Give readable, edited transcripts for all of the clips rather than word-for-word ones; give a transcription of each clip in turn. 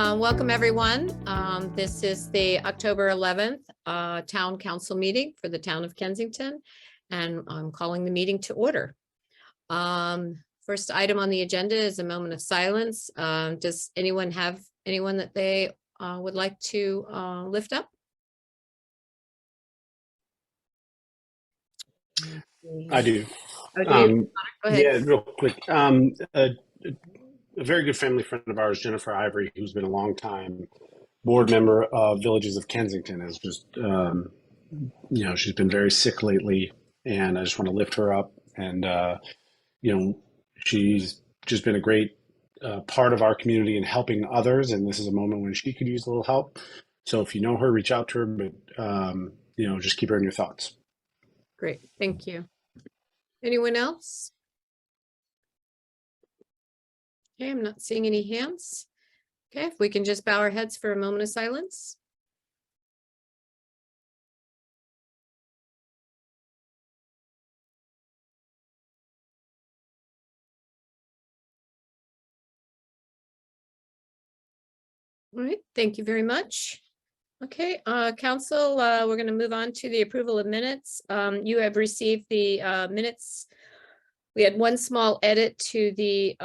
Welcome everyone. This is the October 11th Town Council meeting for the Town of Kensington, and I'm calling the meeting to order. First item on the agenda is a moment of silence. Does anyone have anyone that they would like to lift up? I do. Oh, do you? Go ahead. Yeah, real quick. A very good family friend of ours, Jennifer Ivory, who's been a long time board member of Villages of Kensington, is just, she's been very sick lately, and I just want to lift her up. And, she's just been a great part of our community in helping others, and this is a moment when she could use a little help. So if you know her, reach out to her, but, just keep her in your thoughts. Great, thank you. Anyone else? Okay, I'm not seeing any hands. Okay, if we can just bow our heads for a moment of silence. All right, thank you very much. Okay, Council, we're going to move on to the approval of minutes. You have received the minutes. We had one small edit to the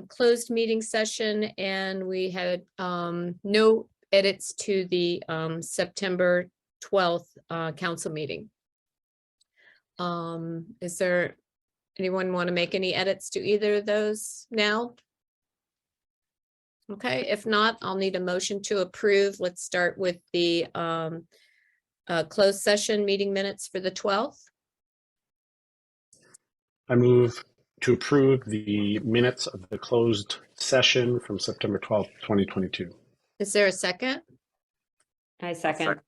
closed meeting session, and we had no edits to the September 12th council meeting. Is there anyone want to make any edits to either of those now? Okay, if not, I'll need a motion to approve. Let's start with the closed session meeting minutes for the 12th. I move to approve the minutes of the closed session from September 12th, 2022. Is there a second? I second.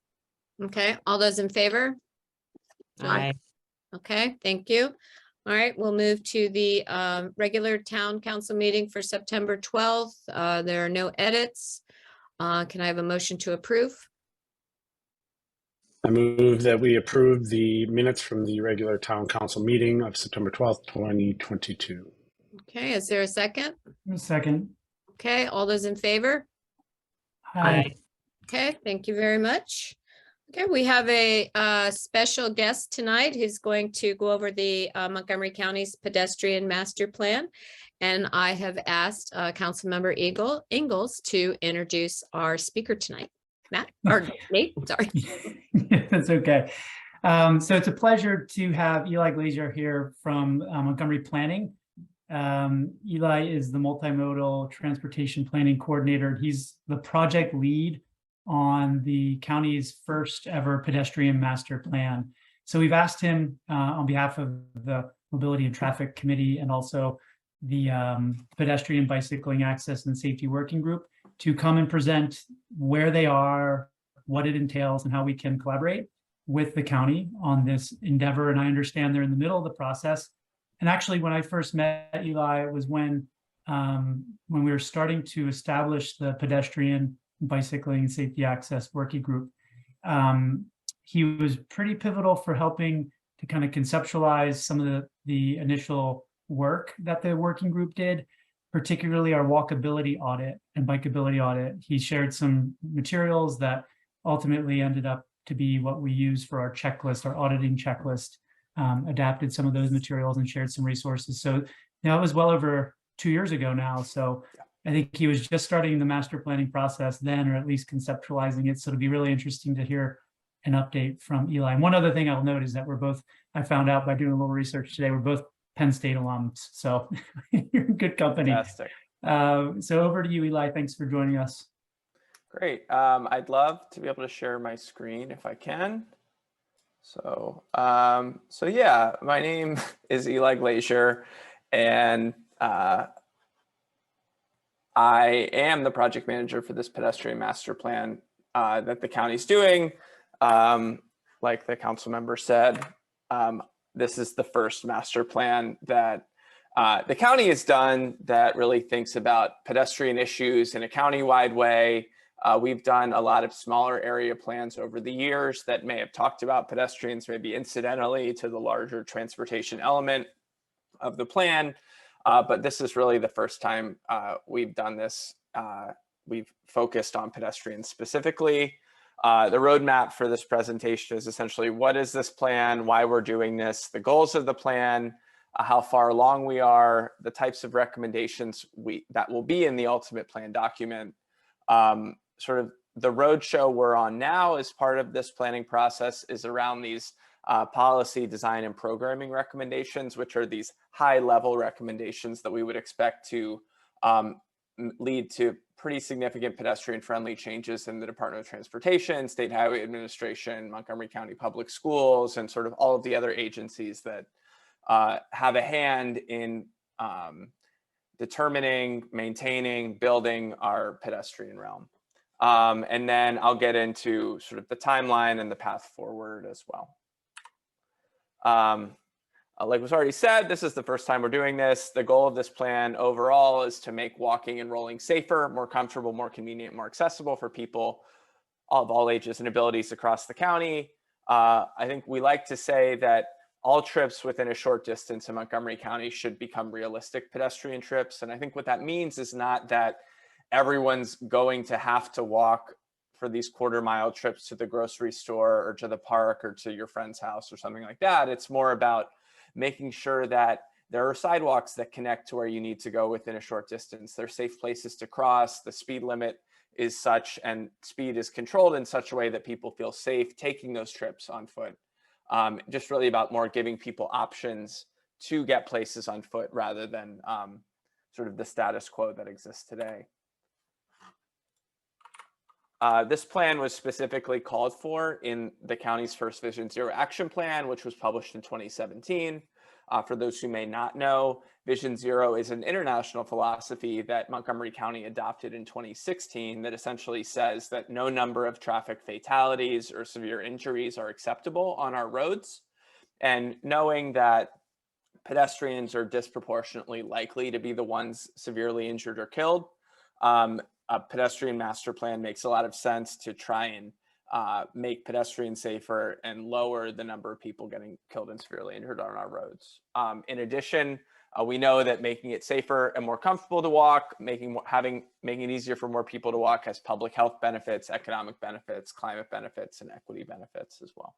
Okay, all those in favor? Aye. Okay, thank you. All right, we'll move to the regular town council meeting for September 12th. There are no edits. Can I have a motion to approve? I move that we approve the minutes from the regular town council meeting of September 12th, 2022. Okay, is there a second? A second. Okay, all those in favor? Aye. Okay, thank you very much. Okay, we have a special guest tonight who's going to go over the Montgomery County's pedestrian master plan. And I have asked Councilmember Ingalls to introduce our speaker tonight. Matt, or Nate, sorry. That's okay. So it's a pleasure to have Eli Glazier here from Montgomery Planning. Eli is the multimodal transportation planning coordinator. He's the project lead on the county's first ever pedestrian master plan. So we've asked him on behalf of the Mobility and Traffic Committee and also the Pedestrian, Bicycling, Access and Safety Working Group to come and present where they are, what it entails, and how we can collaborate with the county on this endeavor. And I understand they're in the middle of the process. And actually, when I first met Eli, it was when we were starting to establish the Pedestrian, Bicycling, and Safety Access Working Group. He was pretty pivotal for helping to kind of conceptualize some of the initial work that the working group did, particularly our walkability audit and bikeability audit. He shared some materials that ultimately ended up to be what we use for our checklist, our auditing checklist, adapted some of those materials and shared some resources. So now it was well over 2 years ago now. So I think he was just starting the master planning process then, or at least conceptualizing it. So it'll be really interesting to hear an update from Eli. And one other thing I'll note is that we're both, I found out by doing a little research today, we're both Penn State alums. So you're in good company. Fantastic. So over to you, Eli. Thanks for joining us. Great. I'd love to be able to share my screen if I can. So, yeah, my name is Eli Glazier, and I am the project manager for this pedestrian master plan that the county's doing. Like the council member said, this is the first master plan that the county has done that really thinks about pedestrian issues in a county-wide way. We've done a lot of smaller area plans over the years that may have talked about pedestrians maybe incidentally to the larger transportation element of the plan. But this is really the first time we've done this we've focused on pedestrians specifically. The roadmap for this presentation is essentially what is this plan, why we're doing this, the goals of the plan, how far along we are, the types of recommendations that will be in the ultimate plan document. Sort of the roadshow we're on now as part of this planning process is around these policy, design, and programming recommendations, which are these high-level recommendations that we would expect to lead to pretty significant pedestrian-friendly changes in the Department of Transportation, State Highway Administration, Montgomery County Public Schools, and sort of all of the other agencies that have a hand in determining, maintaining, building our pedestrian realm. And then I'll get into sort of the timeline and the path forward as well. Like was already said, this is the first time we're doing this. The goal of this plan overall is to make walking and rolling safer, more comfortable, more convenient, more accessible for people of all ages and abilities across the county. I think we like to say that all trips within a short distance in Montgomery County should become realistic pedestrian trips. And I think what that means is not that everyone's going to have to walk for these quarter-mile trips to the grocery store or to the park or to your friend's house or something like that. It's more about making sure that there are sidewalks that connect to where you need to go within a short distance. There are safe places to cross. The speed limit is such and speed is controlled in such a way that people feel safe taking those trips on foot. Just really about more giving people options to get places on foot rather than sort of the status quo that exists today. This plan was specifically called for in the county's first Vision Zero action plan, which was published in 2017. For those who may not know, Vision Zero is an international philosophy that Montgomery County adopted in 2016 that essentially says that no number of traffic fatalities or severe injuries are acceptable on our roads. And knowing that pedestrians are disproportionately likely to be the ones severely injured or killed, a pedestrian master plan makes a lot of sense to try and make pedestrians safer and lower the number of people getting killed and severely injured on our roads. In addition, we know that making it safer and more comfortable to walk, making it easier for more people to walk has public health benefits, economic benefits, climate benefits, and equity benefits as well.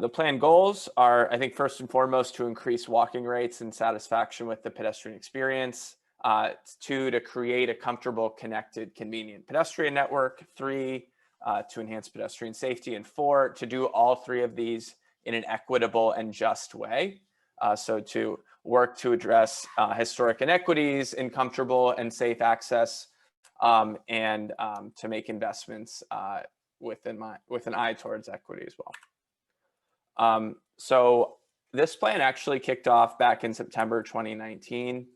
The plan goals are, I think, first and foremost, to increase walking rates and satisfaction with the pedestrian experience. 2, to create a comfortable, connected, convenient pedestrian network. 3, to enhance pedestrian safety. And 4, to do all 3 of these in an equitable and just way. So to work to address historic inequities in comfortable and safe access, and to make investments with an eye towards equity as well. So this plan actually kicked off back in September 2019.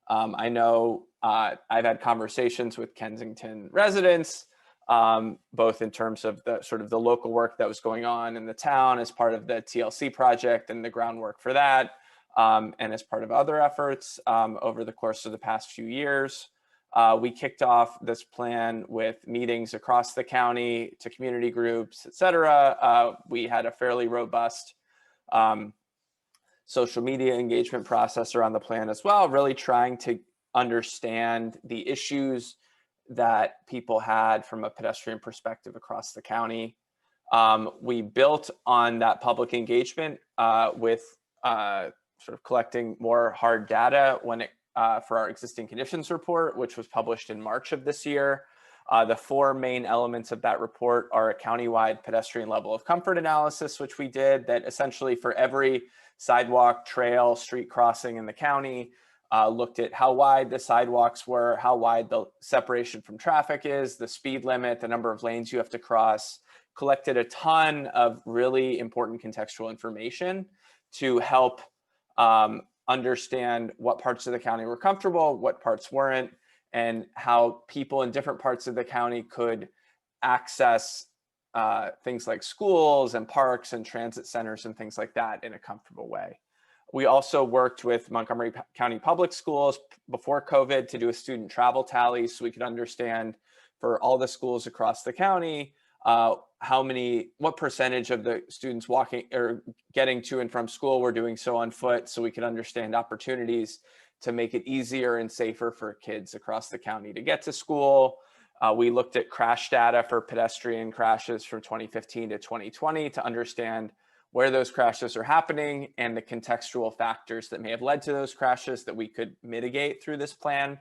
I know I've had conversations with Kensington residents, both in terms of the sort of the local work that was going on in the town as part of the TLC project and the groundwork for that, and as part of other efforts over the course of the past few years. We kicked off this plan with meetings across the county to community groups, et cetera. We had a fairly robust social media engagement process around the plan as well, really trying to understand the issues that people had from a pedestrian perspective across the county. We built on that public engagement with sort of collecting more hard data for our existing conditions report, which was published in March of this year. The 4 main elements of that report are a countywide pedestrian level of comfort analysis, which we did, that essentially for every sidewalk, trail, street crossing in the county, looked at how wide the sidewalks were, how wide the separation from traffic is, the speed limit, the number of lanes you have to cross, collected a ton of really important contextual information to help understand what parts of the county were comfortable, what parts weren't, and how people in different parts of the county could access things like schools and parks and transit centers and things like that in a comfortable way. We also worked with Montgomery County Public Schools before COVID to do a student travel tally so we could understand for all the schools across the county what percentage of the students walking or getting to and from school were doing so on foot, so we could understand opportunities to make it easier and safer for kids across the county to get to school. We looked at crash data for pedestrian crashes from 2015 to 2020 to understand where those crashes are happening and the contextual factors that may have led to those crashes that we could mitigate through this plan.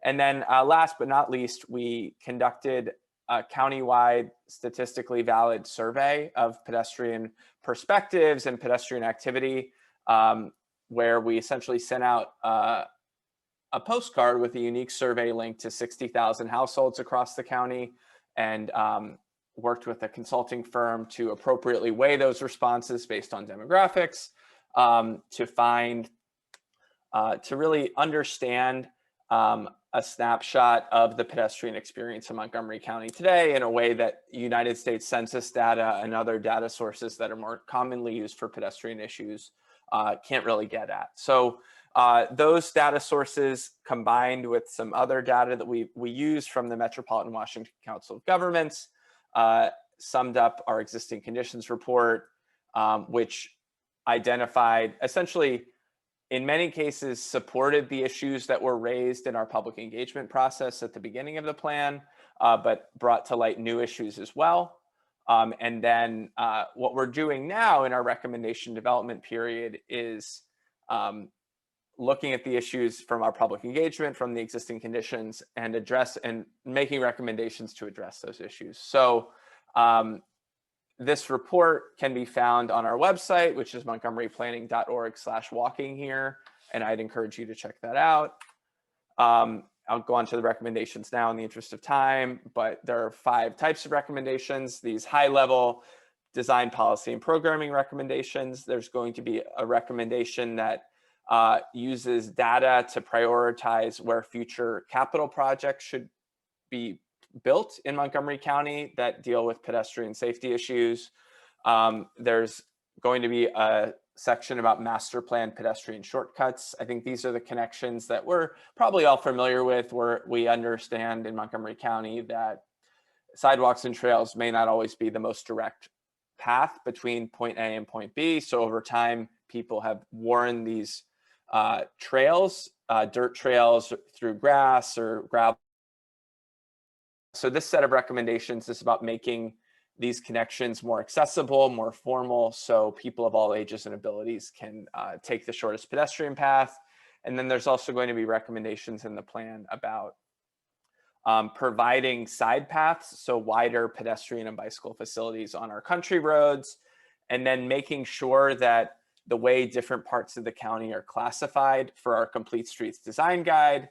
And then last but not least, we conducted a countywide statistically valid survey of pedestrian perspectives and pedestrian activity, where we essentially sent out a postcard with a unique survey link to 60,000 households across the county, and worked with a consulting firm to appropriately weigh those responses based on demographics, to really understand a snapshot of the pedestrian experience in Montgomery County today in a way that United States Census data and other data sources that are more commonly used for pedestrian issues can't really get at. So those data sources, combined with some other data that we use from the Metropolitan Washington Council of Governments, summed up our existing conditions report, which identified, essentially, in many cases, supported the issues that were raised in our public engagement process at the beginning of the plan, but brought to light new issues as well. And then what we're doing now in our recommendation development period is looking at the issues from our public engagement, from the existing conditions, and making recommendations to address those issues. So this report can be found on our website, which is montgomeryplanning.org/walking here, and I'd encourage you to check that out. I'll go on to the recommendations now in the interest of time, but there are 5 types of recommendations. These high-level design, policy, and programming recommendations. There's going to be a recommendation that uses data to prioritize where future capital projects should be built in Montgomery County that deal with pedestrian safety issues. There's going to be a section about master plan pedestrian shortcuts. I think these are the connections that we're probably all familiar with, where we understand in Montgomery County that sidewalks and trails may not always be the most direct path between point A and point B. So over time, people have worn these trails, dirt trails through grass or gravel. So this set of recommendations is about making these connections more accessible, more formal, so people of all ages and abilities can take the shortest pedestrian path. And then there's also going to be recommendations in the plan about providing side paths, so wider pedestrian and bicycle facilities on our country roads, and then making sure that the way different parts of the county are classified for our Complete Streets Design Guide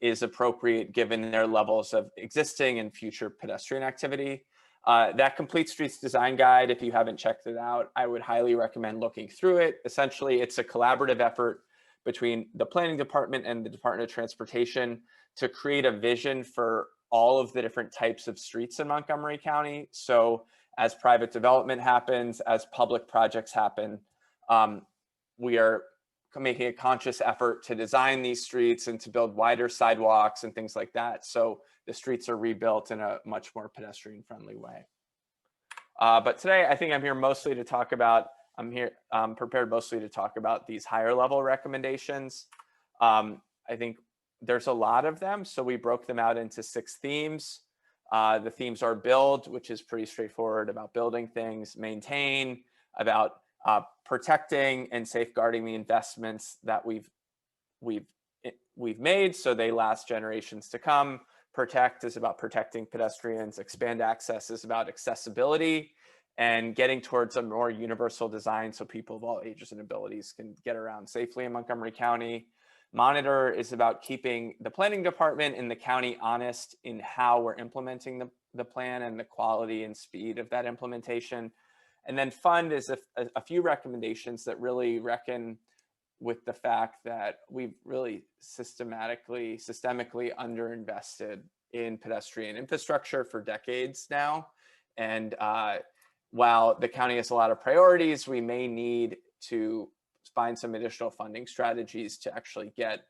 is appropriate given their levels of existing and future pedestrian activity. That Complete Streets Design Guide, if you haven't checked it out, I would highly recommend looking through it. Essentially, it's a collaborative effort between the Planning Department and the Department of Transportation to create a vision for all of the different types of streets in Montgomery County. So as private development happens, as public projects happen, we are making a conscious effort to design these streets and to build wider sidewalks and things like that, so the streets are rebuilt in a much more pedestrian friendly way. But today I think I'm prepared mostly to talk about these higher level recommendations. I think there's a lot of them, so we broke them out into 6 themes. The themes are build, which is pretty straightforward, about building things; maintain, about protecting and safeguarding the investments that we've made so they last generations to come; protect is about protecting pedestrians; expand access is about accessibility and getting towards a more universal design so people of all ages and abilities can get around safely in Montgomery County; monitor is about keeping the planning department and the county honest in how we're implementing the plan and the quality and speed of that implementation; and then fund is a few recommendations that really reckon with the fact that we've really systemically underinvested in pedestrian infrastructure for decades now. And while the county has a lot of priorities, we may need to find some additional funding strategies to actually get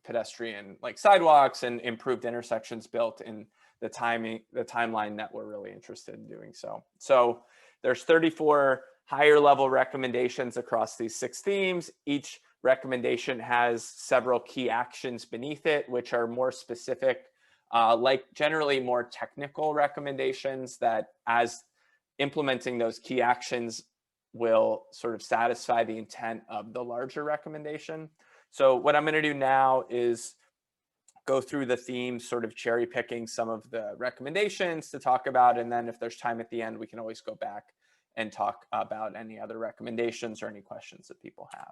pedestrian, like sidewalks and improved intersections, built in the timeline that we're really interested in doing so. So there's 34 higher level recommendations across these 6 themes. Each recommendation has several key actions beneath it, which are more specific, like generally more technical recommendations that, as implementing those key actions, will sort of satisfy the intent of the larger recommendation. So what I'm going to do now is go through the themes, sort of cherry picking some of the recommendations to talk about. And then if there's time at the end, we can always go back and talk about any other recommendations or any questions that people have.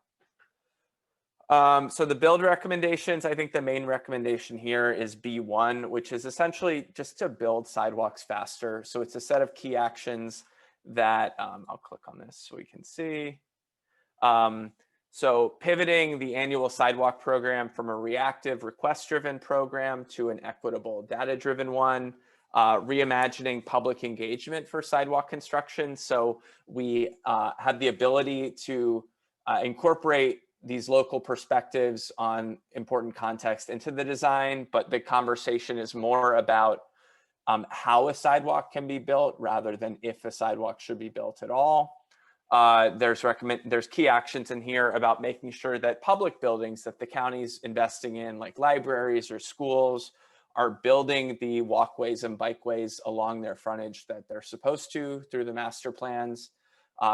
So the build recommendations, I think the main recommendation here is B1, which is essentially just to build sidewalks faster. So it's a set of key actions that I'll click on this so we can see. So pivoting the annual sidewalk program from a reactive request-driven program to an equitable data-driven one. Reimagining public engagement for sidewalk construction. So we have the ability to incorporate these local perspectives on important context into the design, but the conversation is more about how a sidewalk can be built rather than if a sidewalk should be built at all. There's key actions in here about making sure that public buildings that the county's investing in, like libraries or schools, are building the walkways and bikeways along their frontage that they're supposed to through the master plans.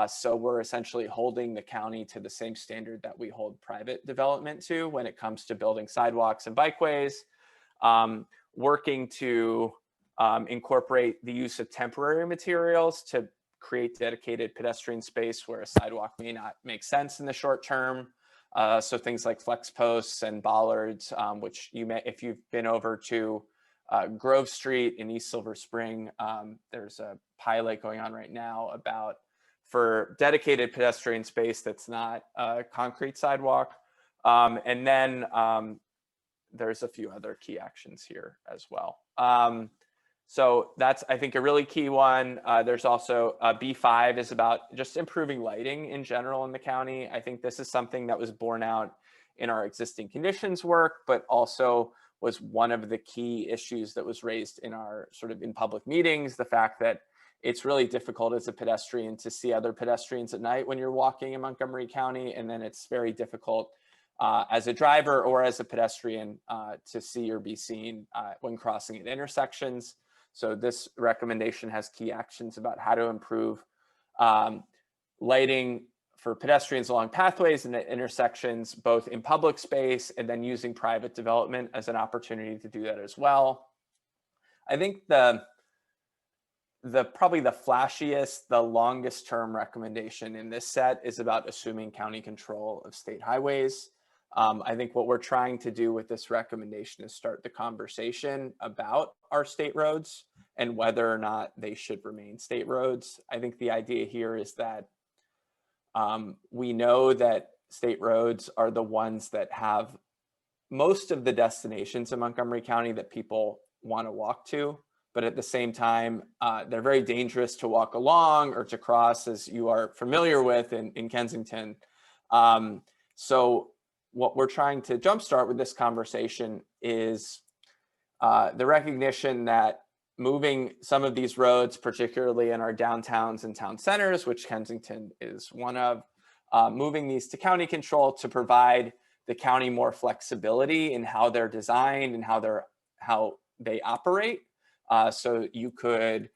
So we're essentially holding the county to the same standard that we hold private development to when it comes to building sidewalks and bikeways. Working to incorporate the use of temporary materials to create dedicated pedestrian space where a sidewalk may not make sense in the short term. So things like flex posts and bollards, which you may, if you've been over to Grove Street in East Silver Spring, there's a pilot going on right now about for dedicated pedestrian space that's not a concrete sidewalk. And then there's a few other key actions here as well. So that's, I think, a really key one. There's also B5 is about just improving lighting in general in the county. I think this is something that was borne out in our existing conditions work, but also was one of the key issues that was raised in our sort of in public meetings, the fact that it's really difficult as a pedestrian to see other pedestrians at night when you're walking in Montgomery County. And then it's very difficult as a driver or as a pedestrian to see or be seen when crossing at intersections. So this recommendation has key actions about how to improve lighting for pedestrians along pathways and at intersections, both in public space and then using private development as an opportunity to do that as well. I think probably the flashiest, the longest term recommendation in this set is about assuming county control of state highways. I think what we're trying to do with this recommendation is start the conversation about our state roads and whether or not they should remain state roads. I think the idea here is that we know that state roads are the ones that have most of the destinations in Montgomery County that people want to walk to, but at the same time, they're very dangerous to walk along or to cross, as you are familiar with in Kensington. So what we're trying to jumpstart with this conversation is the recognition that moving some of these roads, particularly in our downtowns and town centers, which Kensington is one of, moving these to county control to provide the county more flexibility in how they're designed and how they operate. So you could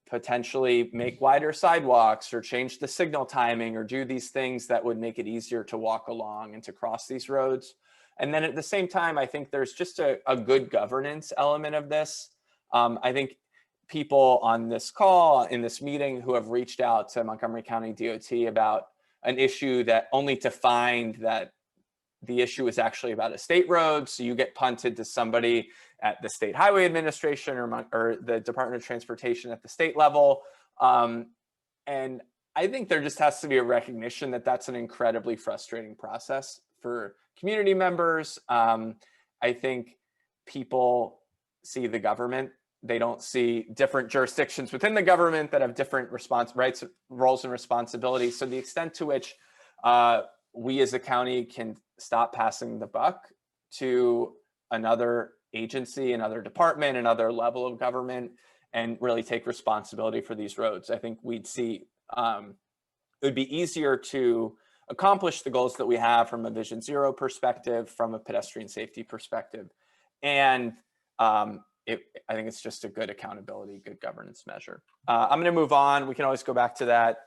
potentially make wider sidewalks or change the signal timing or do these things that would make it easier to walk along and to cross these roads. And then at the same time, I think there's just a good governance element of this. I think people on this call, in this meeting, who have reached out to Montgomery County DOT about an issue that only to find that the issue is actually about a state road. So you get punted to somebody at the State Highway Administration or the Department of Transportation at the state level. And I think there just has to be a recognition that that's an incredibly frustrating process for community members. I think people see the government. They don't see different jurisdictions within the government that have different rights, roles, and responsibilities. So the extent to which we as a county can stop passing the buck to another agency, another department, another level of government, and really take responsibility for these roads. I think we'd see it would be easier to accomplish the goals that we have from a Vision Zero perspective, from a pedestrian safety perspective. And I think it's just a good accountability, good governance measure. I'm going to move on. We can always go back to that.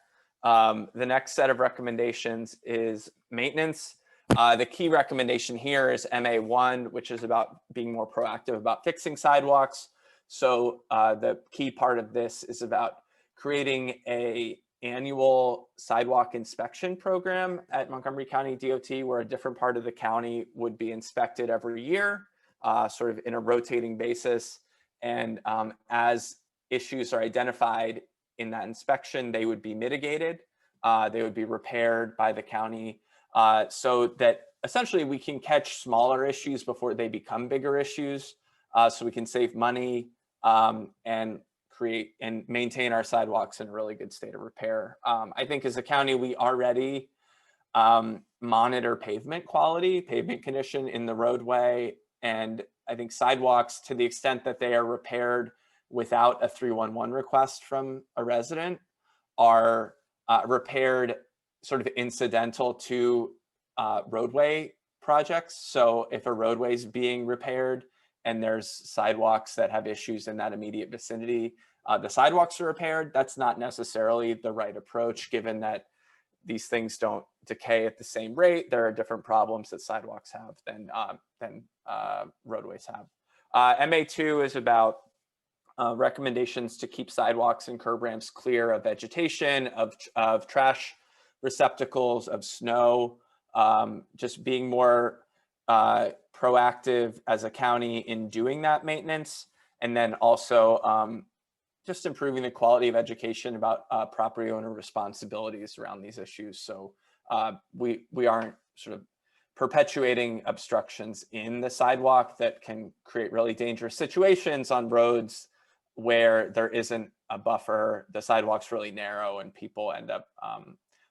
The next set of recommendations is maintenance. The key recommendation here is MA1, which is about being more proactive about fixing sidewalks. So the key part of this is about creating an annual sidewalk inspection program at Montgomery County DOT, where a different part of the county would be inspected every year, sort of in a rotating basis. And as issues are identified in that inspection, they would be mitigated. They would be repaired by the county so that essentially we can catch smaller issues before they become bigger issues. So we can save money and create and maintain our sidewalks in a really good state of repair. I think as a county, we already monitor pavement quality, pavement condition in the roadway. And I think sidewalks, to the extent that they are repaired without a 311 request from a resident, are repaired sort of incidental to roadway projects. So if a roadway is being repaired and there's sidewalks that have issues in that immediate vicinity, the sidewalks are repaired. That's not necessarily the right approach, given that these things don't decay at the same rate. There are different problems that sidewalks have than roadways have. MA2 is about recommendations to keep sidewalks and curb ramps clear of vegetation, of trash receptacles, of snow, just being more proactive as a county in doing that maintenance. And then also just improving the quality of education about property owner responsibilities around these issues. So we aren't sort of perpetuating obstructions in the sidewalk that can create really dangerous situations on roads where there isn't a buffer, the sidewalk's really narrow, and people end up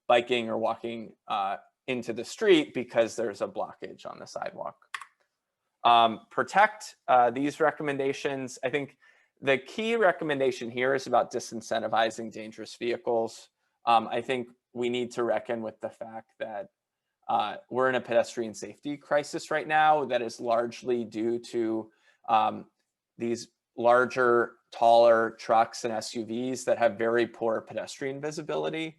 biking or walking into the street because there's a blockage on the sidewalk. Protect these recommendations. I think the key recommendation here is about disincentivizing dangerous vehicles. I think we need to reckon with the fact that we're in a pedestrian safety crisis right now that is largely due to these larger, taller trucks and SUVs that have very poor pedestrian visibility.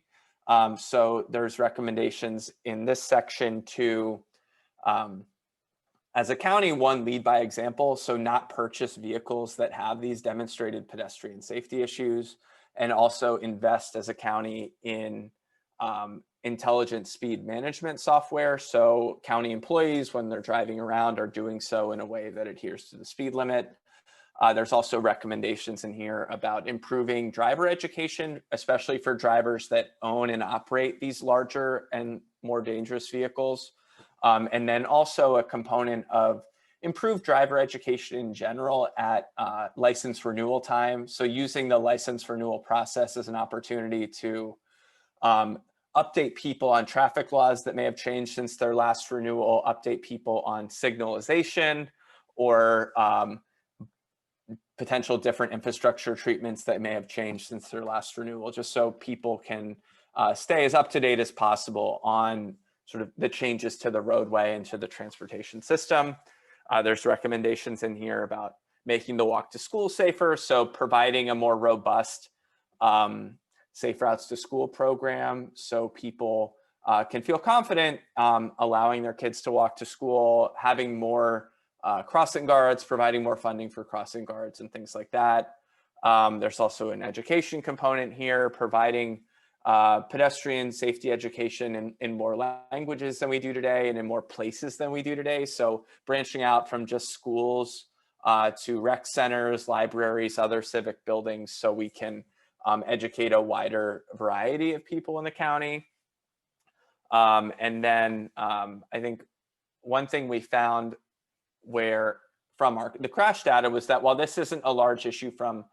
So there's recommendations in this section to, as a county, one, lead by example, so not purchase vehicles that have these demonstrated pedestrian safety issues, and also invest as a county in intelligent speed management software. So county employees, when they're driving around, are doing so in a way that adheres to the speed limit. There's also recommendations in here about improving driver education, especially for drivers that own and operate these larger and more dangerous vehicles. And then also a component of improved driver education in general at license renewal time. So using the license renewal process as an opportunity to update people on traffic laws that may have changed since their last renewal, update people on signalization or potential different infrastructure treatments that may have changed since their last renewal, just so people can stay as up to date as possible on sort of the changes to the roadway and to the transportation system. There's recommendations in here about making the walk to school safer, so providing a more robust Safe Routes to School program so people can feel confident allowing their kids to walk to school, having more crossing guards, providing more funding for crossing guards and things like that. There's also an education component here, providing pedestrian safety education in more languages than we do today and in more places than we do today. So branching out from just schools to rec centers, libraries, other civic buildings, so we can educate a wider variety of people in the county. And then I think one thing we found from the crash data was that while this isn't a large issue from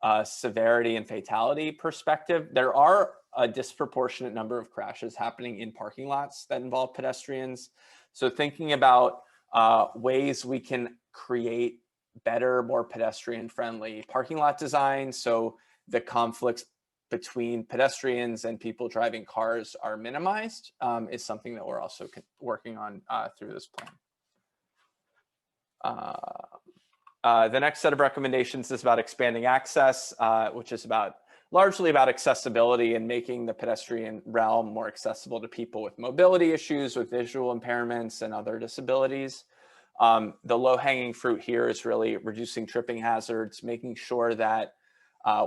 a severity and fatality perspective, there are a disproportionate number of crashes happening in parking lots that involve pedestrians. So thinking about ways we can create better, more pedestrian friendly parking lot design. So the conflicts between pedestrians and people driving cars are minimized, is something that we're also working on through this plan. The next set of recommendations is about expanding access, which is largely about accessibility and making the pedestrian realm more accessible to people with mobility issues, with visual impairments and other disabilities. The low-hanging fruit here is really reducing tripping hazards, making sure that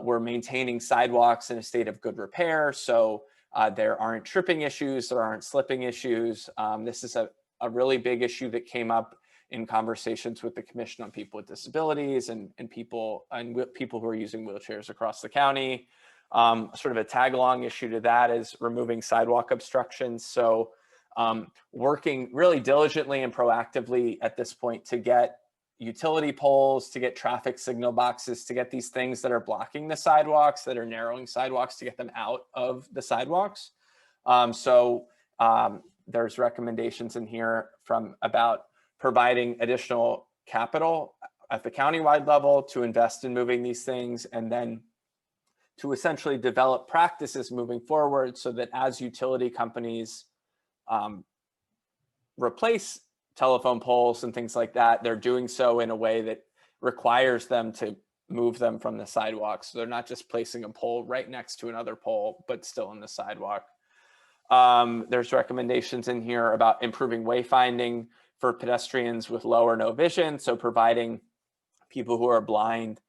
we're maintaining sidewalks in a state of good repair, so there aren't tripping issues, there aren't slipping issues. This is a really big issue that came up in conversations with the Commission on People with Disabilities and people who are using wheelchairs across the county. Sort of a tag-along issue to that is removing sidewalk obstructions. So working really diligently and proactively at this point to get utility poles, to get traffic signal boxes, to get these things that are blocking the sidewalks, that are narrowing sidewalks, to get them out of the sidewalks. There's recommendations in here about providing additional capital at the countywide level to invest in moving these things, and then to essentially develop practices moving forward so that as utility companies replace telephone poles and things like that, they're doing so in a way that requires them to move them from the sidewalk. So they're not just placing a pole right next to another pole, but still in the sidewalk. There's recommendations in here about improving wayfinding for pedestrians with low or no vision. So providing people who are blind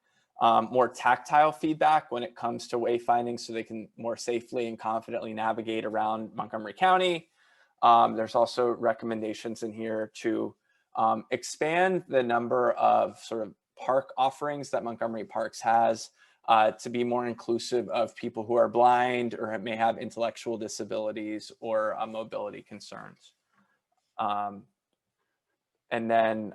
more tactile feedback when it comes to wayfinding so they can more safely and confidently navigate around Montgomery County. There's also recommendations in here to expand the number of sort of park offerings that Montgomery Parks has to be more inclusive of people who are blind or may have intellectual disabilities or mobility concerns. And then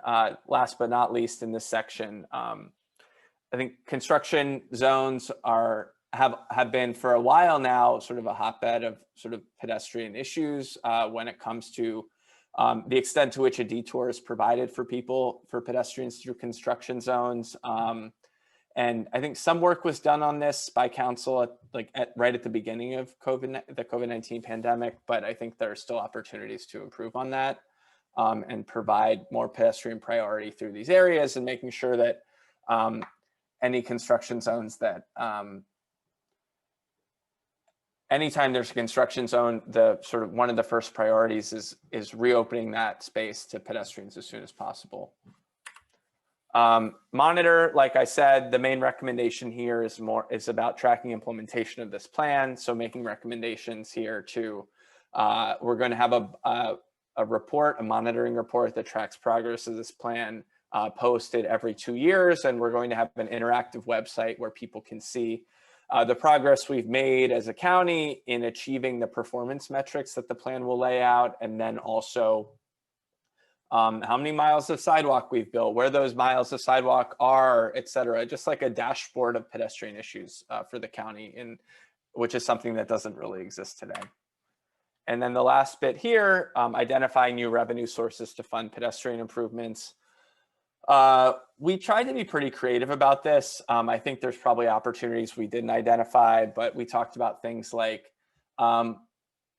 last but not least in this section, I think construction zones have been for a while now sort of a hotbed of sort of pedestrian issues when it comes to the extent to which a detour is provided for pedestrians through construction zones. And I think some work was done on this by council right at the beginning of the COVID-19 pandemic, but I think there are still opportunities to improve on that and provide more pedestrian priority through these areas, and making sure that any construction zones that anytime there's a construction zone, one of the first priorities is reopening that space to pedestrians as soon as possible. Monitor, like I said, the main recommendation here is about tracking implementation of this plan. So making recommendations here to, we're going to have a monitoring report that tracks progress of this plan posted every 2 years, and we're going to have an interactive website where people can see the progress we've made as a county in achieving the performance metrics that the plan will lay out, and then also how many miles of sidewalk we've built, where those miles of sidewalk are, et cetera, just like a dashboard of pedestrian issues for the county, which is something that doesn't really exist today. And then the last bit here, identifying new revenue sources to fund pedestrian improvements. We tried to be pretty creative about this. I think there's probably opportunities we didn't identify, but we talked about things like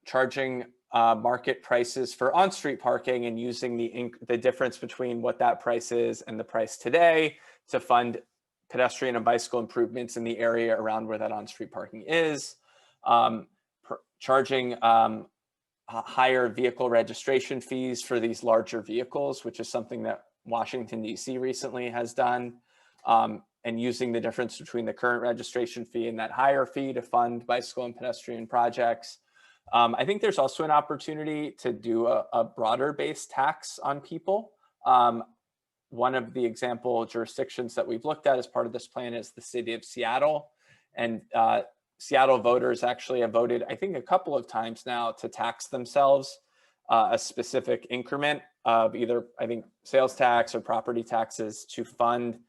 charging market prices for on-street parking and using the difference between what that price is and the price today to fund pedestrian and bicycle improvements in the area around where that on-street parking is. Charging higher vehicle registration fees for these larger vehicles, which is something that Washington, D.C. recently has done, and using the difference between the current registration fee and that higher fee to fund bicycle and pedestrian projects. I think there's also an opportunity to do a broader based tax on people. One of the example jurisdictions that we've looked at as part of this plan is the city of Seattle. And Seattle voters actually have voted, I think, a couple of times now to tax themselves a specific increment of either, I think, sales tax or property taxes to fund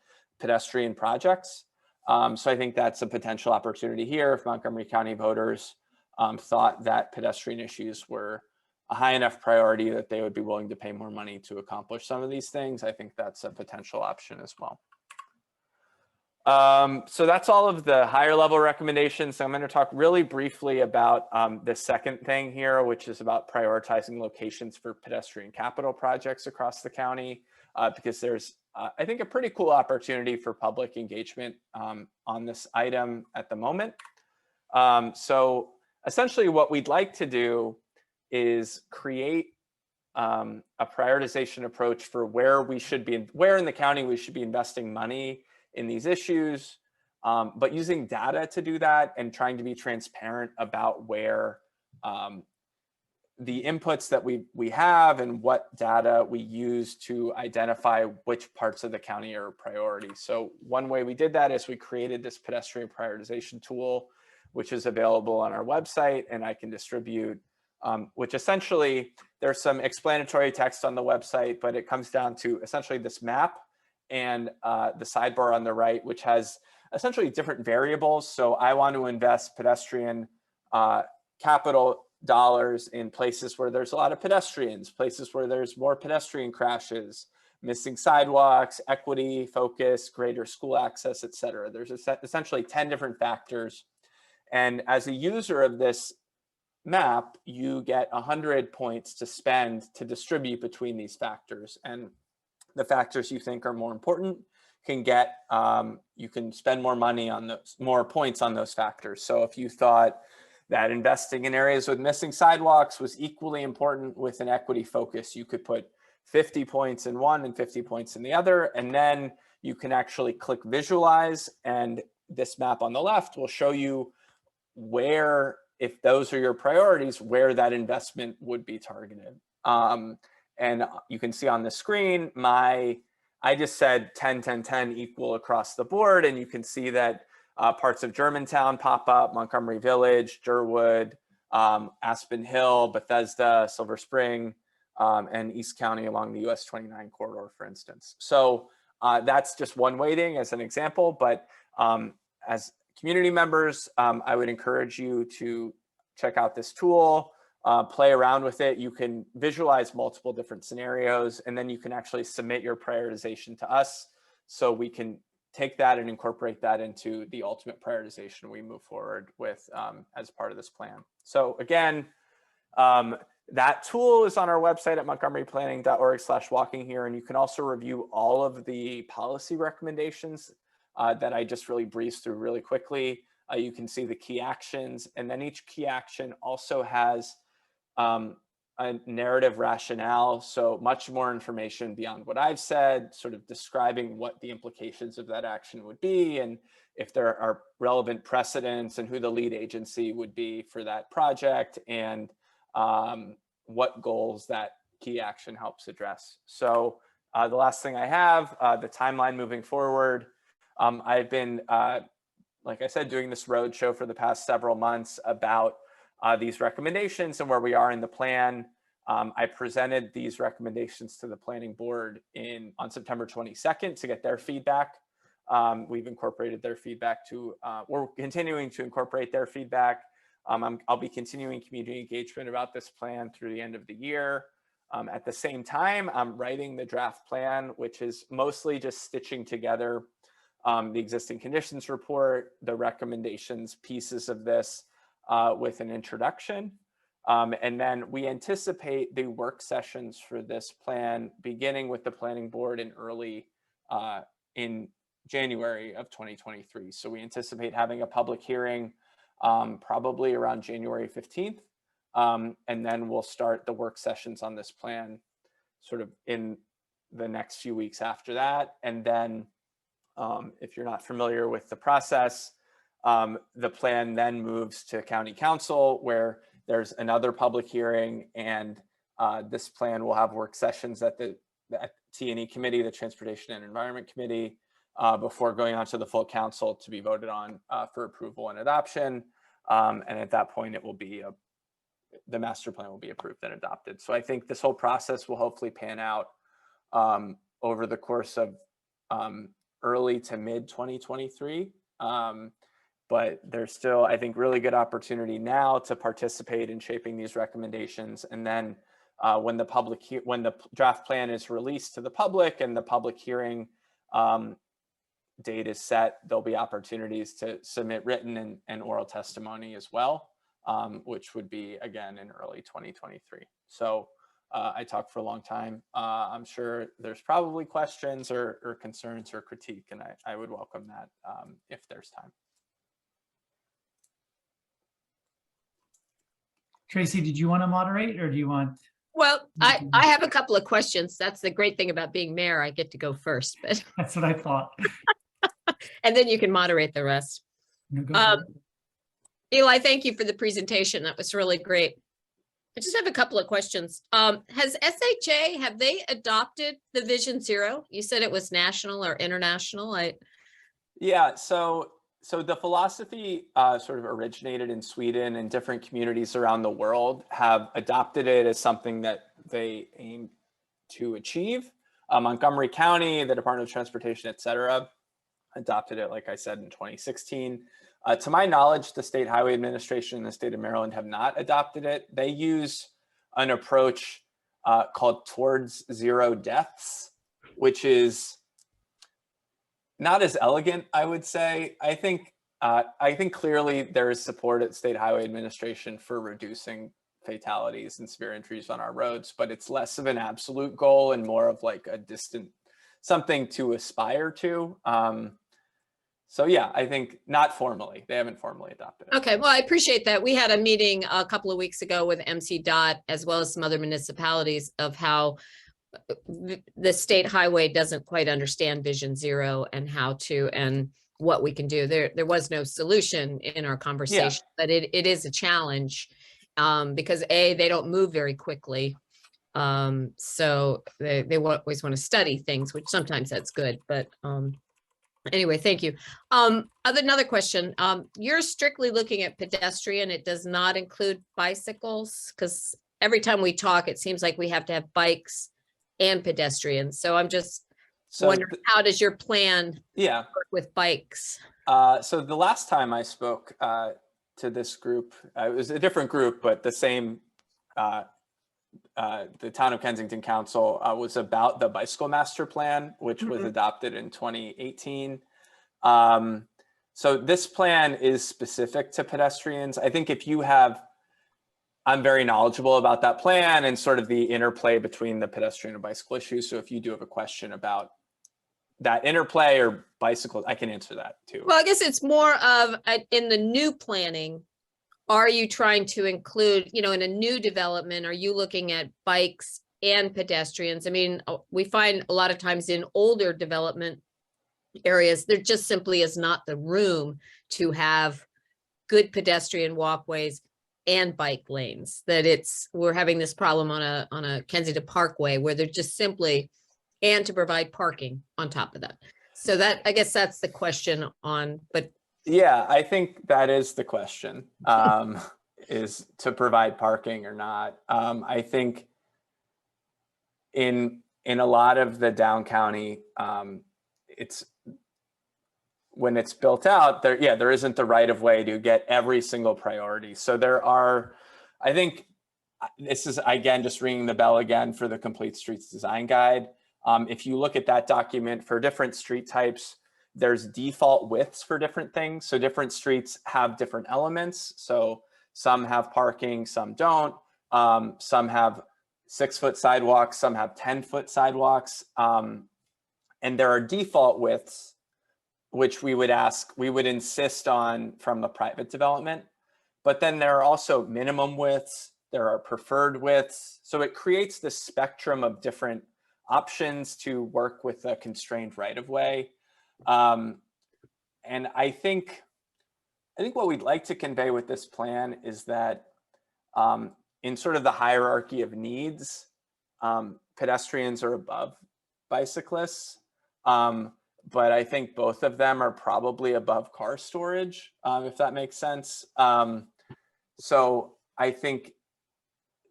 pedestrian projects. So I think that's a potential opportunity here if Montgomery County voters thought that pedestrian issues were a high enough priority that they would be willing to pay more money to accomplish some of these things, I think that's a potential option as well. So that's all of the higher level recommendations. So I'm going to talk really briefly about the second thing here, which is about prioritizing locations for pedestrian capital projects across the county, because there's, I think, a pretty cool opportunity for public engagement on this item at the moment. So essentially what we'd like to do is create a prioritization approach for where in the county we should be investing money in these issues, but using data to do that and trying to be transparent about where the inputs that we have and what data we use to identify which parts of the county are a priority. So one way we did that is we created this pedestrian prioritization tool, which is available on our website and I can distribute, which essentially there's some explanatory text on the website, but it comes down to essentially this map and the sidebar on the right, which has essentially different variables. So I want to invest pedestrian capital dollars in places where there's a lot of pedestrians, places where there's more pedestrian crashes, missing sidewalks, equity, focus, greater school access, et cetera. There's essentially 10 different factors. And as a user of this map, you get 100 points to spend to distribute between these factors. And the factors you think are more important can get, you can spend more money on those, more points on those factors. So if you thought that investing in areas with missing sidewalks was equally important with an equity focus, you could put 50 points in one and 50 points in the other. And then you can actually click visualize. And this map on the left will show you where, if those are your priorities, where that investment would be targeted. And you can see on the screen, I just said 10, 10, 10 equal across the board. And you can see that parts of Germantown pop up, Montgomery Village, Durwood, Aspen Hill, Bethesda, Silver Spring, and East County along the US 29 corridor, for instance. So that's just one weighting as an example, but as community members, I would encourage you to check out this tool, play around with it. You can visualize multiple different scenarios, and then you can actually submit your prioritization to us so we can take that and incorporate that into the ultimate prioritization we move forward with as part of this plan. So again, that tool is on our website at montgomeryplanning.org/walking here, and you can also review all of the policy recommendations that I just really breezed through really quickly. You can see the key actions, and then each key action also has a narrative rationale, so much more information beyond what I've said, sort of describing what the implications of that action would be, and if there are relevant precedents and who the lead agency would be for that project, and what goals that key action helps address. So the last thing I have, the timeline moving forward. I've been, like I said, doing this roadshow for the past several months about these recommendations and where we are in the plan. I presented these recommendations to the planning board on September 22nd to get their feedback. We've incorporated their feedback we're continuing to incorporate their feedback. I'll be continuing community engagement about this plan through the end of the year. At the same time, I'm writing the draft plan, which is mostly just stitching together the existing conditions report, the recommendations pieces of this with an introduction. And then we anticipate the work sessions for this plan beginning with the planning board in January of 2023. So we anticipate having a public hearing probably around January 15th. And then we'll start the work sessions on this plan sort of in the next few weeks after that. And then if you're not familiar with the process, the plan then moves to county council, where there's another public hearing, and this plan will have work sessions at the T&E committee, the Transportation and Environment Committee, before going on to the full council to be voted on for approval and adoption. And at that point, it will be the master plan will be approved and adopted. So I think this whole process will hopefully pan out over the course of early to mid 2023. but there's still, I think, really good opportunity now to participate in shaping these recommendations. And then when the draft plan is released to the public and the public hearing date is set, there'll be opportunities to submit written and oral testimony as well, which would be again in early 2023. So I talked for a long time. I'm sure there's probably questions or concerns or critique, and I would welcome that if there's time. Tracy, did you want to moderate or do you want? Well, I have a couple of questions. That's the great thing about being mayor. I get to go first, but That's what I thought. and then you can moderate the rest. No, go for it. Eli, thank you for the presentation. That was really great. I just have a couple of questions. Has SHA, have they adopted the Vision Zero? You said it was national or international. Yeah, so the philosophy sort of originated in Sweden, and different communities around the world have adopted it as something that they aim to achieve. Montgomery County, the Department of Transportation, et cetera, adopted it, like I said, in 2016. To my knowledge, the State Highway Administration and the state of Maryland have not adopted it. They use an approach called Towards Zero Deaths, which is not as elegant, I would say. I think clearly there is support at State Highway Administration for reducing fatalities and severe injuries on our roads, but it's less of an absolute goal and more of like a distant, something to aspire to. So yeah, I think not formally, they haven't formally adopted it. Okay, well, I appreciate that. We had a meeting a couple of weeks ago with MCDOT as well as some other municipalities of how the state highway doesn't quite understand Vision Zero and how to, and what we can do. There was no solution in our conversation, but it is a challenge because they don't move very quickly. So they always want to study things, which sometimes that's good, but anyway, thank you. Another question. You're strictly looking at pedestrian. It does not include bicycles, because every time we talk, it seems like we have to have bikes and pedestrians. So I'm just wondering, how does your plan work with bikes? So the last time I spoke to this group, it was a different group, but the same, the Town of Kensington Council was about the bicycle master plan, which was adopted in 2018. So this plan is specific to pedestrians. I think if you have, I'm very knowledgeable about that plan and sort of the interplay between the pedestrian and bicycle issues. So if you do have a question about that interplay or bicycles, I can answer that too. Well, I guess it's more of in the new planning, are you trying to include, in a new development, are you looking at bikes and pedestrians? I mean, we find a lot of times in older development areas, there just simply is not the room to have good pedestrian walkways and bike lanes, that we're having this problem on a Kensington Parkway where they're just simply, and to provide parking on top of that. So that, I guess that's the question but yeah, I think that is the question, is to provide parking or not. I think in a lot of the down county, when it's built out, there isn't the right of way to get every single priority. So there are, I think this is, again, just ringing the bell again for the Complete Streets Design Guide. If you look at that document for different street types, there's default widths for different things. So different streets have different elements. So some have parking, some don't. Some have 6-foot sidewalks, some have 10-foot sidewalks. And there are default widths, which we would insist on from the private development. But then there are also minimum widths, there are preferred widths. So it creates this spectrum of different options to work with a constrained right of way. And I think what we'd like to convey with this plan is that in sort of the hierarchy of needs, pedestrians are above bicyclists. But I think both of them are probably above car storage, if that makes sense. So I think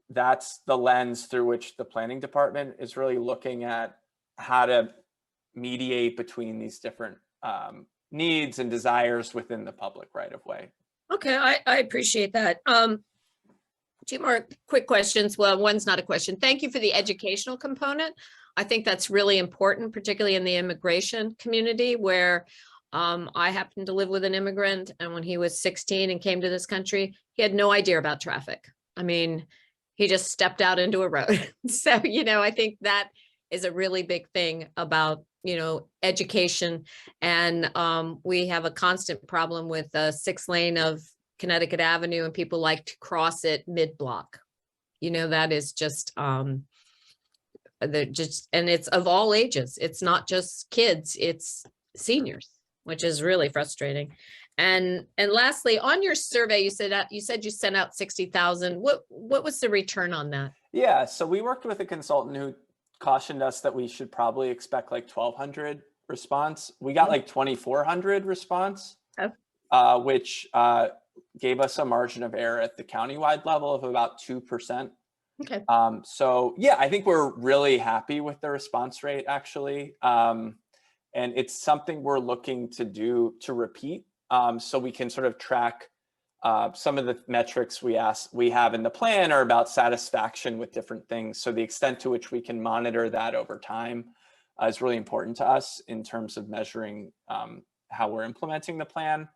that's the lens through which the planning department is really looking at how to mediate between these different needs and desires within the public right of way. Okay, I appreciate that. Two more quick questions. Well, one's not a question. Thank you for the educational component. I think that's really important, particularly in the immigration community where I happen to live with an immigrant, and when he was 16 and came to this country, he had no idea about traffic. I mean, he just stepped out into a road. So, I think that is a really big thing about, education. And we have a constant problem with the 6 lane of Connecticut Avenue, and people like to cross it mid-block. That is just, and it's of all ages. It's not just kids, it's seniors, which is really frustrating. And lastly, on your survey, you said you sent out 60,000. What was the return on that? Yeah, so we worked with a consultant who cautioned us that we should probably expect like 1,200 response. We got like 2,400 response, which gave us a margin of error at the countywide level of about 2%. Okay. So yeah, I think we're really happy with the response rate actually. And it's something we're looking to do to repeat, so we can sort of track some of the metrics we have in the plan are about satisfaction with different things. So the extent to which we can monitor that over time is really important to us in terms of measuring how we're implementing the plan.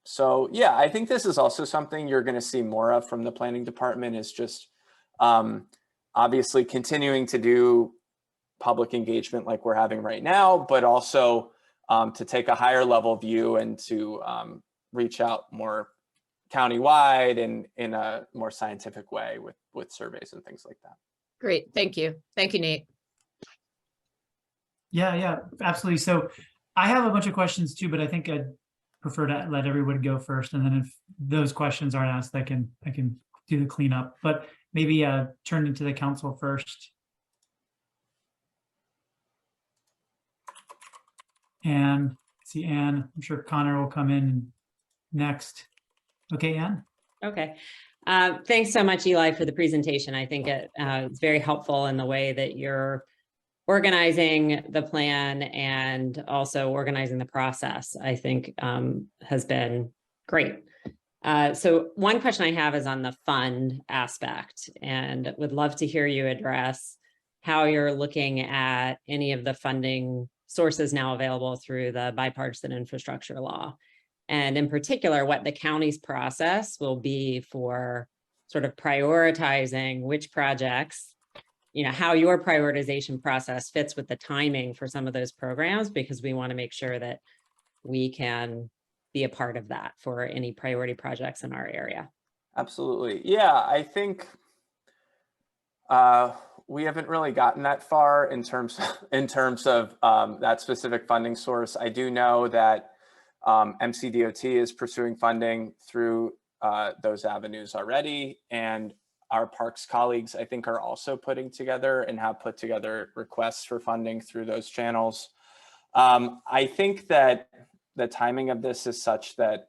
So yeah, I think this is also something you're going to see more of from the planning department, is just obviously continuing to do public engagement like we're having right now, but also to take a higher level view and to reach out more countywide and in a more scientific way with surveys and things like that. Great. Thank you. Thank you, Nate. Yeah, absolutely. So I have a bunch of questions too, but I think I'd prefer to let everyone go first. And then if those questions aren't asked, I can do the cleanup, but maybe turn into the council first. Anne, see Anne, I'm sure Connor will come in next. Okay, Anne? Okay. Thanks so much, Eli, for the presentation. I think it's very helpful in the way that you're organizing the plan and also organizing the process, I think has been great. So one question I have is on the fund aspect, and would love to hear you address how you're looking at any of the funding sources now available through the bipartisan infrastructure law. And in particular, what the county's process will be for sort of prioritizing which projects, how your prioritization process fits with the timing for some of those programs, because we want to make sure that we can be a part of that for any priority projects in our area. Absolutely. Yeah, I think we haven't really gotten that far in terms of that specific funding source. I do know that MCDOT is pursuing funding through those avenues already, and our parks colleagues, I think, are also putting together and have put together requests for funding through those channels. I think that the timing of this is such that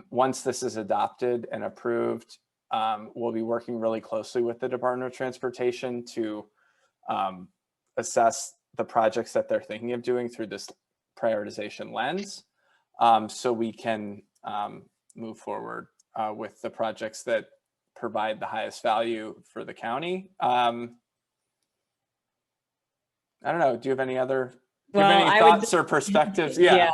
once this is adopted and approved, we'll be working really closely with the Department of Transportation to assess the projects that they're thinking of doing through this prioritization lens, so we can move forward with the projects that provide the highest value for the county. I don't know. Do you have any other thoughts or perspectives? Yeah.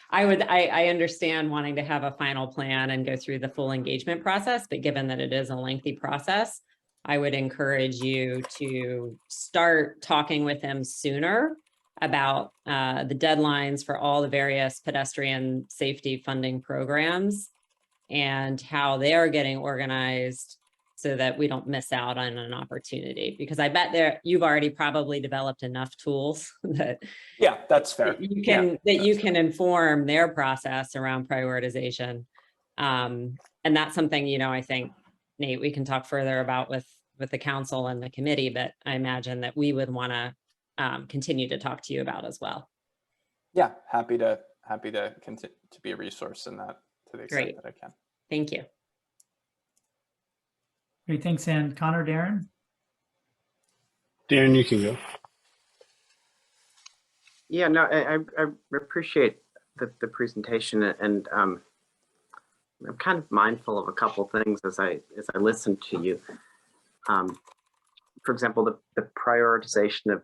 I understand wanting to have a final plan and go through the full engagement process, but given that it is a lengthy process, I would encourage you to start talking with them sooner about the deadlines for all the various pedestrian safety funding programs and how they're getting organized so that we don't miss out on an opportunity. Because I bet you've already probably developed enough tools that that's fair. You can inform their process around prioritization. And that's something, I think, Nate, we can talk further about with the council and the committee, but I imagine that we would want to continue to talk to you about as well. Yeah, happy to continue to be a resource in that to the extent that I can. Thank you. Great, thanks, Anne. Connor, Darren? Darren, you can go. Yeah, no, I appreciate the presentation, and I'm kind of mindful of a couple things as I listen to you. For example, the prioritization of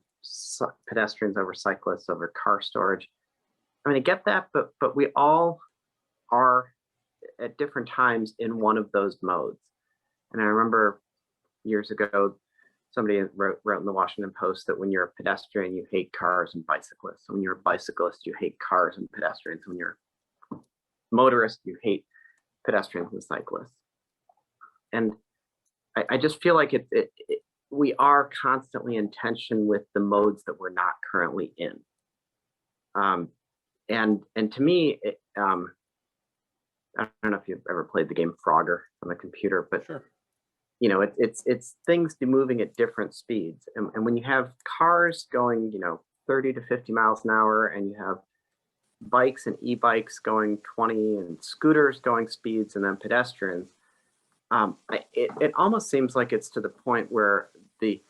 pedestrians over cyclists over car storage. I mean, I get that, but we all are at different times in one of those modes. And I remember years ago, somebody wrote in the Washington Post that when you're a pedestrian, you hate cars and bicyclists. When you're a bicyclist, you hate cars and pedestrians. When you're a motorist, you hate pedestrians and cyclists. And I just feel like we are constantly in tension with the modes that we're not currently in. And to me, I don't know if you've ever played the game Frogger on the computer, but Sure. you know, it's things moving at different speeds. And when you have cars going, 30 to 50 miles an hour, and you have bikes and e-bikes going 20 and scooters going speeds, and then pedestrians, it almost seems like it's to the point where the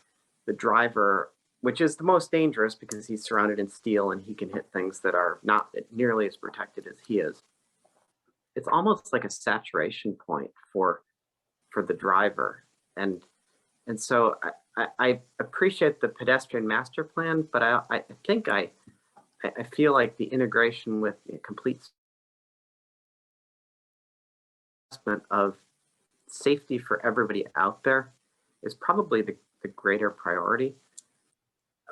driver, which is the most dangerous because he's surrounded in steel and he can hit things that are not nearly as protected as he is. It's almost like a saturation point for the driver. And so I appreciate the pedestrian master plan, but I think I feel like the integration with a complete assessment of safety for everybody out there is probably the greater priority.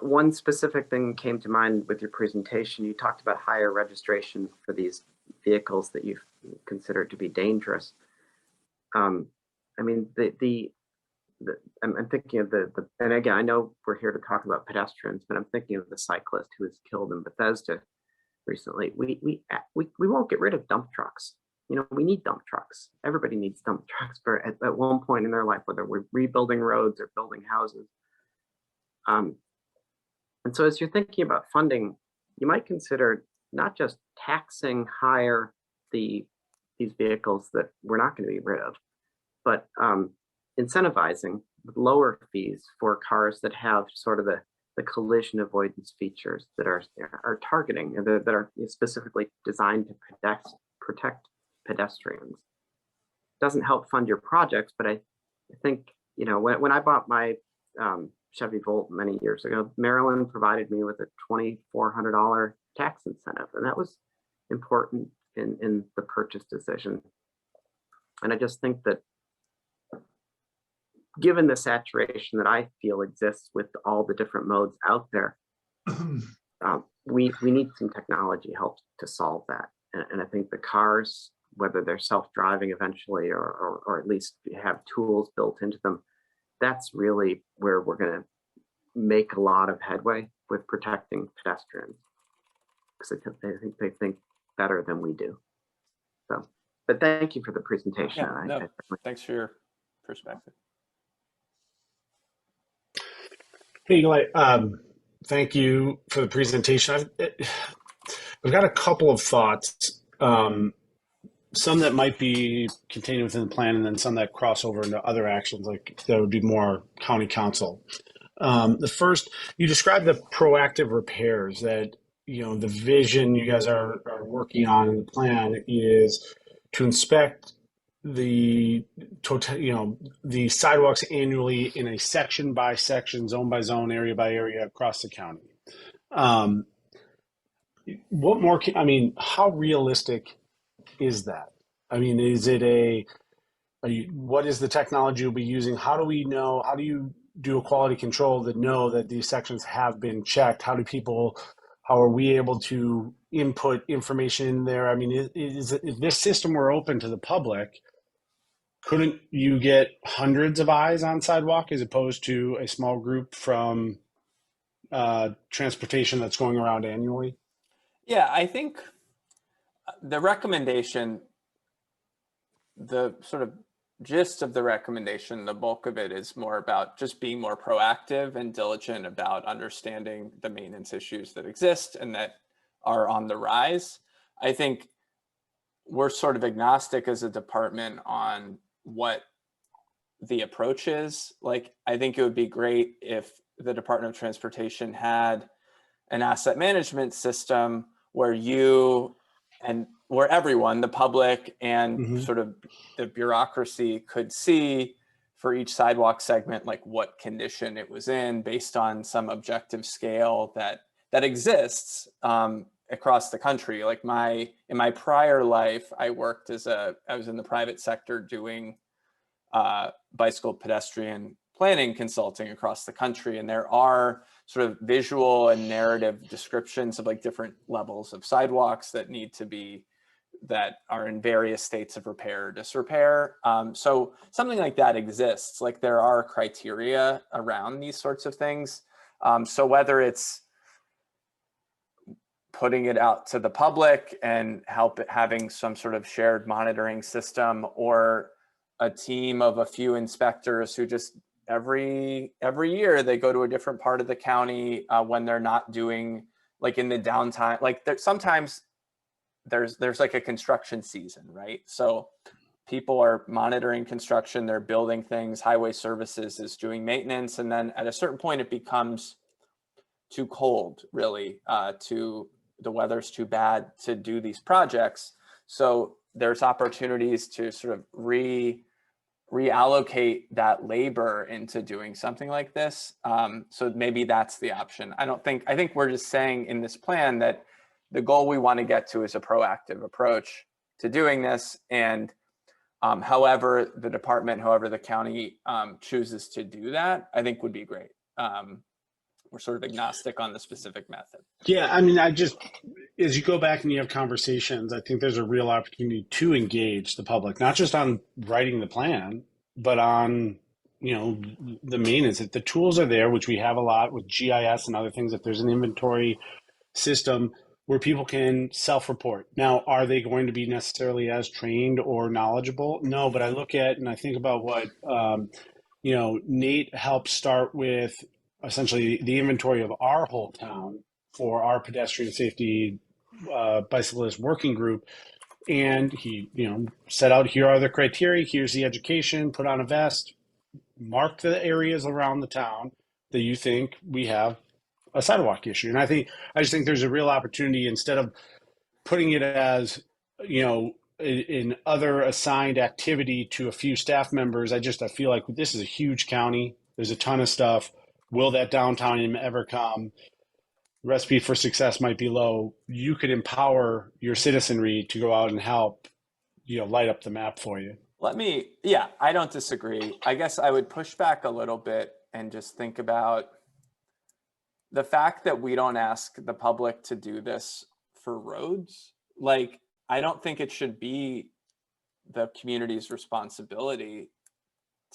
One specific thing came to mind with your presentation. You talked about higher registration for these vehicles that you consider to be dangerous. I mean, I'm thinking of and again, I know we're here to talk about pedestrians, but I'm thinking of the cyclist who was killed in Bethesda recently. We won't get rid of dump trucks. We need dump trucks. Everybody needs dump trucks at one point in their life, whether we're rebuilding roads or building houses. And so as you're thinking about funding, you might consider not just taxing higher these vehicles that we're not going to be rid of, but incentivizing with lower fees for cars that have sort of the collision avoidance features that are targeting, that are specifically designed to protect pedestrians. Doesn't help fund your projects, but I think, when I bought my Chevy Volt many years ago, Maryland provided me with a $2,400 tax incentive, and that was important in the purchase decision. And I just think that given the saturation that I feel exists with all the different modes out there, we need some technology help to solve that. And I think the cars, whether they're self-driving eventually or at least have tools built into them, that's really where we're going to make a lot of headway with protecting pedestrians, because I think they think better than we do. So, but thank you for the presentation. Yeah, thanks for your perspective. Hey, Eli, thank you for the presentation. I've got a couple of thoughts, some that might be contained within the plan, and then some that cross over into other actions, like that would be more county council. The first, you described the proactive repairs that, the vision you guys are working on in the plan is to inspect the sidewalks annually in a section by section, zone by zone, area by area across the county. What more how realistic is that? Is it what is the technology you'll be using? How do we know? How do you do a quality control that know that these sections have been checked? How are we able to input information in there? If this system were open to the public, couldn't you get hundreds of eyes on sidewalk as opposed to a small group from transportation that's going around annually? Yeah, I think the recommendation, the sort of gist of the recommendation, the bulk of it is more about just being more proactive and diligent about understanding the maintenance issues that exist and that are on the rise. I think we're sort of agnostic as a department on what the approach is. Like, I think it would be great if the Department of Transportation had an asset management system where you and where everyone, the public and sort of the bureaucracy, could see for each sidewalk segment, like what condition it was in based on some objective scale that exists across the country. Like in my prior life, I was in the private sector doing bicycle pedestrian planning consulting across the country. And there are sort of visual and narrative descriptions of like different levels of sidewalks that are in various states of repair or disrepair. So something like that exists. Like there are criteria around these sorts of things. So whether it's putting it out to the public and having some sort of shared monitoring system, or a team of a few inspectors who just every year they go to a different part of the county when they're not doing, like in the downtime, like sometimes there's like a construction season, right? So people are monitoring construction, they're building things, highway services is doing maintenance, and then at a certain point it becomes too cold, really, the weather's too bad to do these projects. So there's opportunities to sort of reallocate that labor into doing something like this. So maybe that's the option. I think we're just saying in this plan that the goal we want to get to is a proactive approach to doing this. And however the county chooses to do that, I think would be great. We're sort of agnostic on the specific method. Yeah, I mean, as you go back and you have conversations, I think there's a real opportunity to engage the public, not just on writing the plan, but on, the maintenance. If the tools are there, which we have a lot with GIS and other things, if there's an inventory system where people can self-report. Now, are they going to be necessarily as trained or knowledgeable? No, but I look at and I think about what, Nate helped start with essentially the inventory of our whole town for our pedestrian safety bicyclist working group. And he, set out, here are the criteria, here's the education, put on a vest, mark the areas around the town that you think we have a sidewalk issue. And I just think there's a real opportunity, instead of putting it as, an other assigned activity to a few staff members. I feel like this is a huge county. There's a ton of stuff. Will that downtime ever come? Recipe for success might be low. You could empower your citizenry to go out and help, light up the map for you. I don't disagree. I guess I would push back a little bit and just think about the fact that we don't ask the public to do this for roads. Like, I don't think it should be the community's responsibility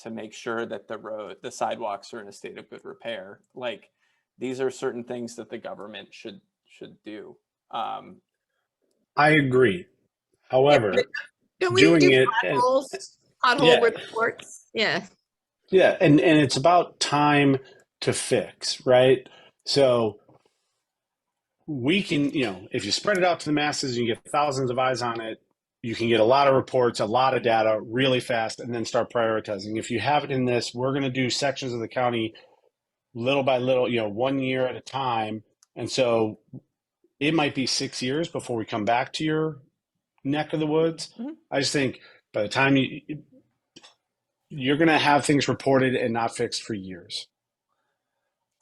to make sure that the sidewalks are in a state of good repair. Like, these are certain things that the government should do. I agree. However, don't we doing do it pothole reports? Yeah. Yeah, and it's about time to fix, right? So we can, if you spread it out to the masses and you get thousands of eyes on it, you can get a lot of reports, a lot of data really fast, and then start prioritizing. If you have it in this, we're going to do sections of the county little by little, 1 year at a time. And so it might be 6 years before we come back to your neck of the woods. Mm-hmm. I just think by the time you're going to have things reported and not fixed for years.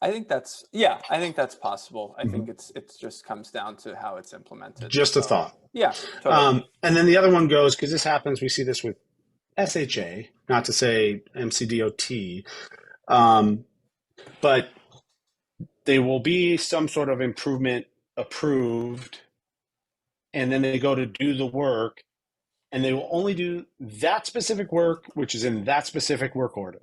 I think that's possible. I think it just comes down to how it's implemented. Just a thought. Yeah. Totally. And then the other one goes, because this happens, we see this with SHA, not to say MCDOT, but there will be some sort of improvement approved, and then they go to do the work, and they will only do that specific work, which is in that specific work order,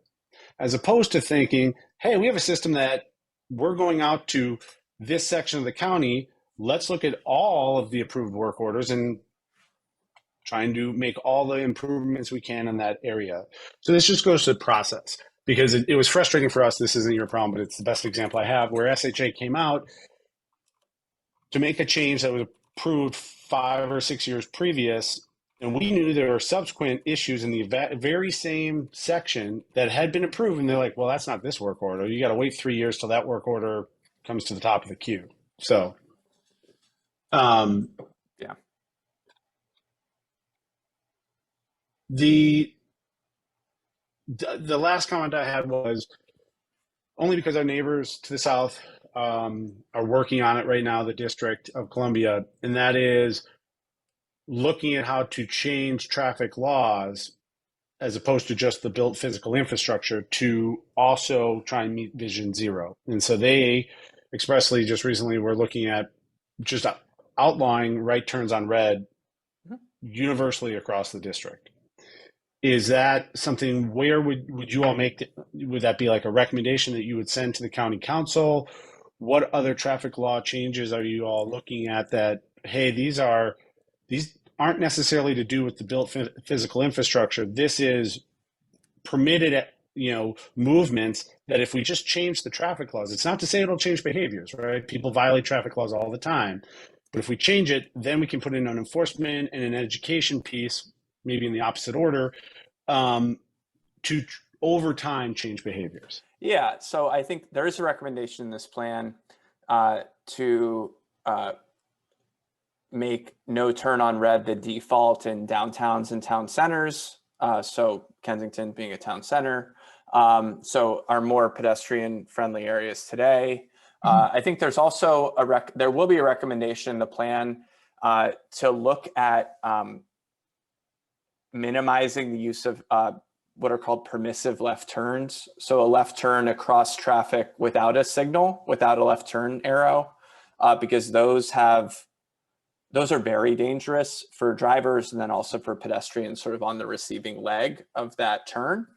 as opposed to thinking, hey, we have a system that we're going out to this section of the county. Let's look at all of the approved work orders and trying to make all the improvements we can in that area. So this just goes to the process, because it was frustrating for us. This isn't your problem, but it's the best example I have, where SHA came out to make a change that was approved 5 or 6 years previous. And we knew there were subsequent issues in the very same section that had been approved. And they're like, well, that's not this work order. You got to wait 3 years till that work order comes to the top of the queue. So, Yeah. The last comment I had was only because our neighbors to the south are working on it right now, the District of Columbia, and that is looking at how to change traffic laws as opposed to just the built physical infrastructure to also try and meet Vision Zero. And so they expressly just recently were looking at just outlawing right turns on red universally across the district. Is that something, where would you all make, would that be like a recommendation that you would send to the county council? What other traffic law changes are you all looking at that, hey, these aren't necessarily to do with the built physical infrastructure. This is permitted, movements that if we just change the traffic laws, it's not to say it'll change behaviors, right? People violate traffic laws all the time. But if we change it, then we can put in an enforcement and an education piece, maybe in the opposite order, to over time change behaviors. Yeah, so I think there is a recommendation in this plan to make no turn on red the default in downtowns and town centers. So Kensington being a town center. So our more pedestrian friendly areas today. I think there's also there will be a recommendation in the plan to look at minimizing the use of what are called permissive left turns. So a left turn across traffic without a signal, without a left turn arrow, because those are very dangerous for drivers and then also for pedestrians sort of on the receiving leg of that turn.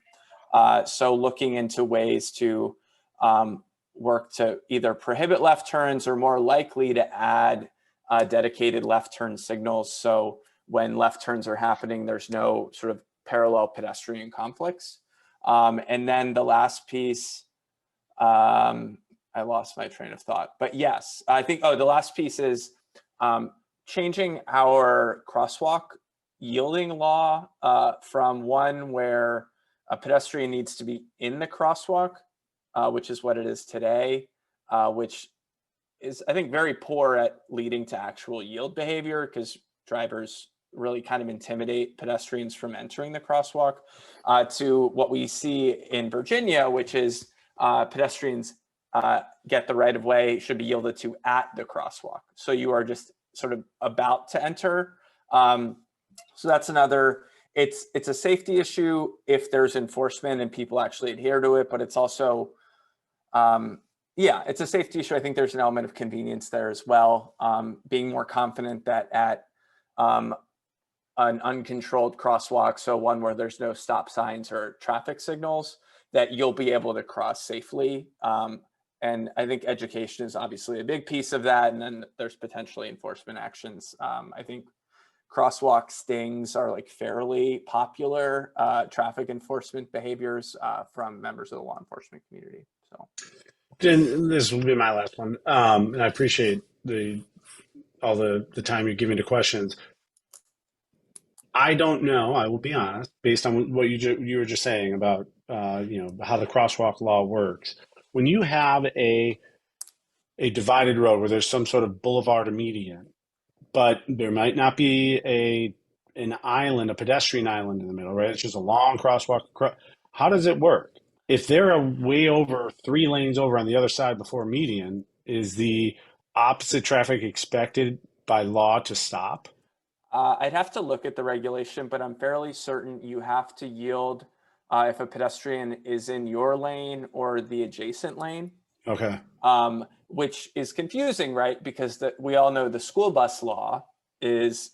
So looking into ways to work to either prohibit left turns or more likely to add dedicated left turn signals. So when left turns are happening, there's no sort of parallel pedestrian conflicts. And then the last piece, I lost my train of thought, but yes, I think, the last piece is changing our crosswalk yielding law from one where a pedestrian needs to be in the crosswalk, which is what it is today, which is, I think, very poor at leading to actual yield behavior because drivers really kind of intimidate pedestrians from entering the crosswalk, to what we see in Virginia, which is pedestrians get the right of way, should be yielded to at the crosswalk. So you are just sort of about to enter. So that's another, it's a safety issue if there's enforcement and people actually adhere to it, but it's also, it's a safety issue. I think there's an element of convenience there as well. Being more confident that at an uncontrolled crosswalk, so one where there's no stop signs or traffic signals, that you'll be able to cross safely. And I think education is obviously a big piece of that. And then there's potentially enforcement actions. I think crosswalk stings are like fairly popular traffic enforcement behaviors from members of the law enforcement community. So, and this will be my last one. And I appreciate all the time you're giving to questions. I don't know, I will be honest, based on what you were just saying about how the crosswalk law works. When you have a divided road where there's some sort of boulevard or median, but there might not be an island, a pedestrian island in the middle, right? It's just a long crosswalk. How does it work? If they're way over 3 lanes over on the other side before median, is the opposite traffic expected by law to stop? I'd have to look at the regulation, but I'm fairly certain you have to yield if a pedestrian is in your lane or the adjacent lane. Okay. Which is confusing, right? Because we all know the school bus law is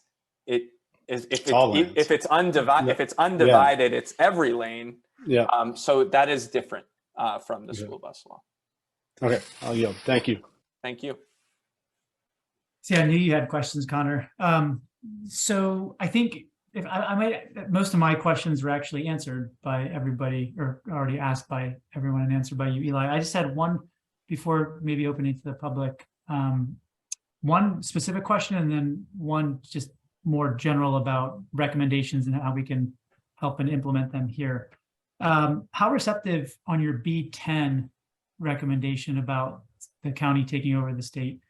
if it's undivided, it's every lane. Yeah. So that is different from the school bus law. Okay, I'll yield. Thank you. Thank you. See, I knew you had questions, Connor. So I think if most of my questions were actually answered by everybody, or already asked by everyone and answered by you, Eli. I just had one before maybe opening to the public. One specific question and then one just more general about recommendations and how we can help and implement them here. How receptive on your B10 recommendation about the county taking over the state?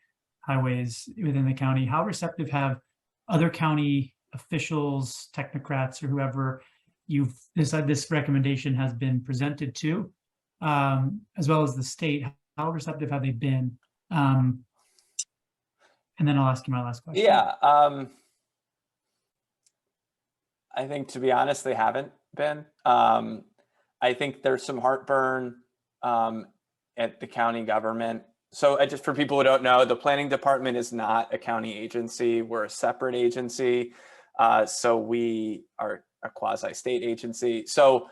highways within the county. How receptive have other county officials, technocrats, or whoever you've decided this recommendation has been presented to, as well as the state? How receptive have they been? And then I'll ask you my last question. Yeah, I think, to be honest, they haven't been. I think there's some heartburn at the county government. So just for people who don't know, the planning department is not a county agency. We're a separate agency. So we are a quasi-state agency. So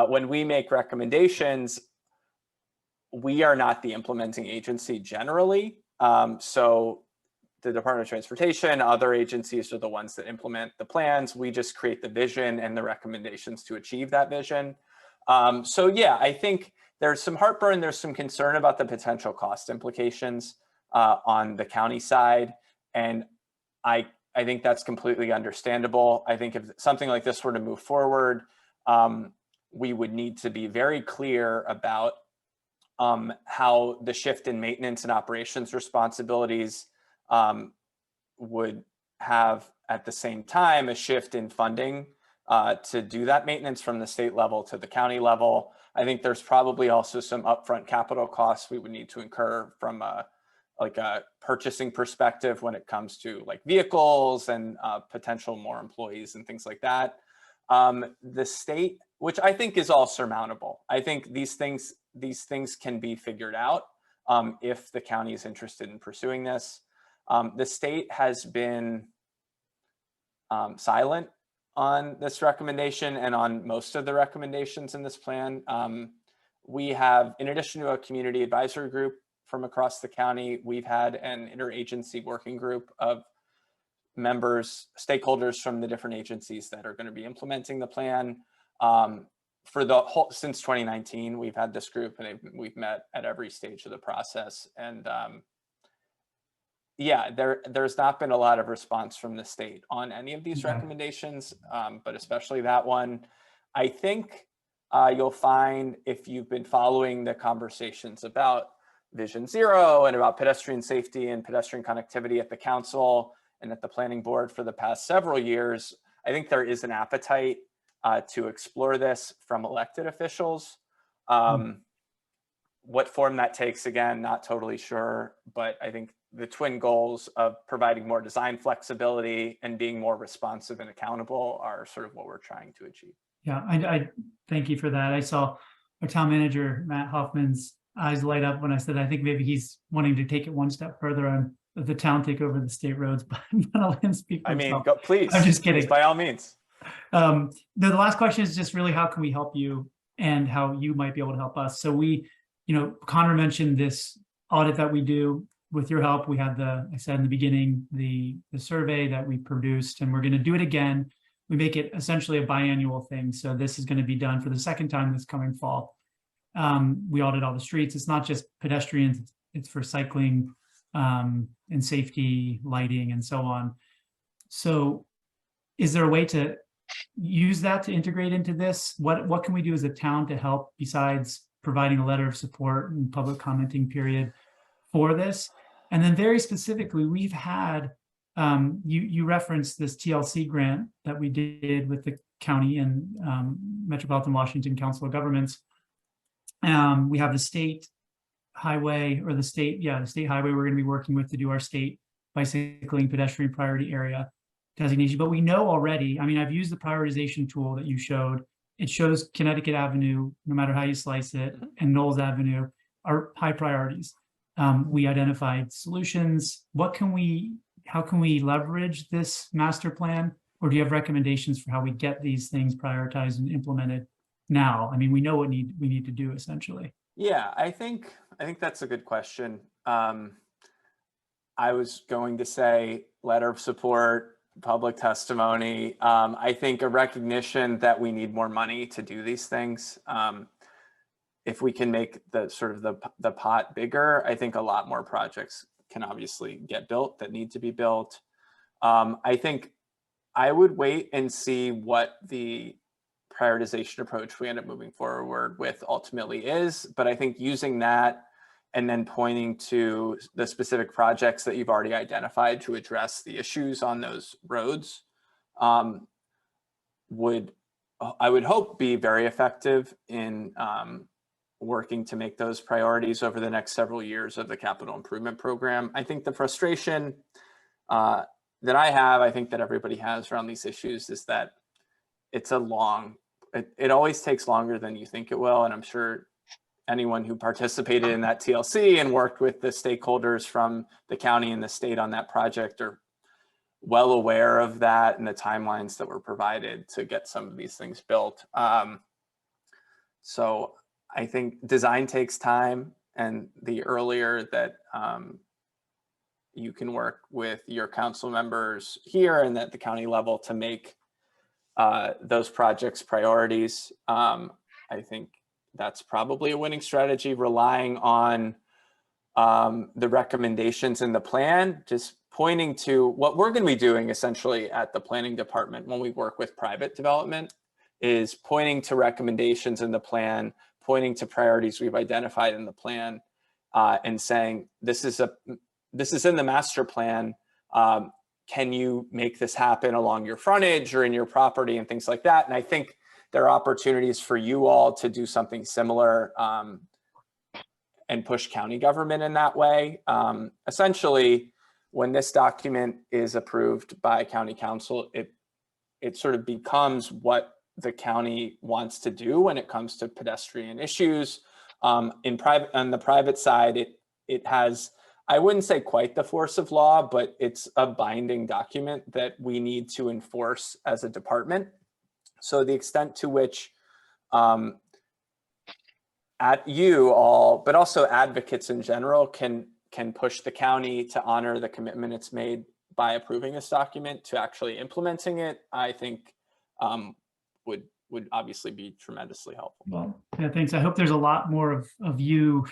when we make recommendations, we are not the implementing agency generally. So the Department of Transportation, other agencies are the ones that implement the plans. We just create the vision and the recommendations to achieve that vision. So yeah, I think there's some heartburn, there's some concern about the potential cost implications on the county side. And I think that's completely understandable. I think if something like this were to move forward, we would need to be very clear about how the shift in maintenance and operations responsibilities would have at the same time a shift in funding to do that maintenance from the state level to the county level. I think there's probably also some upfront capital costs we would need to incur from a purchasing perspective when it comes to like vehicles and potential more employees and things like that. The state, which I think is all surmountable. I think these things can be figured out if the county is interested in pursuing this. The state has been silent on this recommendation and on most of the recommendations in this plan. We have, in addition to a community advisory group from across the county, we've had an interagency working group of members, stakeholders from the different agencies that are going to be implementing the plan. For the whole, since 2019, we've had this group and we've met at every stage of the process. And yeah, there's not been a lot of response from the state on any of these recommendations, but especially that one. I think you'll find, if you've been following the conversations about Vision Zero and about pedestrian safety and pedestrian connectivity at the council and at the planning board for the past several years, I think there is an appetite to explore this from elected officials. What form that takes, again, not totally sure, but I think the twin goals of providing more design flexibility and being more responsive and accountable are sort of what we're trying to achieve. Yeah, I thank you for that. I saw our town manager, Matt Hoffman's eyes light up when I said, I think maybe he's wanting to take it one step further on the town take over the state roads, but I'll let him speak for himself. Go, please. I'm just kidding. Please, by all means. The last question is just really, how can we help you and how you might be able to help us? So we, Connor mentioned this audit that we do. With your help, we had I said in the beginning, the survey that we produced, and we're going to do it again. We make it essentially a biannual thing. So this is going to be done for the second time this coming fall. We audit all the streets. It's not just pedestrians, it's for cycling and safety, lighting, and so on. So is there a way to use that to integrate into this? What can we do as a town to help besides providing a letter of support and public commenting period for this? And then very specifically, we've had, you referenced this TLC grant that we did with the county and Metropolitan Washington Council of Governments. We have the state highway, or the state highway we're going to be working with to do our state bicycling pedestrian priority area designation. But we know already, I've used the prioritization tool that you showed. It shows Connecticut Avenue, no matter how you slice it, and Knowles Avenue are high priorities. We identified solutions. How can we leverage this master plan? Or do you have recommendations for how we get these things prioritized and implemented now? We know what we need to do essentially. Yeah, I think that's a good question. I was going to say letter of support, public testimony. I think a recognition that we need more money to do these things. If we can make the pot bigger, I think a lot more projects can obviously get built that need to be built. I think I would wait and see what the prioritization approach we end up moving forward with ultimately is. But I think using that and then pointing to the specific projects that you've already identified to address the issues on those roads would, I would hope, be very effective in working to make those priorities over the next several years of the capital improvement program. I think the frustration that I have, I think that everybody has around these issues, is that it's it always takes longer than you think it will. And I'm sure anyone who participated in that TLC and worked with the stakeholders from the county and the state on that project are well aware of that and the timelines that were provided to get some of these things built. So I think design takes time, and the earlier that you can work with your council members here and at the county level to make those projects priorities, I think that's probably a winning strategy. Relying on the recommendations in the plan, just pointing to what we're going to be doing essentially at the planning department when we work with private development, is pointing to recommendations in the plan, pointing to priorities we've identified in the plan, and saying, this is in the master plan. Can you make this happen along your frontage or in your property and things like that? And I think there are opportunities for you all to do something similar and push county government in that way. Essentially, when this document is approved by county council, it sort of becomes what the county wants to do when it comes to pedestrian issues. On the private side, it has, I wouldn't say quite the force of law, but it's a binding document that we need to enforce as a department. So the extent to which you all, but also advocates in general, can push the county to honor the commitment it's made by approving this document to actually implementing it, I think would obviously be tremendously helpful. Well, yeah, thanks. I hope there's a lot more of you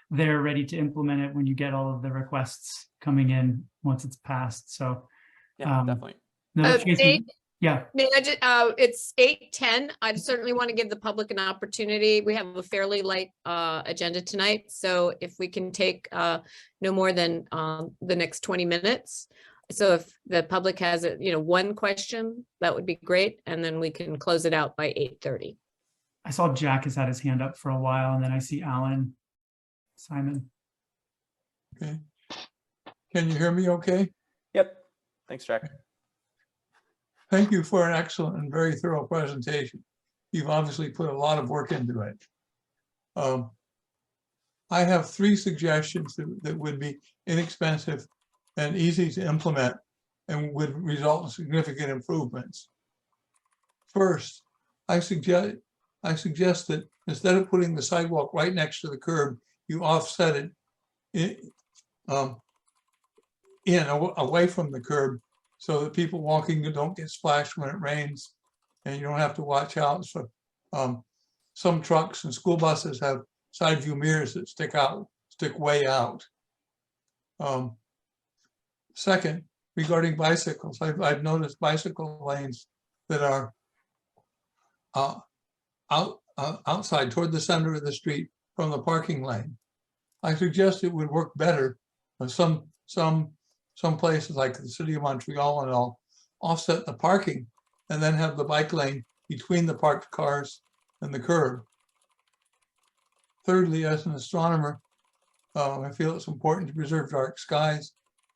there ready to implement it when you get all of the requests coming in once it's passed. So yeah, definitely. No, Tracy, yeah. May I just, it's 8:10. I certainly want to give the public an opportunity. We have a fairly light agenda tonight. So if we can take no more than the next 20 minutes. So if the public has one question, that would be great. And then we can close it out by 8:30. I saw Jack has had his hand up for a while, and then I see Alan, Simon. Okay. Can you hear me okay? Yep. Thanks, Jack. Thank you for an excellent and very thorough presentation. You've obviously put a lot of work into it. I have 3 suggestions that would be inexpensive and easy to implement and would result in significant improvements. First, I suggest that instead of putting the sidewalk right next to the curb, you offset it away from the curb, so that people walking don't get splashed when it rains, and you don't have to watch out. So some trucks and school buses have side view mirrors that stick way out. Second, regarding bicycles, I've noticed bicycle lanes that are outside toward the center of the street from the parking lane. I suggest it would work better. Some places like the city of Montreal and all offset the parking and then have the bike lane between the parked cars and the curb. Thirdly, as an astronomer, I feel it's important to preserve dark skies.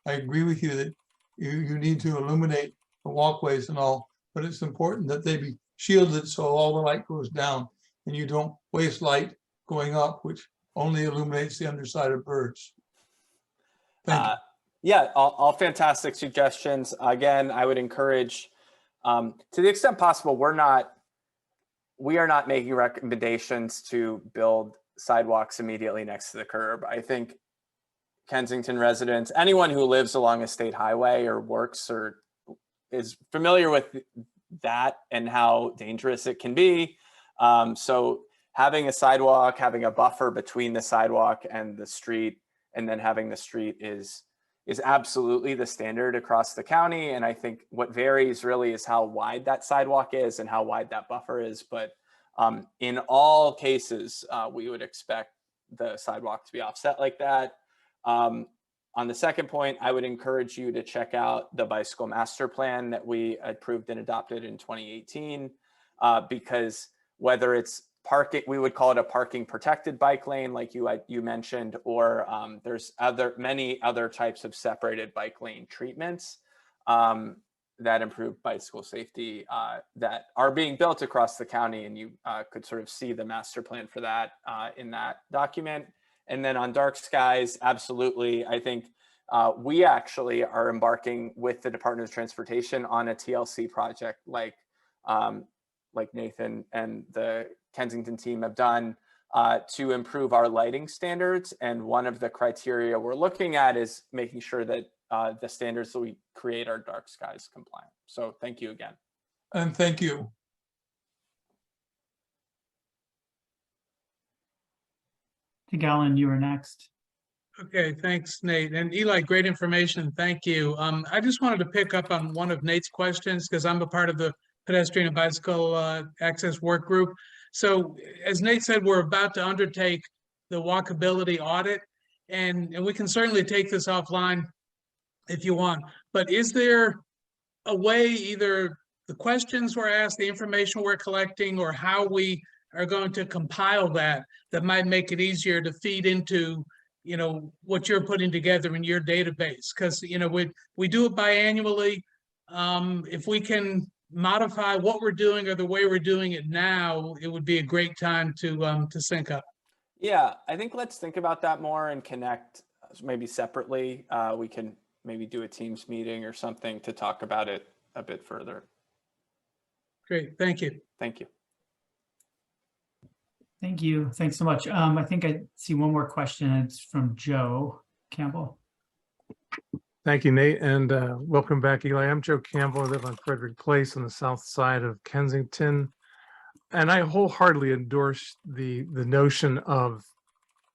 I agree with you that you need to illuminate the walkways and all, but it's important that they be shielded so all the light goes down and you don't waste light going up, which only illuminates the underside of birds. Thank you. Yeah, all fantastic suggestions. Again, I would encourage, to the extent possible, we are not making recommendations to build sidewalks immediately next to the curb. I think Kensington residents, anyone who lives along a state highway or works or is familiar with that and how dangerous it can be. So having a sidewalk, having a buffer between the sidewalk and the street, and then having the street is absolutely the standard across the county. And I think what varies really is how wide that sidewalk is and how wide that buffer is. But in all cases, we would expect the sidewalk to be offset like that. On the second point, I would encourage you to check out the bicycle master plan that we approved and adopted in 2018, because whether it's parking, we would call it a parking protected bike lane, like you mentioned, or there's many other types of separated bike lane treatments that improve bicycle safety that are being built across the county, and you could sort of see the master plan for that in that document. And then on dark skies, absolutely. I think we actually are embarking with the Department of Transportation on a TLC project like Nathan and the Kensington team have done to improve our lighting standards. And one of the criteria we're looking at is making sure that the standards that we create are dark skies compliant. So thank you again. And thank you. I think Alan, you were next. Okay, thanks, Nate. And Eli, great information. Thank you. I just wanted to pick up on one of Nate's questions because I'm a part of the pedestrian and bicycle access work group. So as Nate said, we're about to undertake the walkability audit, and we can certainly take this offline if you want. But is there a way, either the questions we're asked, the information we're collecting, or how we are going to compile that might make it easier to feed into, you know, what you're putting together in your database? Because, you know, we do it biannually. If we can modify what we're doing or the way we're doing it now, it would be a great time to sync up. Yeah, I think let's think about that more and connect maybe separately. We can maybe do a Teams meeting or something to talk about it a bit further. Great, thank you. Thank you. Thank you. Thanks so much. I think I see one more question. It's from Joe Campbell. Thank you, Nate, and welcome back, Eli. I'm Joe Campbell. I live on Frederick Place on the south side of Kensington, and I wholeheartedly endorse the notion of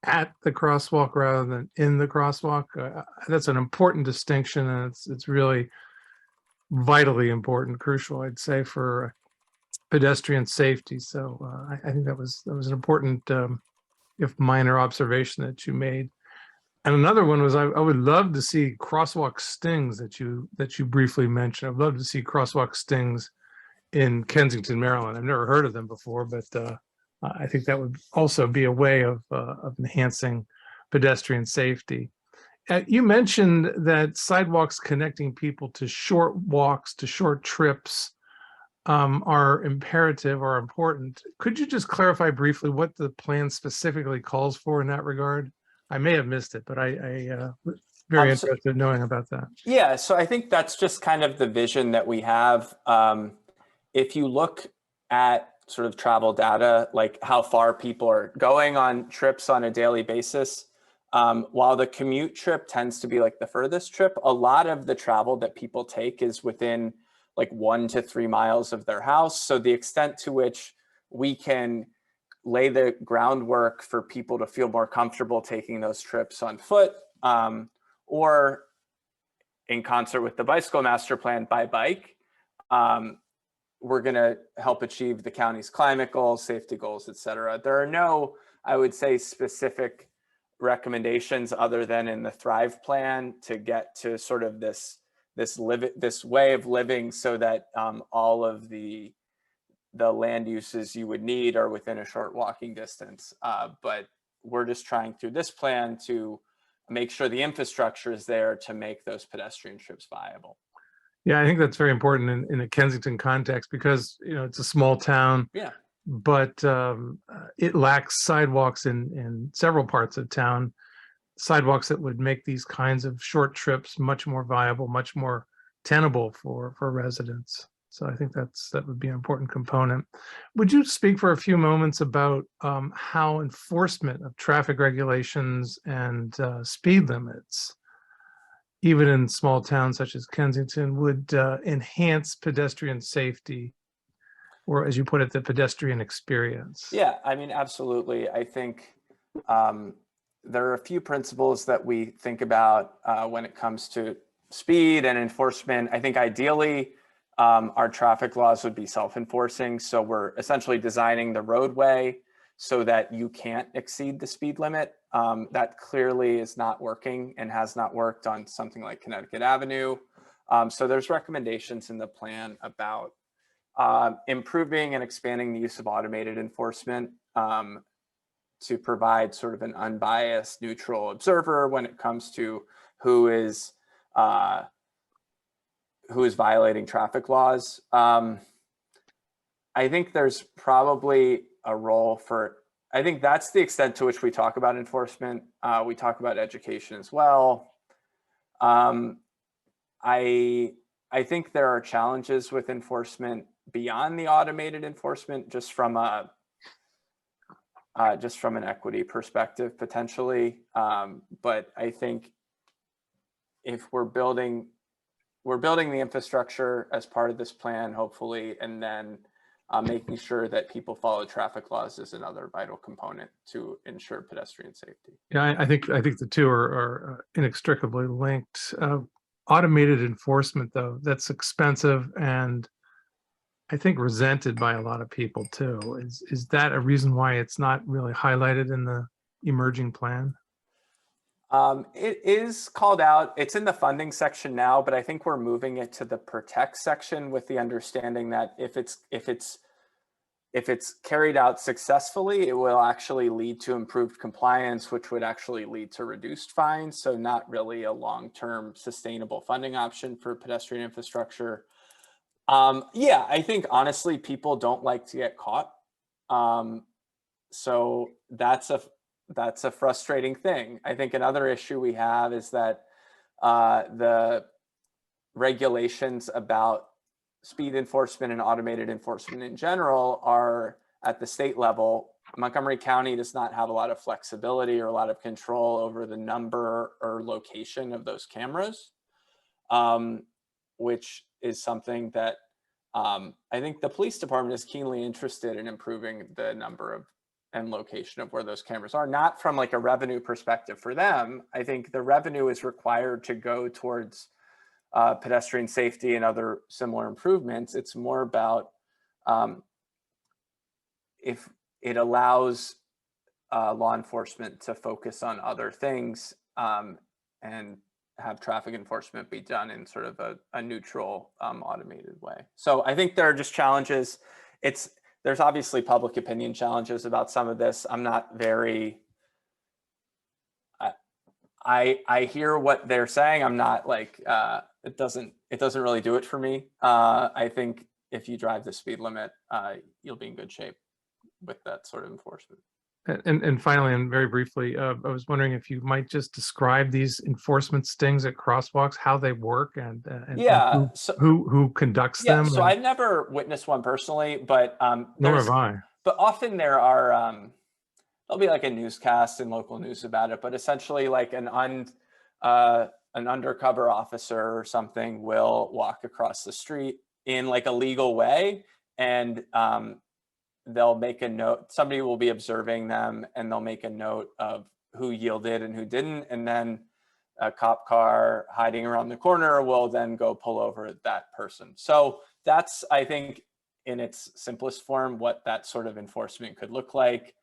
at the crosswalk rather than in the crosswalk. That's an important distinction, and it's really vitally important, crucial, I'd say, for pedestrian safety. So I think that was an important, if minor, observation that you made. And another one was I would love to see crosswalk stings that you briefly mentioned. I'd love to see crosswalk stings in Kensington, Maryland. I've never heard of them before, but I think that would also be a way of enhancing pedestrian safety. You mentioned that sidewalks connecting people to short walks, to short trips, are imperative or important. Could you just clarify briefly what the plan specifically calls for in that regard? I may have missed it, but I very interested in knowing about that. Yeah, so I think that's just kind of the vision that we have. If you look at sort of travel data, like how far people are going on trips on a daily basis, while the commute trip tends to be like the furthest trip, a lot of the travel that people take is within like 1 to 3 miles of their house. So the extent to which we can lay the groundwork for people to feel more comfortable taking those trips on foot, or in concert with the bicycle master plan by bike, we're gonna help achieve the county's climate goals, safety goals, et cetera. There are no, I would say, specific recommendations other than in the Thrive plan to get to sort of this way of living so that all of the land uses you would need are within a short walking distance. But we're just trying through this plan to make sure the infrastructure is there to make those pedestrian trips viable. Yeah, I think that's very important in a Kensington context because, you know, it's a small town. Yeah. But it lacks sidewalks in several parts of town, sidewalks that would make these kinds of short trips much more viable, much more tenable for residents. So I think that would be an important component. Would you speak for a few moments about how enforcement of traffic regulations and speed limits, even in small towns such as Kensington, would enhance pedestrian safety, or as you put it, the pedestrian experience? Yeah, I mean, absolutely. I think there are a few principles that we think about when it comes to speed and enforcement. I think ideally, our traffic laws would be self-enforcing. So we're essentially designing the roadway so that you can't exceed the speed limit. That clearly is not working and has not worked on something like Connecticut Avenue. So there's recommendations in the plan about improving and expanding the use of automated enforcement to provide sort of an unbiased, neutral observer when it comes to who is violating traffic laws. I think there's probably a role for, I think that's the extent to which we talk about enforcement. We talk about education as well. I think there are challenges with enforcement beyond the automated enforcement, just from an equity perspective, potentially. But I think if we're building the infrastructure as part of this plan, hopefully, and then making sure that people follow traffic laws is another vital component to ensure pedestrian safety. Yeah, I think the two are inextricably linked. Automated enforcement, though, that's expensive and I think resented by a lot of people too. Is that a reason why it's not really highlighted in the emerging plan? It is called out. It's in the funding section now, but I think we're moving it to the protect section with the understanding that if it's carried out successfully, it will actually lead to improved compliance, which would actually lead to reduced fines. So not really a long-term sustainable funding option for pedestrian infrastructure. Yeah, I think honestly, people don't like to get caught. So that's a frustrating thing. I think another issue we have is that the regulations about speed enforcement and automated enforcement in general are at the state level. Montgomery County does not have a lot of flexibility or a lot of control over the number or location of those cameras, which is something that I think the police department is keenly interested in improving the number of and location of where those cameras are, not from like a revenue perspective for them. I think the revenue is required to go towards pedestrian safety and other similar improvements. It's more about if it allows law enforcement to focus on other things and have traffic enforcement be done in sort of a neutral, automated way. So I think there are just challenges. There's obviously public opinion challenges about some of this. I'm not very, I hear what they're saying. I'm not like, it doesn't really do it for me. I think if you drive the speed limit, you'll be in good shape with that sort of enforcement. And finally, and very briefly, I was wondering if you might just describe these enforcement stings at crosswalks, how they work, and yeah, who conducts them. So I've never witnessed one personally, but nor have I. But often there are there'll be like a newscast in local news about it, but essentially like an undercover officer or something will walk across the street in like a legal way, and they'll make a note. Somebody will be observing them and they'll make a note of who yielded and who didn't. And then a cop car hiding around the corner will then go pull over that person. So that's, I think, in its simplest form, what that sort of enforcement could look like,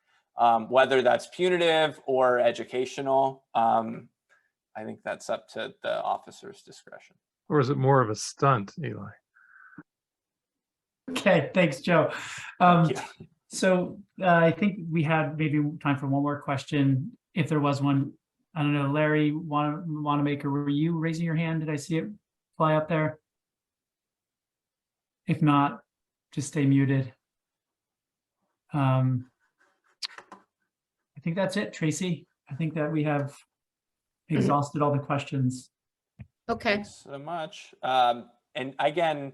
whether that's punitive or educational. I think that's up to the officer's discretion. Or is it more of a stunt, Eli? Okay, thanks, Joe. So I think we had maybe time for one more question, if there was one. I don't know, Larry, Wanamaker, were you raising your hand? Did I see it fly up there? If not, just stay muted. I think that's it, Tracy. I think that we have exhausted all the questions. Okay. Thanks so much. And again,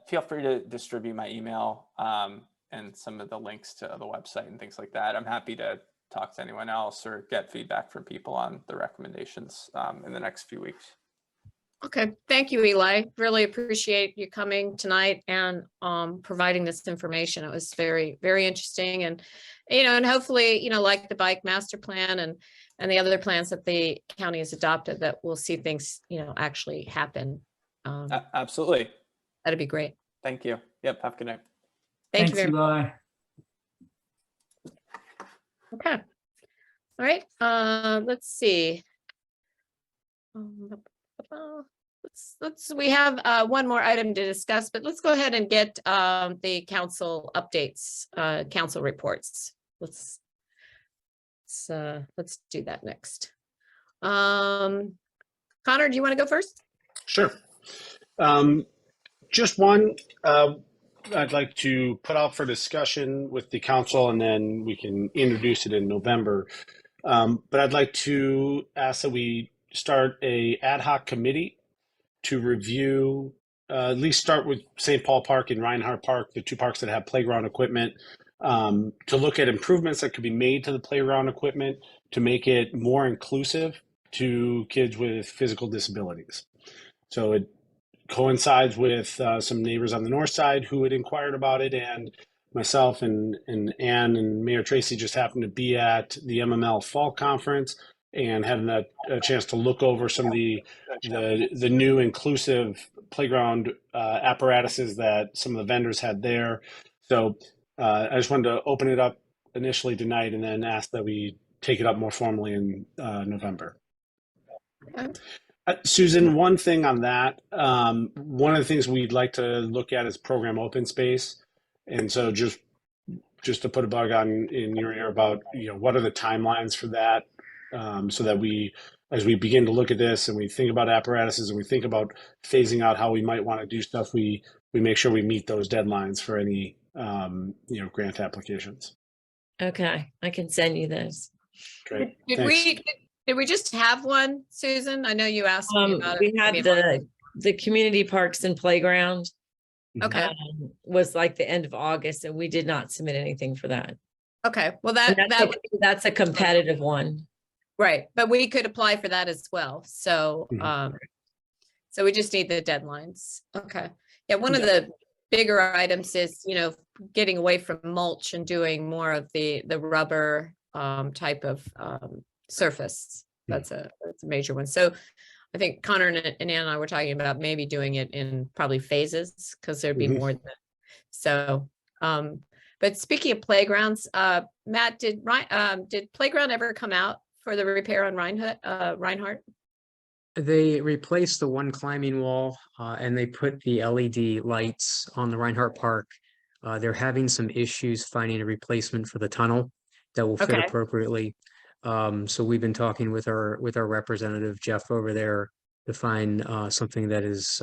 feel free to distribute my email and some of the links to the website and things like that. I'm happy to talk to anyone else or get feedback from people on the recommendations in the next few weeks. Okay, thank you, Eli. Really appreciate you coming tonight and providing this information. It was very, very interesting, and and hopefully, like the bike master plan and the other plans that the county has adopted, that we'll see things, actually happen. Absolutely. That'd be great. Thank you. Yep. Have a good night. Thank Thanks, you very much. Eli. Okay. All right, let's see. We have one more item to discuss, but let's go ahead and get the council updates, council reports. Let's do that next. Connor, do you want to go first? Sure. Just one I'd like to put out for discussion with the council, and then we can introduce it in November. But I'd like to ask that we start a ad hoc committee to review, at least start with St. Paul Park and Reinhardt Park, the two parks that have playground equipment, to look at improvements that could be made to the playground equipment to make it more inclusive to kids with physical disabilities. So it coincides with some neighbors on the north side who had inquired about it, and myself and Ann and Mayor Tracy just happened to be at the MML Fall Conference and having a chance to look over some of the new inclusive playground apparatuses that some of the vendors had there. So I just wanted to open it up initially tonight and then ask that we take it up more formally in November. Okay. Susan, one thing on that, one of the things we'd like to look at is program open space. And so just to put a bug in your ear about, what are the timelines for that, so that we, as we begin to look at this and we think about apparatuses and we think about phasing out how we might want to do stuff, we make sure we meet those deadlines for any, grant applications. Okay, I can send you those. Great. Did we just have one, Susan? I know you asked me about We it. had the community parks and playground Okay, was like the end of August, and we did not submit anything for that. okay, well, And that's a competitive one. right, but we could apply for that as well, so, so we just need the deadlines. Okay, yeah, one of the bigger items is, getting away from mulch and doing more of the rubber type of surface. That's a major one. So I think Connor and Ann and I were talking about maybe doing it in probably phases, because there'd be more than so. But speaking of playgrounds, Matt, did playground ever come out for the repair on Reinhardt? They replaced the one climbing wall and they put the LED lights on the Reinhardt Park. They're having some issues finding a replacement for the tunnel that will fit appropriately. So we've been talking with our representative Jeff over there to find something that is,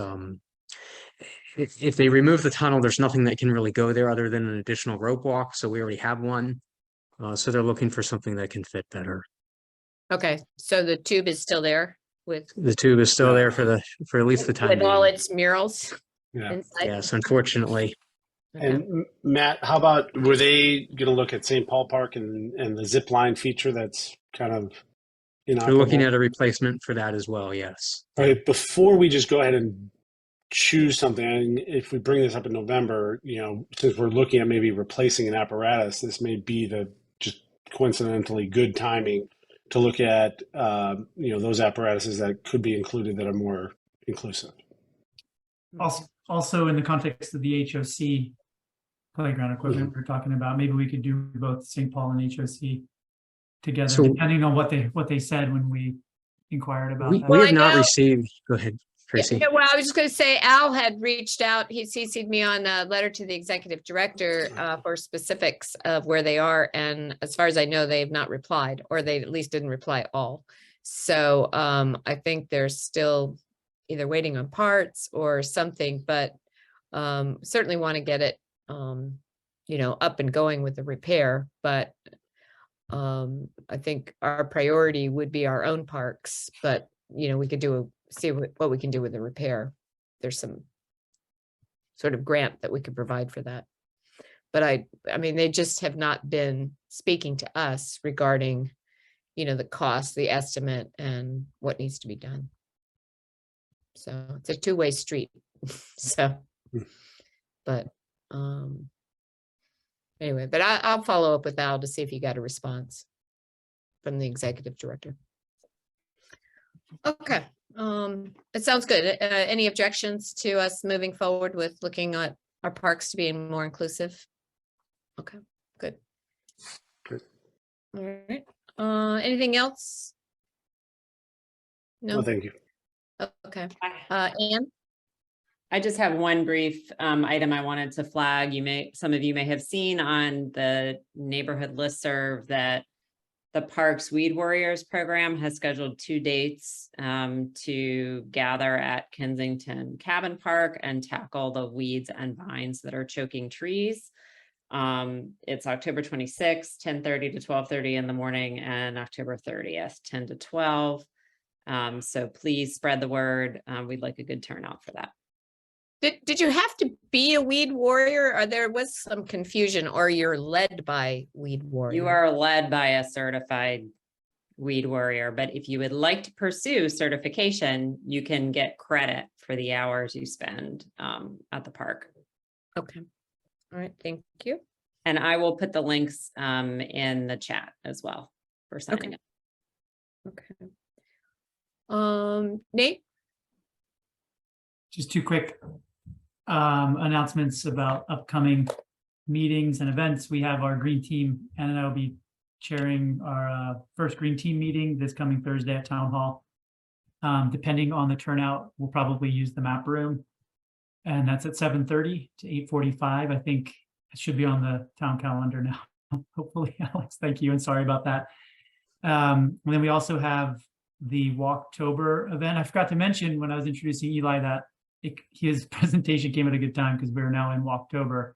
if they remove the tunnel, there's nothing that can really go there other than an additional rope walk. So we already have one. So they're looking for something that can fit better. Okay, so the tube is still there with The tube is still there for at least the time with all being. its murals Yeah. inside? Yes, unfortunately. Okay. And Matt, how about, were they going to look at St. Paul Park and the zip line feature that's kind of They're looking inoperable? at a replacement for that as well, yes. All right, before we just go ahead and choose something, and if we bring this up in November, since we're looking at maybe replacing an apparatus, this may be the just coincidentally good timing to look at, those apparatuses that could be included that are more inclusive. Also in the context of the HOC playground equipment we're talking about, maybe we could do both St. Paul and HOC together, So- depending on what they said when we inquired about We that. have I not know- received, go ahead, Tracy. Yeah, well, I was just going to say Al had reached out. He CC'd me on a letter to the executive director for specifics of where they are. And as far as I know, they have not replied, or they at least didn't reply all. So I think they're still either waiting on parts or something, but certainly want to get it, up and going with the repair. But I think our priority would be our own parks, but we could see what we can do with the repair. There's some sort of grant that we could provide for that. But I mean, they just have not been speaking to us regarding, the cost, the estimate, and what needs to be done. So it's a two-way street. So, but anyway, but I'll follow up with Al to see if you got a response from the executive director. Okay, it sounds good. Any objections to us moving forward with looking at our parks to be more inclusive? Okay, good. Good. All right. Anything else? No, No. thank you. Okay. Anne? I just have one brief item I wanted to flag. Some of you may have seen on the neighborhood listserv that the Parks Weed Warriors program has scheduled 2 dates to gather at Kensington Cabin Park and tackle the weeds and vines that are choking trees. It's October 26th, 10:30 to 12:30 in the morning, and October 30th, 10 to 12. So please spread the word. We'd like a good turnout for that. Did you have to be a weed warrior, or there was some confusion, or you're led by weed warrior? You are led by a certified weed warrior, but if you would like to pursue certification, you can get credit for the hours you spend at the park. Okay. All right. Thank you. And I will put the links in the chat as well for signing up. Okay. Nate? Just 2 quick announcements about upcoming meetings and events. We have our green team, and I will be chairing our first green team meeting this coming Thursday at Town Hall. Depending on the turnout, we'll probably use the map room, and that's at 7:30 to 8:45. I think it should be on the town calendar now. Hopefully, Alex, thank you, and sorry about that. And then we also have the Walktober event. I forgot to mention when I was introducing Eli that his presentation came at a good time because we're now in Walktober.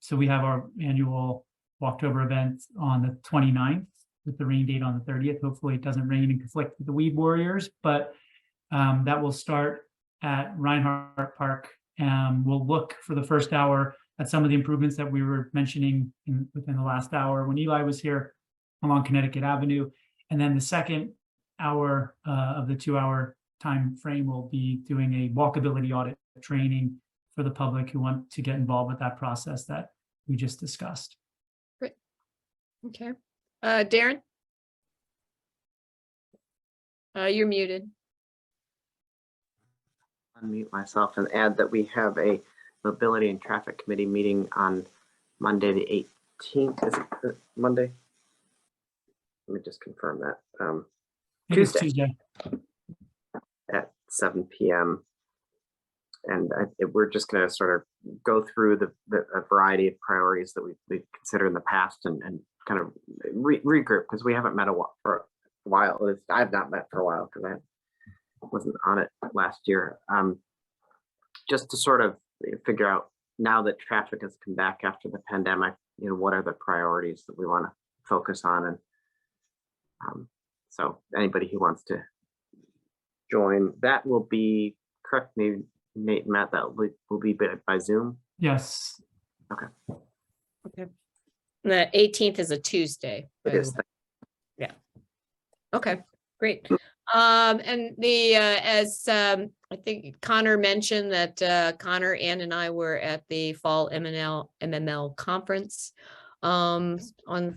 So we have our annual Walktober event on the 29th with the rain date on the 30th. Hopefully it doesn't rain and conflict with the Weed Warriors, but that will start at Reinhardt Park. We'll look for the first hour at some of the improvements that we were mentioning within the last hour when Eli was here along Connecticut Avenue. And then the second hour of the 2-hour time frame will be doing a walkability audit training for the public who want to get involved with that process that we just discussed. Great. Okay. Darren? You're muted. Unmute myself and add that we have a mobility and traffic committee meeting on Monday the 18th. Is it Monday? Let me just confirm that. Tuesday at 7 p.m. And we're just going to sort of go through a variety of priorities that we've considered in the past and kind of regroup, because we haven't met for a while. I've not met for a while because I wasn't on it last year. Just to sort of figure out, now that traffic has come back after the pandemic, what are the priorities that we want to focus on? And so anybody who wants to join, that will be, correct me, Nate and Matt, that will be by Zoom? Yes. Okay. Okay. The 18th is a Tuesday. It is. Yeah. Okay, great. And as I think Connor mentioned that Connor, Ann, and I were at the fall MML conference on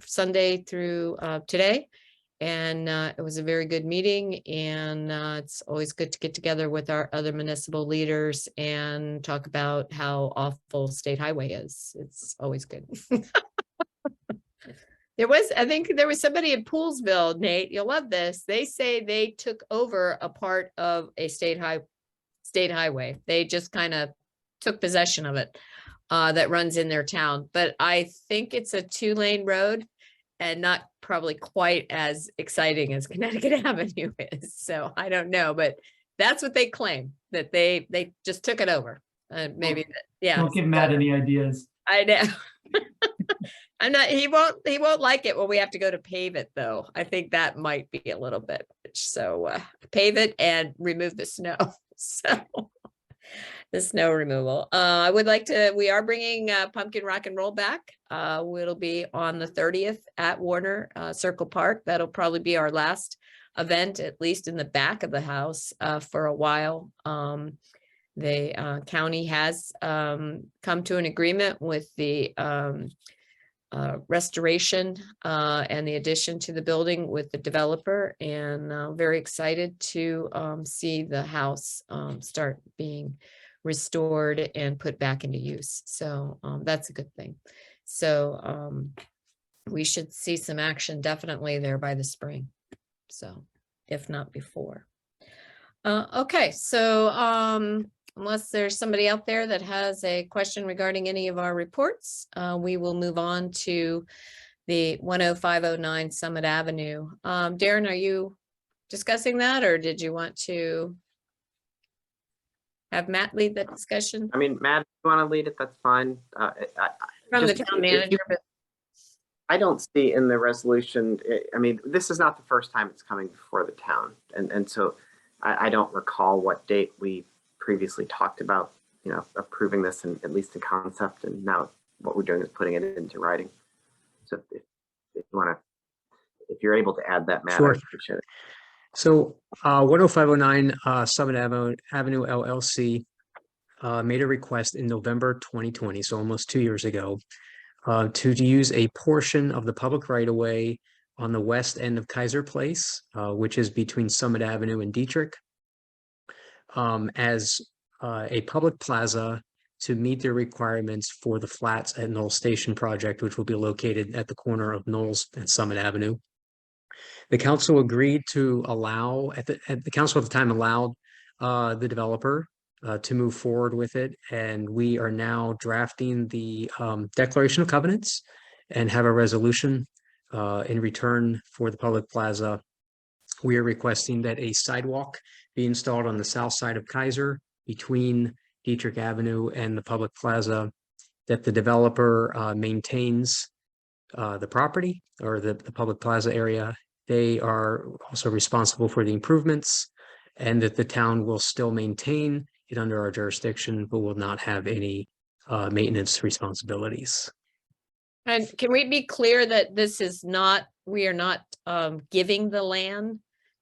Sunday through today. And it was a very good meeting, and it's always good to get together with our other municipal leaders and talk about how awful State Highway is. It's always good. I think there was somebody in Poolsville, Nate, you'll love this. They say they took over a part of a state highway. They just kind of took possession of it that runs in their town. But I think it's a 2-lane road and not probably quite as exciting as Connecticut Avenue is. So I don't know, but that's what they claim, that they just took it over. Maybe, yeah. Don't give Matt any ideas. I know. He won't like it when we have to go to pave it, though. I think that might be a little bit. So pave it and remove the snow. So the snow removal. We are bringing Pumpkin Rock and Roll back. It'll be on the 30th at Warner Circle Park. That'll probably be our last event, at least in the back of the house for a while. The county has come to an agreement with the restoration and the addition to the building with the developer, and very excited to see the house start being restored and put back into use. So that's a good thing. So we should see some action definitely there by the spring. So, if not before. Okay, so unless there's somebody out there that has a question regarding any of our reports, we will move on to the 10509 Summit Avenue. Darren, are you discussing that, or did you want to have Matt lead the discussion? I mean, Matt, if you want to lead it, that's fine. From the just town if you- manager, but I don't see in the resolution, I mean, this is not the first time it's coming before the town. And so I don't recall what date we previously talked about, you know, approving this in, at least in concept. And now what we're doing is putting it into writing. So if you want to, if you're able to add that, Matt, Sure. I appreciate it. So 10509 Summit Avenue LLC made a request in November 2020, so almost 2 years ago, to use a portion of the public right-of-way on the west end of Kaiser Place, which is between Summit Avenue and Dietrich, as a public plaza to meet the requirements for the flats at Knoll Station project, which will be located at the corner of Knowles and Summit Avenue. The council agreed to allow, the council at the time allowed the developer to move forward with it. And we are now drafting the declaration of covenants and have a resolution in return for the public plaza. We are requesting that a sidewalk be installed on the south side of Kaiser between Dietrich Avenue and the public plaza, that the developer maintains the property or the public plaza area. They are also responsible for the improvements, and that the town will still maintain it under our jurisdiction, but will not have any maintenance responsibilities. and can we be clear that this is not, we are not giving the land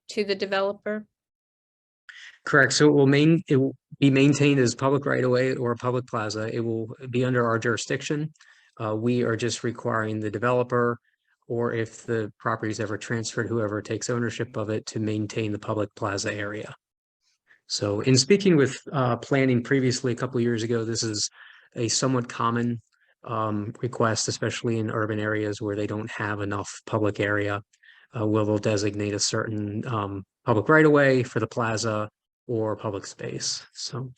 to the developer? Correct. So it will be maintained as public right of way or a public plaza. It will be under our jurisdiction. We are just requiring the developer, or if the property is ever transferred, whoever takes ownership of it, to maintain the public plaza area. So in speaking with planning previously a couple of years ago, this is a somewhat common request, especially in urban areas where they don't have enough public area, where they'll designate a certain public right of way for the plaza or public space. So.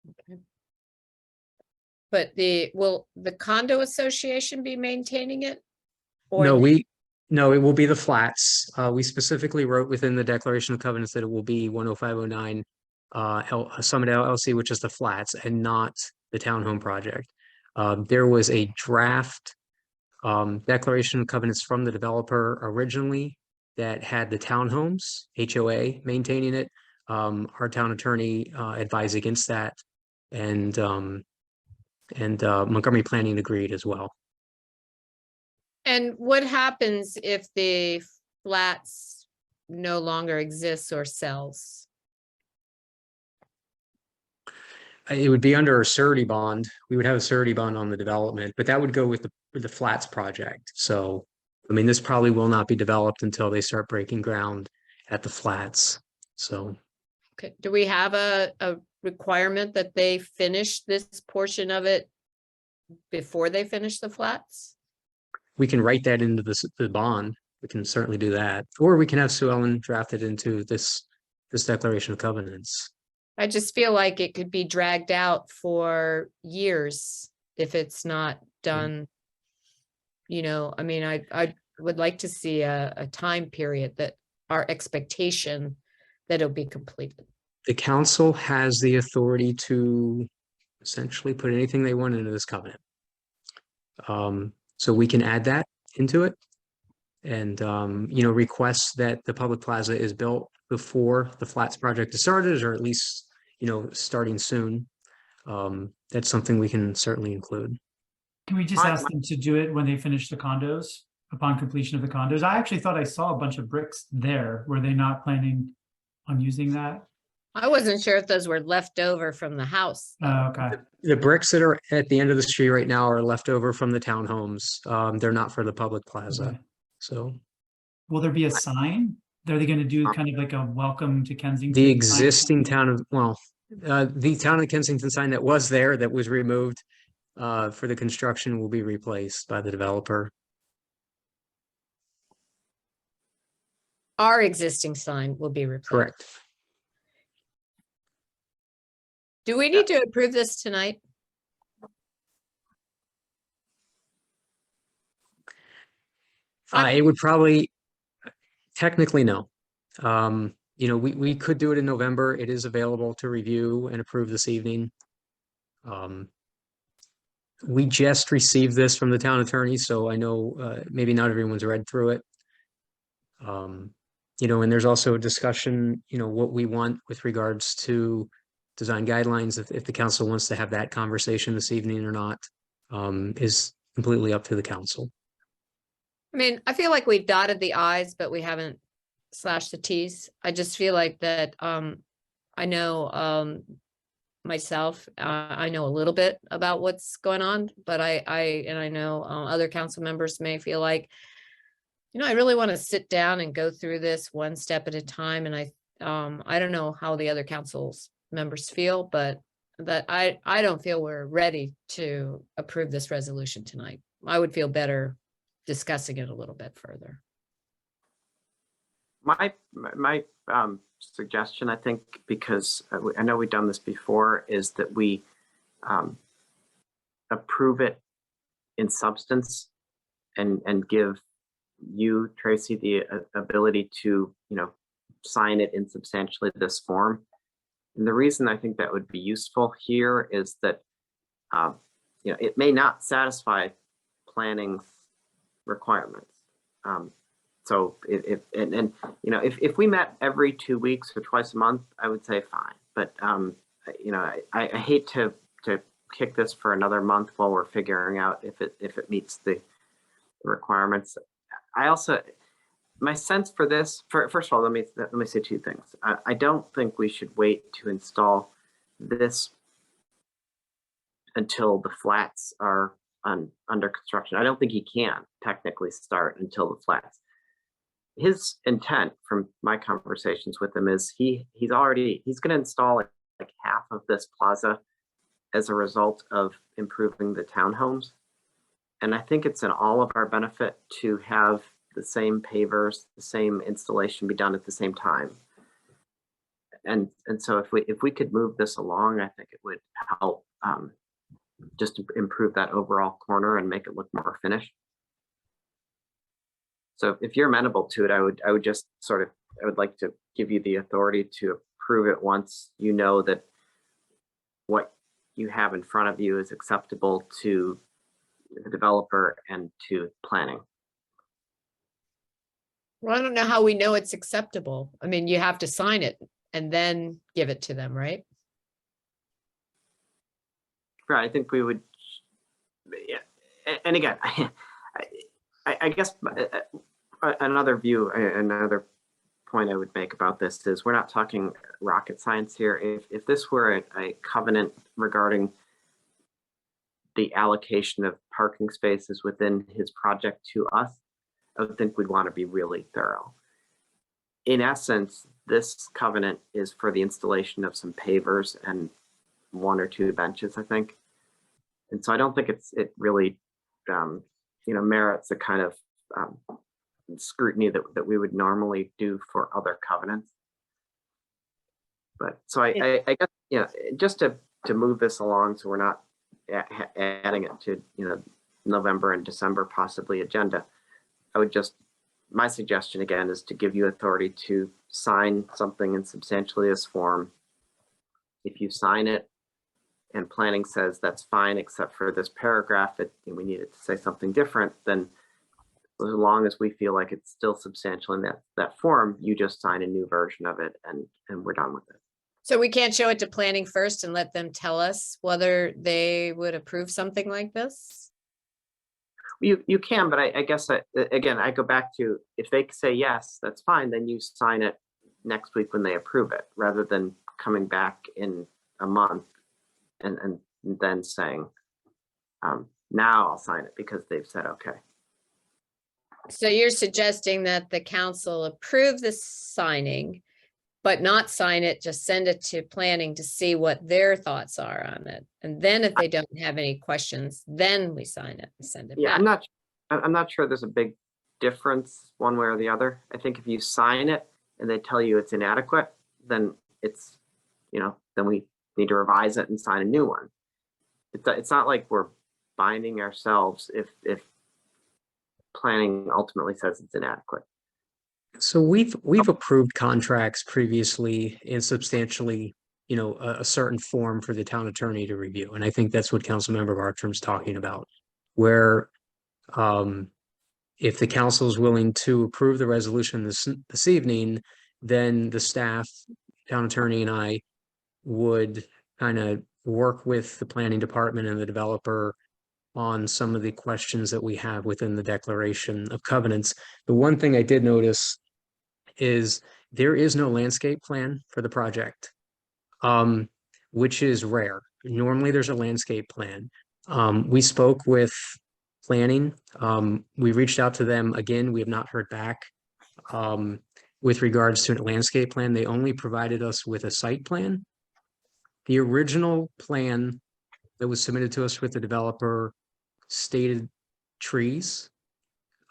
Okay. But will the condo association be maintaining it? Or No, it will be the flats. We specifically wrote within the declaration of covenants that it will be 10509 Summit LLC, which is the flats, and not the townhome project. There was a draft declaration of covenants from the developer originally that had the townhomes, HOA, maintaining it. Our town attorney advised against that, and Montgomery Planning agreed as well. And what happens if the flats no longer exists or sells? It would be under a surety bond. We would have a surety bond on the development, but that would go with the flats project. So, I mean, this probably will not be developed until they start breaking ground at the flats. So, Okay, do we have a requirement that they finish this portion of it before they finish the flats? we can write that into the bond. We can certainly do that, or we can have Sue Ellen draft it into this declaration of covenants. I just feel like it could be dragged out for years if it's not done. You know, I mean, I would like to see a time period that our expectation that it'll be completed. The council has the authority to essentially put anything they want into this covenant. So we can add that into it and, you know, request that the public plaza is built before the flats project is started, or at least, you know, starting soon. That's something we can certainly include. Can we just ask them to do it when they finish the condos, upon completion of the condos? I actually thought I saw a bunch of bricks there. Were they not planning on using that? I wasn't sure if those were left over from the house. Oh, okay. The bricks that are at the end of the street right now are left over from the townhomes. They're not for the public plaza. Okay. So Will there be a sign? Are they going to do kind of like a welcome to Kensington? the sign? existing town of, well, the town of Kensington sign that was there, that was removed for the construction, will be replaced by the developer. our existing sign will be replaced. Correct. Do we need to approve this tonight? It would probably, technically, no. We could do it in November. It is available to review and approve this evening. We just received this from the town attorney, so I know maybe not everyone's read through it. And there's also a discussion, what we want with regards to design guidelines, if the council wants to have that conversation this evening or not, is completely up to the council. I mean, I feel like we've dotted the i's, but we haven't slashed the t's. I just feel like that, I know, myself, I know a little bit about what's going on, but I know other council members may feel like, I really want to sit down and go through this one step at a time. And I don't know how the other council's members feel, but that I don't feel we're ready to approve this resolution tonight. I would feel better discussing it a little bit further. My suggestion, I think, because I know we've done this before, is that we approve it in substance and give you, Tracy, the ability to, sign it in substantially this form. And the reason I think that would be useful here is that, it may not satisfy planning requirements. So if we met every 2 weeks or twice a month, I would say fine. But I hate to kick this for another month while we're figuring out if it meets the requirements. I also, my sense for this, first of all, let me say two things. I don't think we should wait to install this until the flats are under construction. I don't think he can technically start until the flats. His intent from my conversations with him is he's going to install like half of this plaza as a result of improving the townhomes. And I think it's in all of our benefit to have the same pavers, the same installation be done at the same time. And so if we could move this along, I think it would help just to improve that overall corner and make it look more finished. So if you're amenable to it, I would just I would like to give you the authority to approve it once you know that what you have in front of you is acceptable to the developer and to planning. Well, I don't know how we know it's acceptable. I mean, you have to sign it and then give it to them, right? Right, I think we would, yeah. And again, I guess another point I would make about this is we're not talking rocket science here. If this were a covenant regarding the allocation of parking spaces within his project to us, I would think we'd want to be really thorough. In essence, this covenant is for the installation of some pavers and 1 or 2 benches, I think. And so I don't think it really merits the kind of scrutiny that we would normally do for other covenants. But so I guess, just to move this along so we're not adding it to November and December possibly agenda, I would my suggestion again is to give you authority to sign something in substantially this form. If you sign it and planning says that's fine except for this paragraph that we need it to say something different, then as long as we feel like it's still substantial in that form, you just sign a new version of it and we're done with it. So we can't show it to planning first and let them tell us whether they would approve something like this? You can, but I guess again, I go back to, if they say yes, that's fine, then you sign it next week when they approve it, rather than coming back in a month and then saying, now I'll sign it because they've said okay. So you're suggesting that the council approve the signing, but not sign it, just send it to planning to see what their thoughts are on it. And then if they don't have any questions, then we sign it and send it Yeah, back. I'm not sure there's a big difference one way or the other. I think if you sign it and they tell you it's inadequate, then it's, then we need to revise it and sign a new one. It's not like we're binding ourselves if planning ultimately says it's inadequate. So we've approved contracts previously in substantially, a certain form for the town attorney to review. And I think that's what Councilmember Bartram's talking about, where if the council is willing to approve the resolution this evening, then the staff, town attorney, and I would kind of work with the planning department and the developer on some of the questions that we have within the declaration of covenants. The one thing I did notice is there is no landscape plan for the project, which is rare. Normally there's a landscape plan. We spoke with planning. We reached out to them again. We have not heard back with regards to a landscape plan. They only provided us with a site plan. The original plan that was submitted to us with the developer stated trees.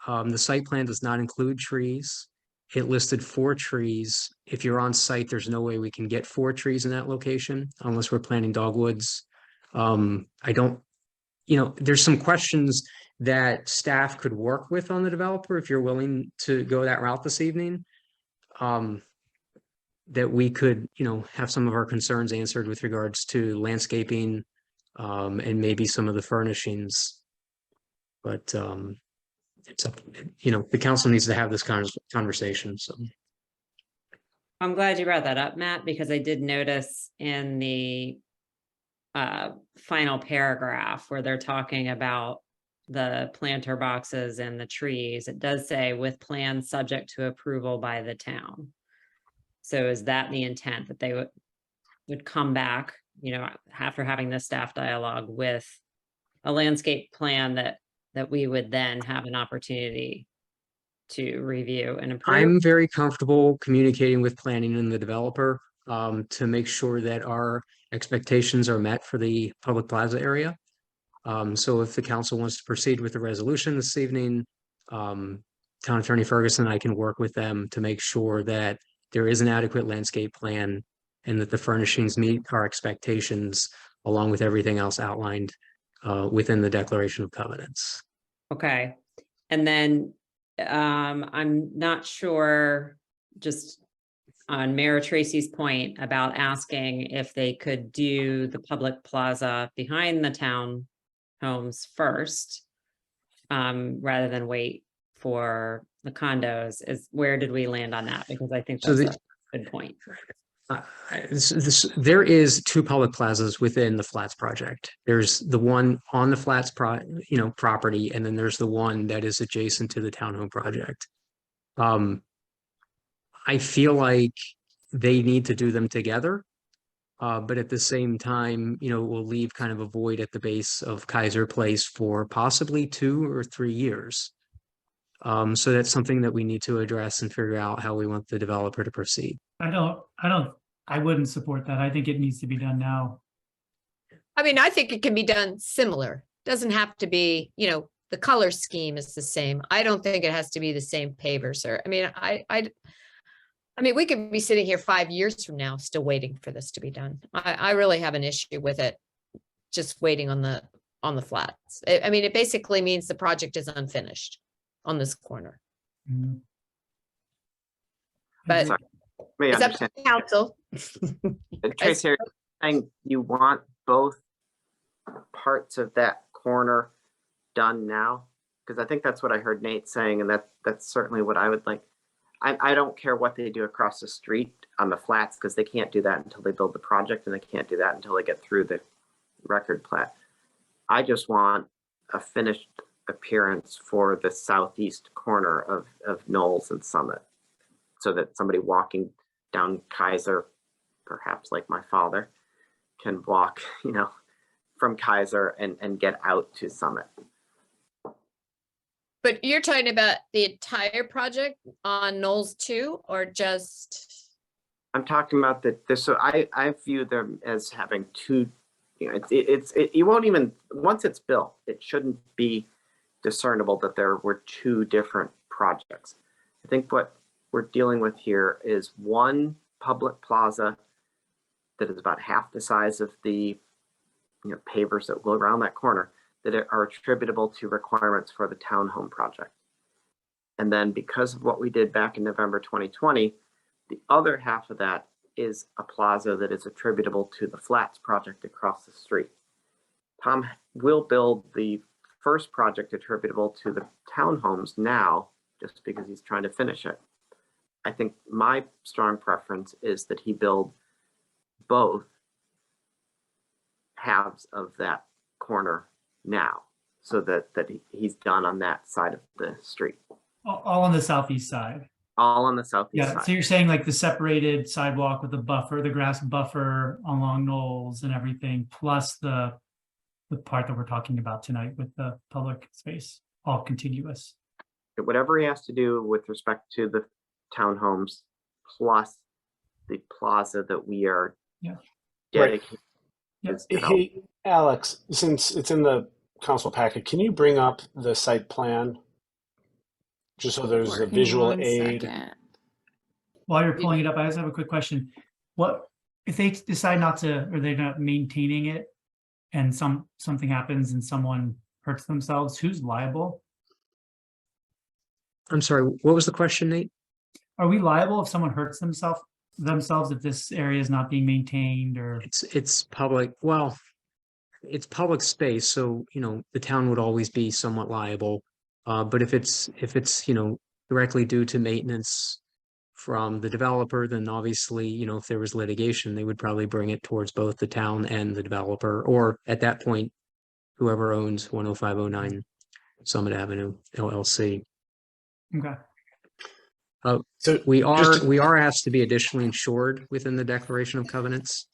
The site plan does not include trees. It listed 4 trees. If you're on site, there's no way we can get 4 trees in that location unless we're planting dogwoods. There's some questions that staff could work with on the developer if you're willing to go that route this evening. That we could, have some of our concerns answered with regards to landscaping and maybe some of the furnishings. But it's up, the council needs to have this conversation. So I'm glad you brought that up, Matt, because I did notice in the final paragraph where they're talking about the planter boxes and the trees, it does say with plans subject to approval by the town. So is that the intent, that they would come back, after having this staff dialogue with a landscape plan that we would then have an opportunity to review and approve? I'm very comfortable communicating with planning and the developer to make sure that our expectations are met for the public plaza area. So if the council wants to proceed with the resolution this evening, Town Attorney Ferguson and I can work with them to make sure that there is an adequate landscape plan and that the furnishings meet our expectations along with everything else outlined within the Declaration of Covenants. Okay. And then I'm not sure, just on Mayor Tracy's point about asking if they could do the public plaza behind the town homes first, rather than wait for the condos. Where did we land on that? Because I think that's a good point. There is 2 public plazas within the Flats project. There's the one on the Flats property, and then there's the one that is adjacent to the townhome project. I feel like they need to do them together, but at the same time, we'll leave kind of a void at the base of Kaiser Place for possibly 2 or 3 years. So that's something that we need to address and figure out how we want the developer to proceed. I wouldn't support that. I think it needs to be done now. I mean, I think it can be done similar. Doesn't have to be, the color scheme is the same. I don't think it has to be the same paver, sir. I mean, we could be sitting here 5 years from now, still waiting for this to be done. I really have an issue with it. Just waiting on the flats. I mean, it basically means the project is unfinished on this corner. Mhm. But Sorry. May I it's up to understand? the council. Tracy, are you saying you want both parts of that corner done now? Because I think that's what I heard Nate saying, and that's certainly what I would like. I don't care what they do across the street on the flats, because they can't do that until they build the project, and they can't do that until they get through the record plat. I just want a finished appearance for the southeast corner of Knowles and Summit, so that somebody walking down Kaiser, perhaps like my father, can walk, from Kaiser and get out to Summit. But you're talking about the entire project on Knowles too, or just? I'm talking about this. So I view them as having 2. You won't even, once it's built, it shouldn't be discernible that there were 2 different projects. I think what we're dealing with here is one public plaza that is about half the size of the pavers that go around that corner that are attributable to requirements for the townhome project. And then because of what we did back in November 2020, the other half of that is a plaza that is attributable to the flats project across the street. Tom will build the first project attributable to the townhomes now, just because he's trying to finish it. I think my strong preference is that he build both halves of that corner now, so that he's done on that side of the street. All on the southeast side. All on the southeast Yeah, side. so you're saying like the separated sidewalk with the buffer, the grass buffer along Knowles and everything, plus the part that we're talking about tonight with the public space, all contiguous. Whatever he has to do with respect to the townhomes, plus the plaza that we are dedicated. Hey, Alex, since it's in the council packet, can you bring up the site plan? Just so there's a visual aid. While you're pulling it up, I just have a quick question. What if they decide not to, or they're not maintaining it, and something happens and someone hurts themselves? Who's liable? I'm sorry, what was the question, Nate? Are we liable if someone hurts themselves if this area is not being maintained? Or It's public, well, it's public space, so the town would always be somewhat liable. But if it's directly due to maintenance from the developer, then obviously, if there was litigation, they would probably bring it towards both the town and the developer, or at that point, whoever owns 10509 Summit Avenue LLC. okay. So We are asked to be additionally insured within the Declaration of Covenants.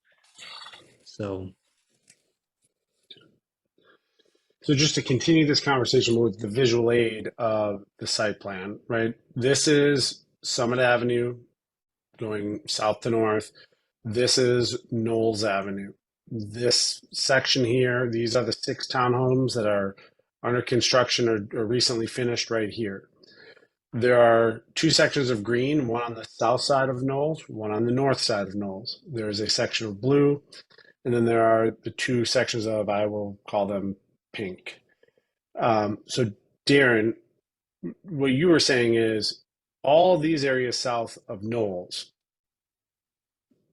So just to continue this conversation with the visual aid of the site plan, right? This is Summit Avenue going south to north. This is Knowles Avenue. This section here, these are the 6 townhomes that are under construction or recently finished right here. There are 2 sections of green, one on the south side of Knowles, one on the north side of Knowles. There is a section of blue, and then there are the 2 sections of, I will call them pink. So Darren, what you were saying is all these areas south of Knowles,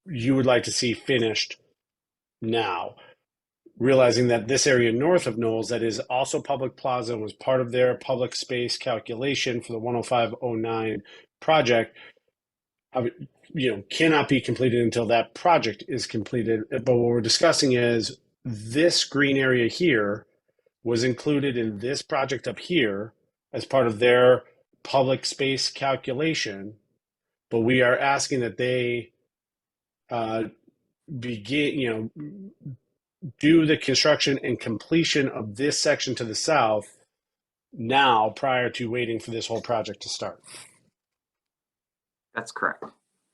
you would like to see finished now, realizing that this area north of Knowles, that is also public plaza and was part of their public space calculation for the 10509 project, cannot be completed until that project is completed. But what we're discussing is this green area here was included in this project up here as part of their public space calculation, but we are asking that they begin, do the construction and completion of this section to the south now, prior to waiting for this whole project to start. That's correct.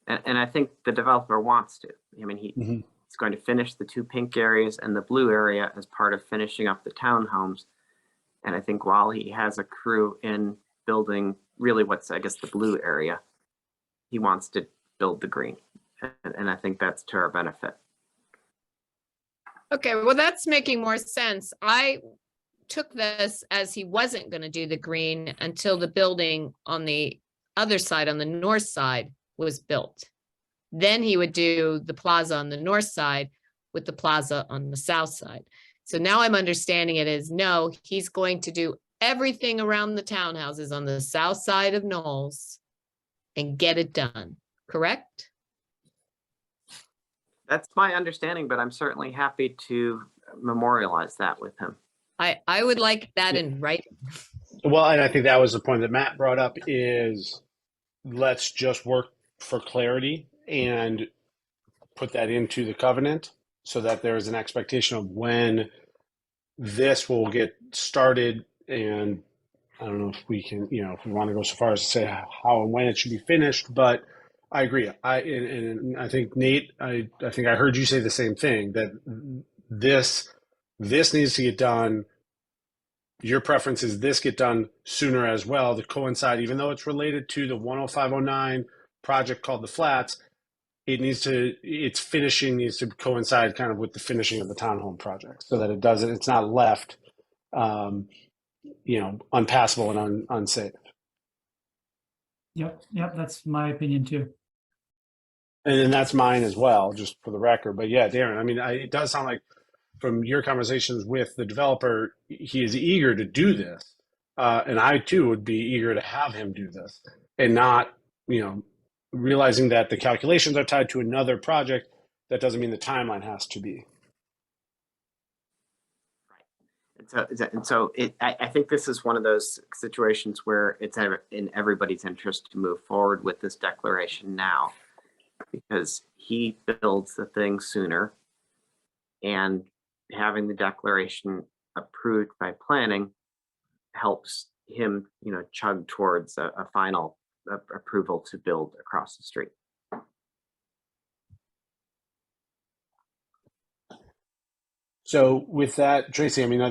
And I think the developer wants to. I mean, he's going to finish the 2 pink areas and the blue area as part of finishing up the townhomes. And I think while he has a crew in building really what's, I guess, the blue area, he wants to build the green. And I think that's to our benefit. Okay, well, that's making more sense. I took this as he wasn't going to do the green until the building on the other side, on the north side, was built. Then he would do the plaza on the north side with the plaza on the south side. So now I'm understanding it as no, he's going to do everything around the townhouses on the south side of Knowles and get it done, correct? That's my understanding, but I'm certainly happy to memorialize that with him. I would like that in writing. Well, and I think that was the point that Matt brought up is let's just work for clarity and put that into the covenant so that there's an expectation of when this will get started. And I don't know if we can, if we want to go so far as to say how and when it should be finished, but I agree. And I think Nate, I think I heard you say the same thing, that this needs to get done your preference is this get done sooner as well to coincide, even though it's related to the 10509 project called the Flats, its finishing needs to coincide kind of with the finishing of the townhome project so that it's not left, unpassable and unsafe. Yep, that's my opinion too. And then that's mine as well, just for the record. But yeah, Darren, I mean, it does sound like from your conversations with the developer, he is eager to do this. And I too would be eager to have him do this and not, realizing that the calculations are tied to another project. That doesn't mean the timeline has to be. I think this is one of those situations where it's in everybody's interest to move forward with this declaration now, because he builds the thing sooner, and having the declaration approved by planning helps him, chug towards a final approval to build across the street. So with that, Tracy, I mean,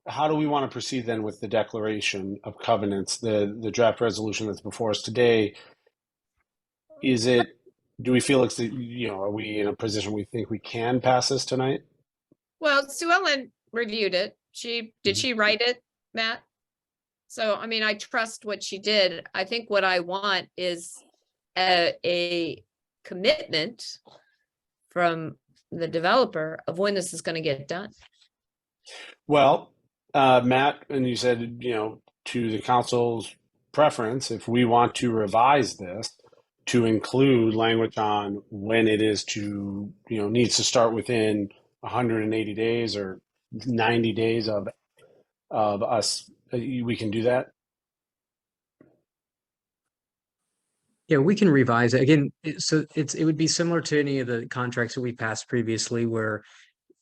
how do we want to proceed then with the declaration of covenants, the draft resolution that's before us today? Do we feel like, are we in a position we think we can pass this tonight? Well, Sue Ellen reviewed it. Did she write it, Matt? So, I mean, I trust what she did. I think what I want is a commitment from the developer of when this is going to get done. Well, Matt, and you said, to the council's preference, if we want to revise this to include language on when it is to, needs to start within 180 days or 90 days of us, we can do that. Yeah, we can revise it again. It would be similar to any of the contracts that we passed previously, where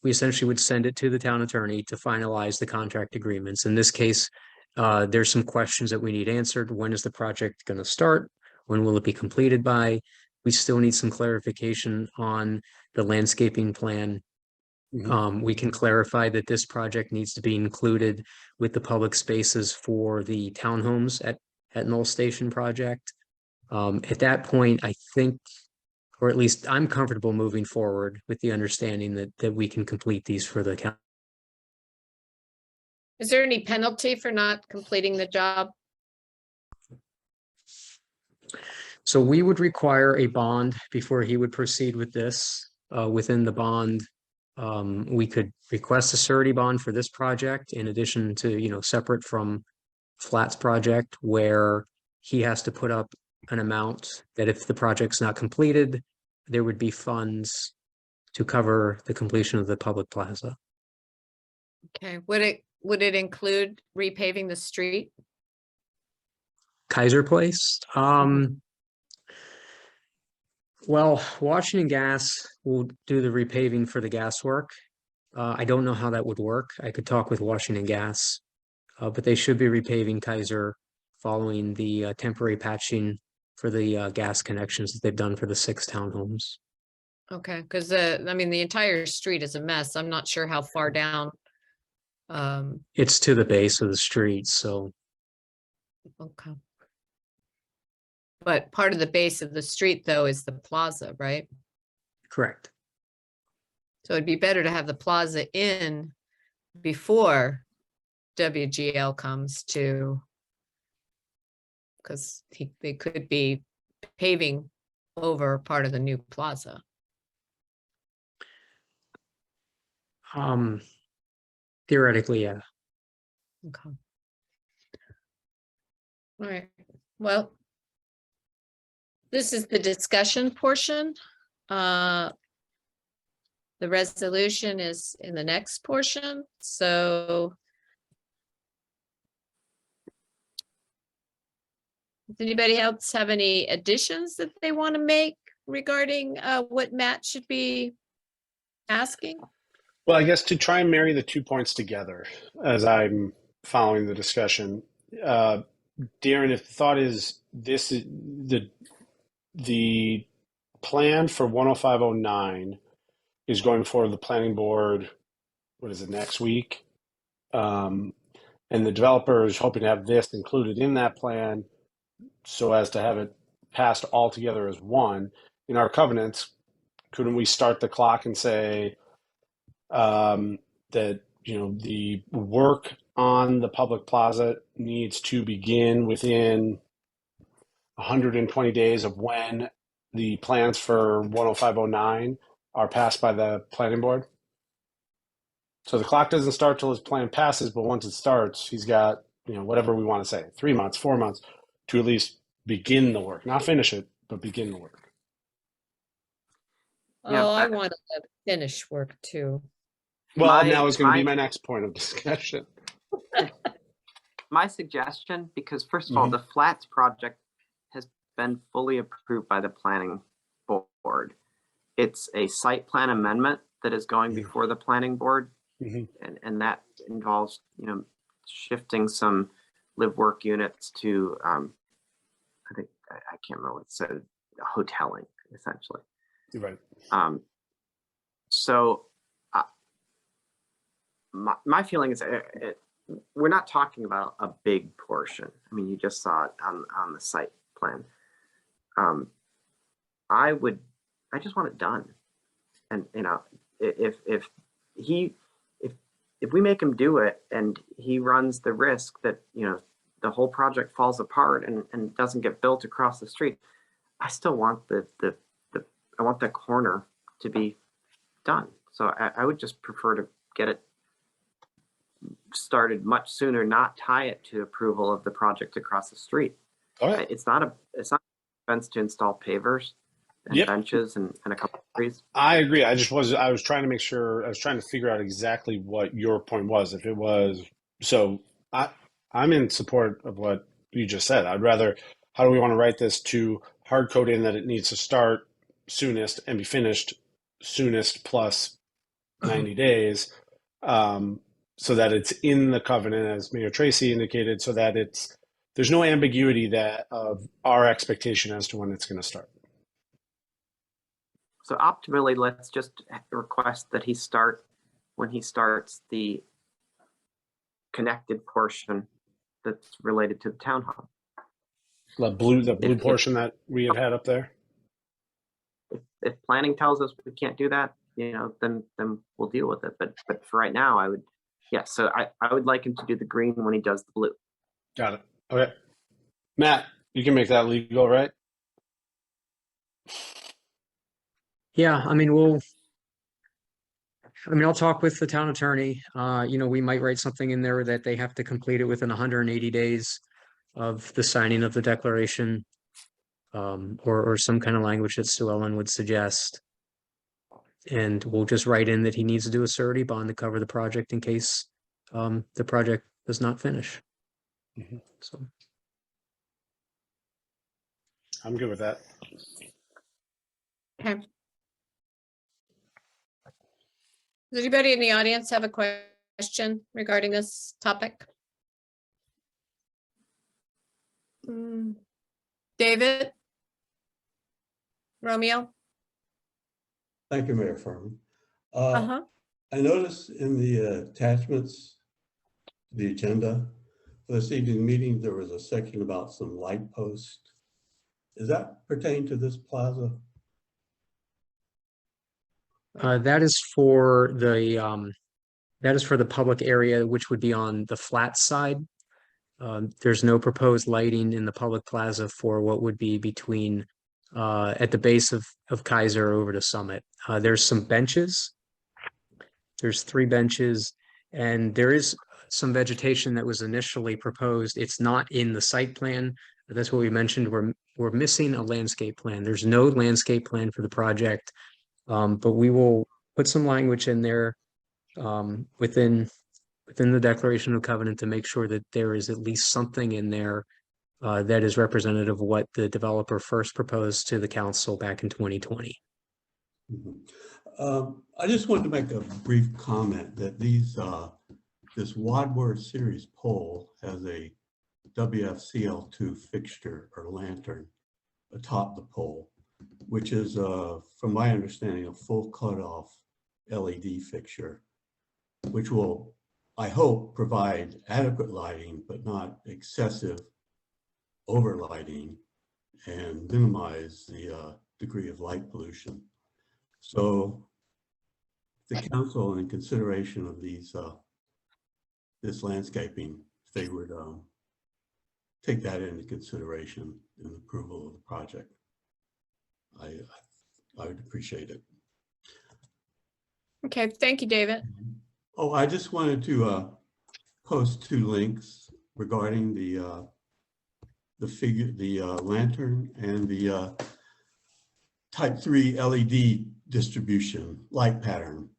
we essentially would send it to the town attorney to finalize the contract agreements. In this case, there's some questions that we need answered. When is the project going to start? When will it be completed by? We still need some clarification on the landscaping plan. We can clarify that this project needs to be included with the public spaces for the townhomes at Knoll Station project. At that point, I think, or at least I'm comfortable moving forward with the understanding that we can complete these for the county. Is there any penalty for not completing the job? So we would require a bond before he would proceed with this. Within the bond, we could request a surety bond for this project in addition to, separate from Flats project, where he has to put up an amount that if the project's not completed, there would be funds to cover the completion of the public plaza. Okay, would it include repaving the street? Kaiser Place? Well, Washington Gas will do the repaving for the gas work. I don't know how that would work. I could talk with Washington Gas, but they should be repaving Kaiser following the temporary patching for the gas connections that they've done for the 6 townhomes. Okay, because the entire street is a mess. I'm not sure how far down. It's to the base of the street, so. Okay. But part of the base of the street, though, is the plaza, right? Correct. So it'd be better to have the plaza in before WGL comes to, because they could be paving over part of the new plaza. Theoretically, yeah. Okay. All right, well, this is the discussion portion. The resolution is in the next portion, so. Does anybody else have any additions that they want to make regarding what Matt should be asking? Well, I guess to try and marry the 2 points together as I'm following the discussion, Darren, if the thought is this is the plan for 10509 is going forward, the planning board what is it, next week. And the developer is hoping to have this included in that plan so as to have it passed all together as one. In our covenants, couldn't we start the clock and say that, you know, the work on the public plaza needs to begin within 120 days of when the plans for 10509 are passed by the planning board? So the clock doesn't start till his plan passes, but once it starts, he's got, you know, whatever we want to say, 3 months, 4 months to at least begin the work, not finish it, but begin the work. Yeah, Oh, I but- want to finish work too. Well, My- now is going to be my- my next point of discussion. My suggestion, because first of all, the Flats project has been fully approved by the planning board. It's a site plan amendment that is going before the planning board. And that involves, you know, shifting some live work units to, I think, I can't remember what it said, hoteling, essentially. You're right. So my feeling is we're not talking about a big portion. I mean, you just saw it on the site plan. I just want it done. And, you know, if we make him do it and he runs the risk that, you know, the whole project falls apart and doesn't get built across the street, I still want I want that corner to be done. So I would just prefer to get it started much sooner, not tie it to approval of the project across the street. Okay. It's not expense to install pavers and benches and a couple of trees. I agree. I was trying to make sure, I was trying to figure out exactly what your point was. If it was, so I'm in support of what you just said. I'd rather, how do we want to write this to hard code in that it needs to start soonest and be finished soonest plus 90 days, so that it's in the covenant, as Mayor Tracy indicated, so that there's no ambiguity that of our expectation as to when it's going to start. So optimally, let's just request that he start when he starts the connected portion that's related to the town hall. The blue If- portion that we have had up there. If planning tells us we can't do that, you know, then we'll deal with it. But for right now, so I would like him to do the green when he does the blue. Got it. Okay. Matt, you can make that legal, right? Yeah, I mean, I'll talk with the town attorney. You know, we might write something in there that they have to complete it within 180 days of the signing of the declaration, or some kind of language that Sue Ellen would suggest. And we'll just write in that he needs to do a surety bond to cover the project in case the project does not finish. So I'm good with that. Okay. Does anybody in the audience have a question regarding this topic? David? Romeo? Thank you, Mayor Furman. Uh-huh. I noticed in the attachments to the agenda for this evening's meeting, there was a section about some light posts. Does that pertain to this plaza? that is for the public area, which would be on the flat side. There's no proposed lighting in the public plaza for what would be between at the base of Kaiser over to Summit. There's some benches. There's 3 benches, and there is some vegetation that was initially proposed. It's not in the site plan. That's what we mentioned. We're missing a landscape plan. There's no landscape plan for the project, but we will put some language in there within the declaration of covenant to make sure that there is at least something in there that is representative of what the developer first proposed to the council back in 2020. I just wanted to make a brief comment that this Wadworth series pole has a WFCL2 fixture or lantern atop the pole, which is, from my understanding, a full cutoff LED fixture. which will, I hope, provide adequate lighting, but not excessive overlighting, and minimize the degree of light pollution. So the council, in consideration of these this landscaping, if they would take that into consideration in approval of the project, I would appreciate it. Okay, thank you, David. Oh, I just wanted to post 2 links regarding the lantern and the type 3 LED distribution light pattern,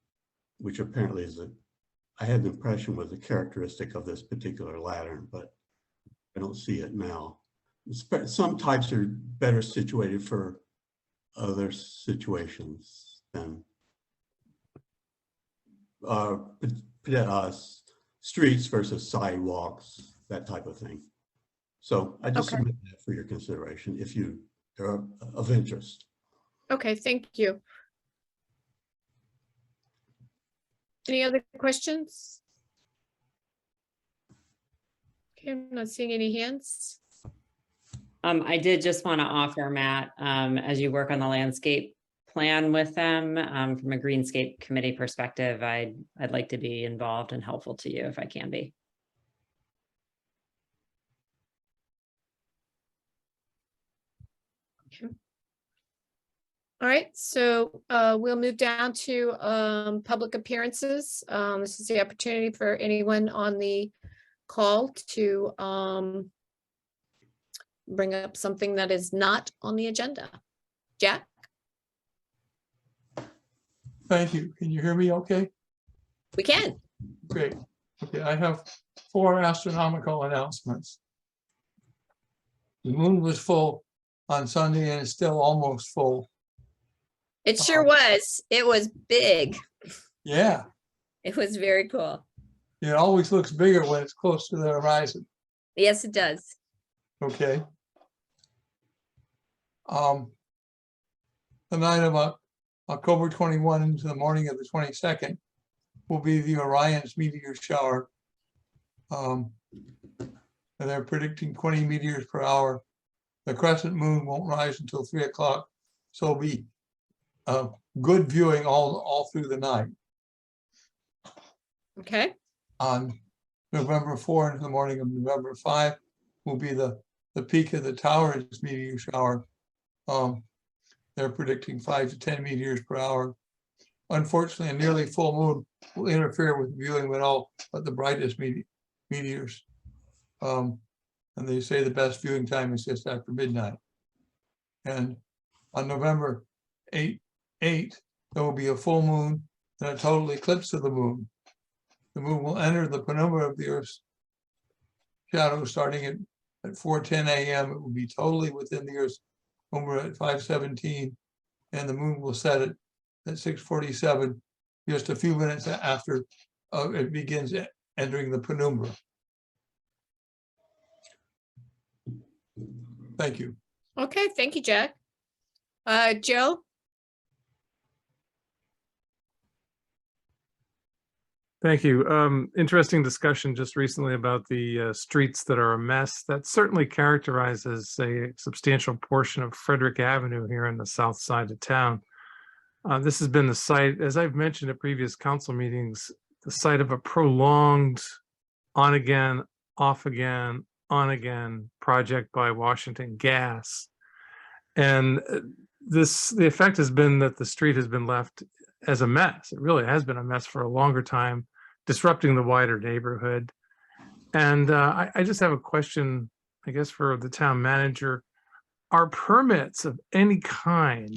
which apparently is I had the impression was a characteristic of this particular lantern, but I don't see it now. Some types are better situated for other situations than streets versus sidewalks, that type of thing. So I just Okay. submit that for your consideration if you are of interest. Okay, thank you. Any other questions? Okay, I'm not seeing any hands. I did just want to offer, Matt, as you work on the landscape plan with them, from a greenscape committee perspective, I'd like to be involved and helpful to you if I can be. Okay. All right, so we'll move down to public appearances. This is the opportunity for anyone on the call to bring up something that is not on the agenda. Jack? Thank you. Can you hear me okay? We can. Great. Okay, I have 4 astronomical announcements. The moon was full on Sunday and it's still almost full. It sure was. It was big. Yeah, It was very cool. it always looks bigger when it's close to the horizon. Yes, it does. Okay. The night of October 21 into the morning of the 22nd will be the Orion's meteor shower. And they're predicting 20 meteors per hour. The crescent moon won't rise until 3 o'clock, so it'll be good viewing all through the night. Okay. On November 4 into the morning of November 5 will be the peak of the tower's meteor shower. They're predicting 5 to 10 meteors per hour. Unfortunately, a nearly full moon will interfere with viewing with all but the brightest meteors. And they say the best viewing time is just after midnight. And on November 8, there will be a full moon and a total eclipse of the moon. The moon will enter the penumbra of the Earth's shadow starting at 4:10 a.m. It will be totally within the Earth's penumbra at 5:17, and the moon will set it at 6:47, just a few minutes after it begins entering the penumbra. Thank you. Okay, thank you, Jack. Joe? Thank you. Interesting discussion just recently about the streets that are a mess. That certainly characterizes a substantial portion of Frederick Avenue here on the south side of town. This has been the site, as I've mentioned at previous council meetings, the site of a prolonged on again, off again, on again project by Washington Gas. And the effect has been that the street has been left as a mess. It really has been a mess for a longer time, disrupting the wider neighborhood. And I just have a question, I guess, for the town manager. Are permits of any kind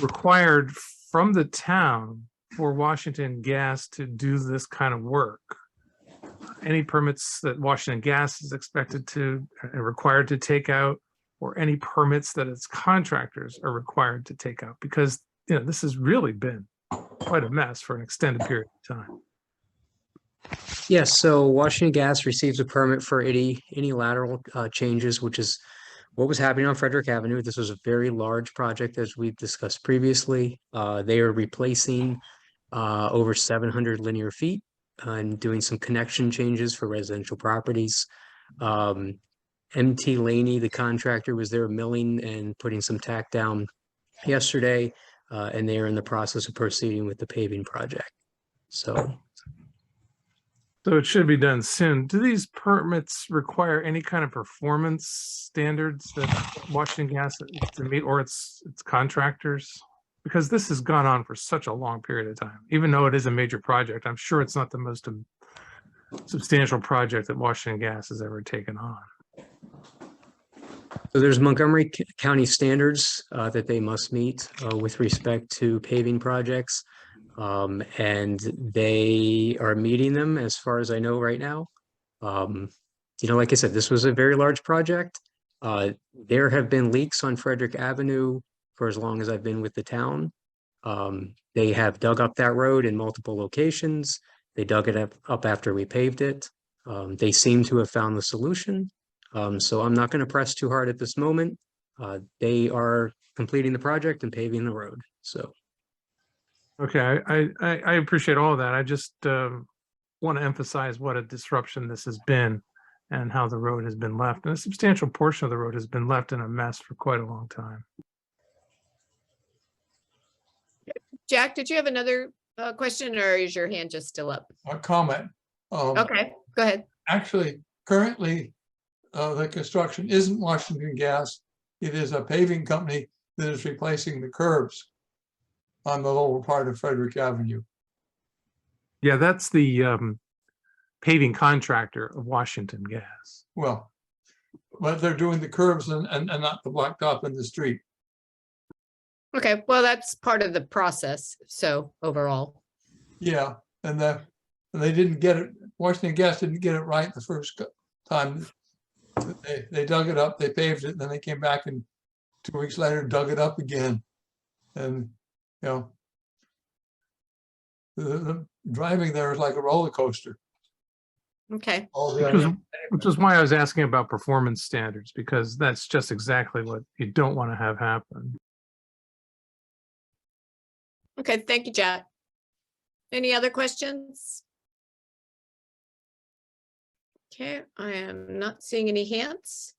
required from the town for Washington Gas to do this kind of work? Any permits that Washington Gas is expected to, required to take out, or any permits that its contractors are required to take out? Because, you know, this has really been quite a mess for an extended period of time. Yes, so Washington Gas receives a permit for any lateral changes, which is what was happening on Frederick Avenue. This was a very large project, as we've discussed previously. They are replacing over 700 linear feet and doing some connection changes for residential properties. MT Laney, the contractor, was there milling and putting some tack down yesterday, and they are in the process of proceeding with the paving project. So it should be done soon. Do these permits require any kind of performance standards that Washington Gas to meet, or its contractors? Because this has gone on for such a long period of time. Even though it is a major project, I'm sure it's not the most substantial project that Washington Gas has ever taken on. So there's Montgomery County standards that they must meet with respect to paving projects. And they are meeting them as far as I know right now. Like I said, this was a very large project. There have been leaks on Frederick Avenue for as long as I've been with the town. They have dug up that road in multiple locations. They dug it up after we paved it. They seem to have found the solution. So I'm not going to press too hard at this moment. They are completing the project and paving the road. So. Okay, I appreciate all of that. I just want to emphasize what a disruption this has been and how the road has been left. And a substantial portion of the road has been left in a mess for quite a long time. Jack, did you have another question, or is your hand just still up? A comment. Okay, go ahead. Actually, currently, the construction isn't Washington Gas. It is a paving company that is replacing the curbs on the lower part of Frederick Avenue. Yeah, that's the paving contractor of Washington Gas. Well, but they're doing the curbs and not the blacktop in the street. Okay, well, that's part of the process. So overall. Yeah, and they didn't get it. Washington Gas didn't get it right the first time. They dug it up, they paved it, and then they came back and 2 weeks later dug it up again. And the driving there is like a roller coaster. Okay. Which is why I was asking about performance standards, because that's just exactly what you don't want to have happen. Okay, thank you, Jack. Any other questions? Okay, I am not seeing any hands.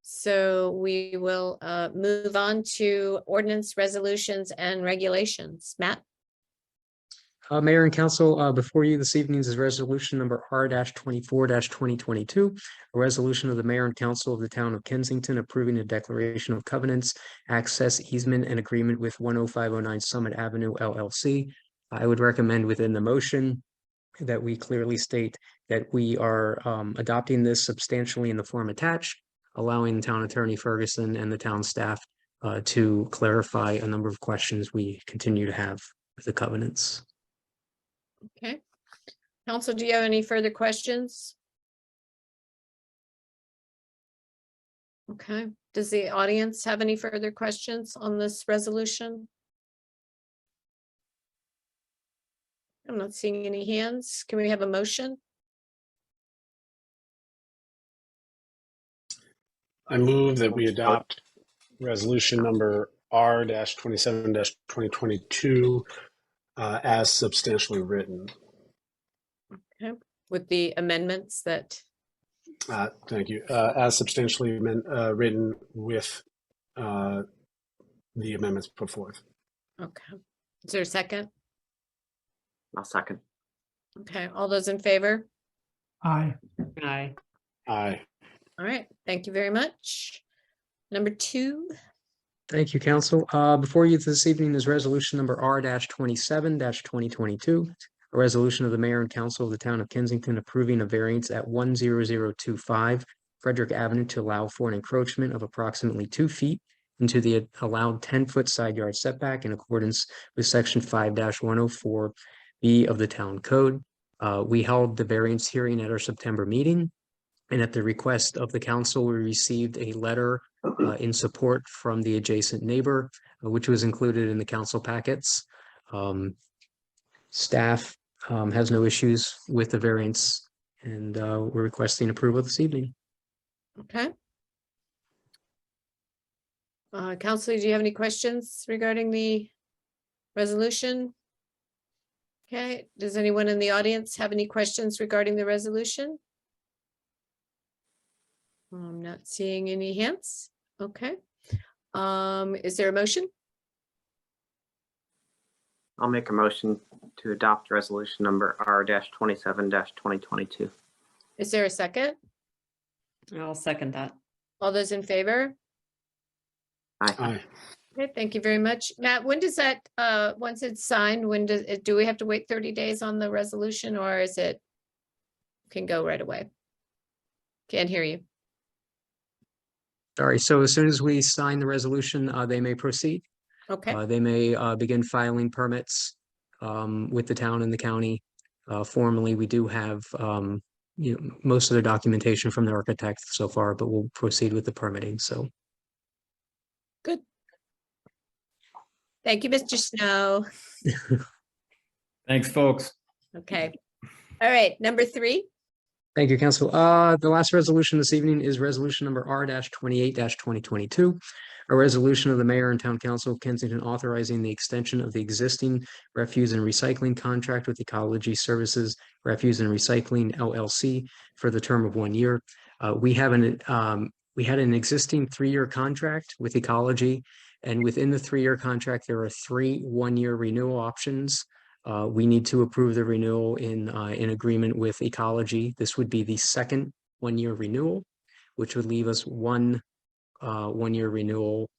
So we will move on to ordinance, resolutions, and regulations. Matt? Mayor and Council, before you this evening is resolution number R-24-2022, a resolution of the Mayor and Council of the Town of Kensington approving a declaration of covenants, access, easement, and agreement with 10509 Summit Avenue LLC. I would recommend within the motion that we clearly state that we are adopting this substantially in the form attached, allowing Town Attorney Ferguson and the town staff to clarify a number of questions we continue to have with the covenants. Okay. Council, do you have any further questions? Okay. Does the audience have any further questions on this resolution? I'm not seeing any hands. Can we have a motion? I move that we adopt resolution number R-27-2022 as substantially written. Okay, with the amendments that, Thank you. As substantially written with the amendments put forth. okay. Is there a second? I'll second. Okay, all those in favor? Aye. Aye. Aye. All right, thank you very much. Number 2. Thank you, Council. Before you this evening is resolution number R-27-2022, a resolution of the Mayor and Council of the Town of Kensington approving a variance at 10025 Frederick Avenue to allow for an encroachment of approximately 2 feet into the allowed 10-foot side yard setback in accordance with section 5-104B of the Town Code. We held the variance hearing at our September meeting, and at the request of the council, we received a letter in support from the adjacent neighbor, which was included in the council packets. Staff has no issues with the variance, and we're requesting approval this evening. Okay. Counselor, do you have any questions regarding the resolution? Okay, does anyone in the audience have any questions regarding the resolution? I'm not seeing any hands. Okay. Is there a motion? I'll make a motion to adopt resolution number R-27-2022. Is there a second? I'll second that. All those in favor? Aye. Aye. Okay, thank you very much. Matt, when does that, once it's signed, when does it, do we have to wait 30 days on the resolution, or is it can go right away? Can't hear you. Sorry, so as soon as we sign the resolution, they may proceed. Okay, They may begin filing permits with the town and the county. Formally, we do have most of the documentation from the architect so far, but we'll proceed with the permitting. So good. Thank you, Mr. Snow. Thanks, folks. Okay. All right, number 3. thank you, Council. The last resolution this evening is resolution number R-28-2022. A resolution of the mayor and town council of Kensington authorizing the extension of the existing refuse and recycling contract with Ecology Services Refuse and Recycling LLC for the term of 1 year. We had an existing 3-year contract with Ecology, and within the 3-year contract, there are 3 1-year renewal options. We need to approve the renewal in agreement with Ecology. This would be the second 1-year renewal, which would leave us one 1-year renewal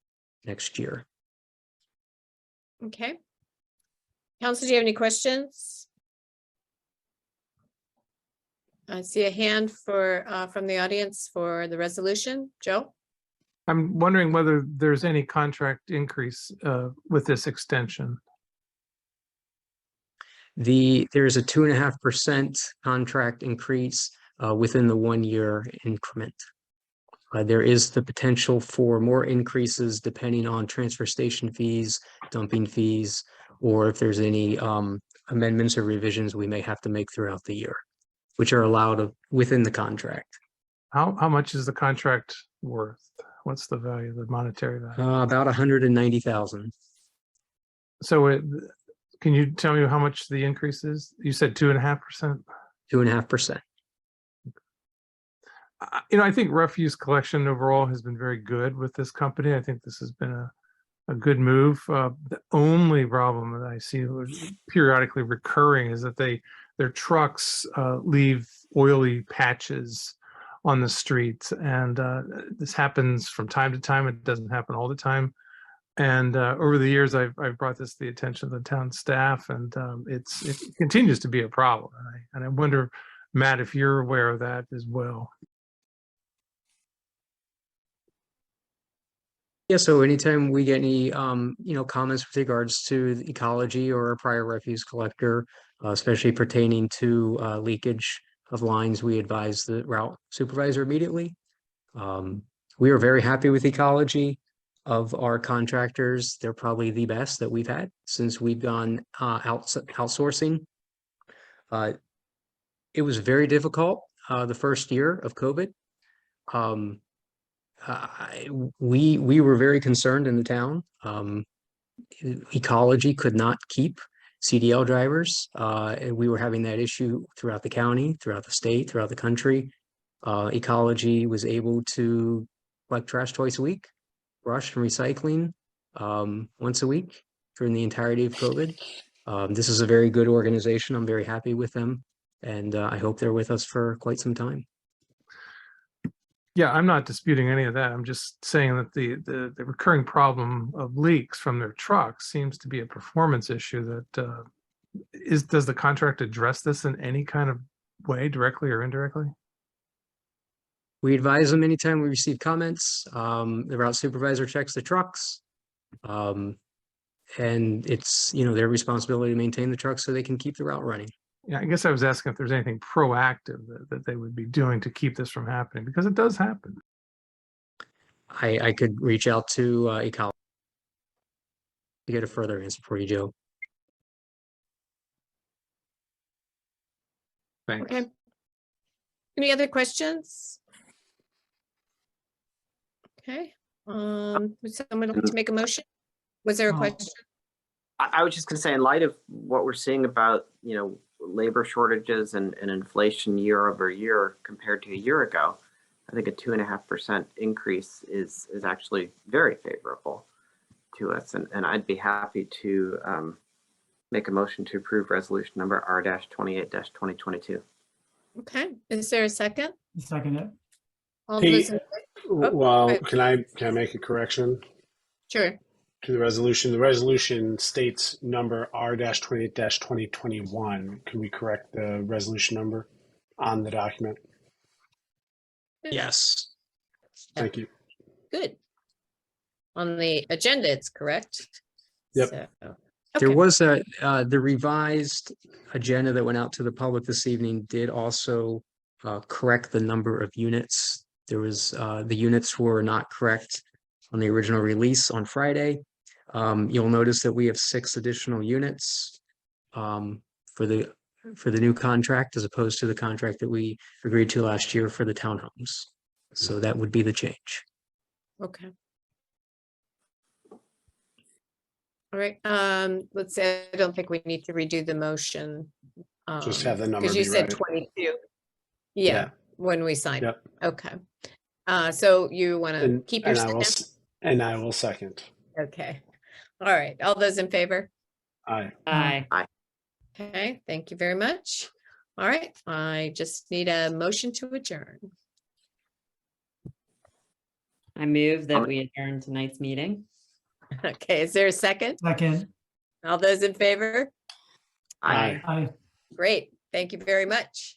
next year. Okay. Council, do you have any questions? I see a hand for from the audience for the resolution. Joe? I'm wondering whether there's any contract increase with this extension. There's a 2.5% contract increase within the 1-year increment. There is the potential for more increases depending on transfer station fees, dumping fees, or if there's any amendments or revisions we may have to make throughout the year, which are allowed within the contract. How much is the contract worth? What's the value, the monetary value? About 190,000. So can you tell me how much the increase is? You said 2.5%? 2.5%. I think refuse collection overall has been very good with this company. I think this has been a good move. The only problem that I see periodically recurring is that their trucks leave oily patches on the streets, and this happens from time to time. It doesn't happen all the time. And over the years, I've brought this to the attention of the town staff, and it continues to be a problem. And I wonder, Matt, if you're aware of that as well. Yeah, so anytime we get any, comments with regards to the Ecology or a prior refuse collector, especially pertaining to leakage of lines, we advise the route supervisor immediately. We are very happy with Ecology. Of our contractors, they're probably the best that we've had since we've gone outsourcing. It was very difficult the first year of COVID. We were very concerned in the town. Ecology could not keep CDL drivers, and we were having that issue throughout the county, throughout the state, throughout the country. Ecology was able to collect trash twice a week, brush and recycling once a week during the entirety of COVID. This is a very good organization. I'm very happy with them, and I hope they're with us for quite some time. Yeah, I'm not disputing any of that. I'm just saying that the recurring problem of leaks from their trucks seems to be a performance issue that does the contract address this in any kind of way, directly or indirectly? We advise them anytime we receive comments. The route supervisor checks the trucks. And it's, their responsibility to maintain the trucks so they can keep the route running. Yeah, I guess I was asking if there's anything proactive that they would be doing to keep this from happening, because it does happen. I could reach out to Ecology to get a further answer for you, Joe. Thanks. Okay. Any other questions? Okay. Would someone like to make a motion? Was there a question? I was just gonna say, in light of what we're seeing about, you know, labor shortages and inflation year over year compared to a year ago, I think a 2.5% increase is actually very favorable to us. And I'd be happy to make a motion to approve resolution number R-28-2022. Okay, is there a second? Second it. All Pete, those in- well, right. can I make a correction Sure. to the resolution? The resolution states number R-28-2021. Can we correct the resolution number on the document? Yes. Thank you. Good. On the agenda, it's correct. Yep. So, There okay. was the revised agenda that went out to the public this evening did also correct the number of units. There was, the units were not correct on the original release on Friday. You'll notice that we have 6 additional units for the new contract as opposed to the contract that we agreed to last year for the townhomes. So that would be the change. Okay. All right, let's say, I don't think we need to redo the motion. Just have the number Because you be said right. 22. Yeah. Yeah, when we signed. Yep. Okay. So you want to And, keep your and I will, second? and I will second. Okay. All right, all those in favor? Aye. Aye. Okay, thank you very much. All right, I just need a motion to adjourn. I move that we adjourn tonight's meeting. Okay, is there a second? Second. All those in favor? Aye. Aye. Great, thank you very much.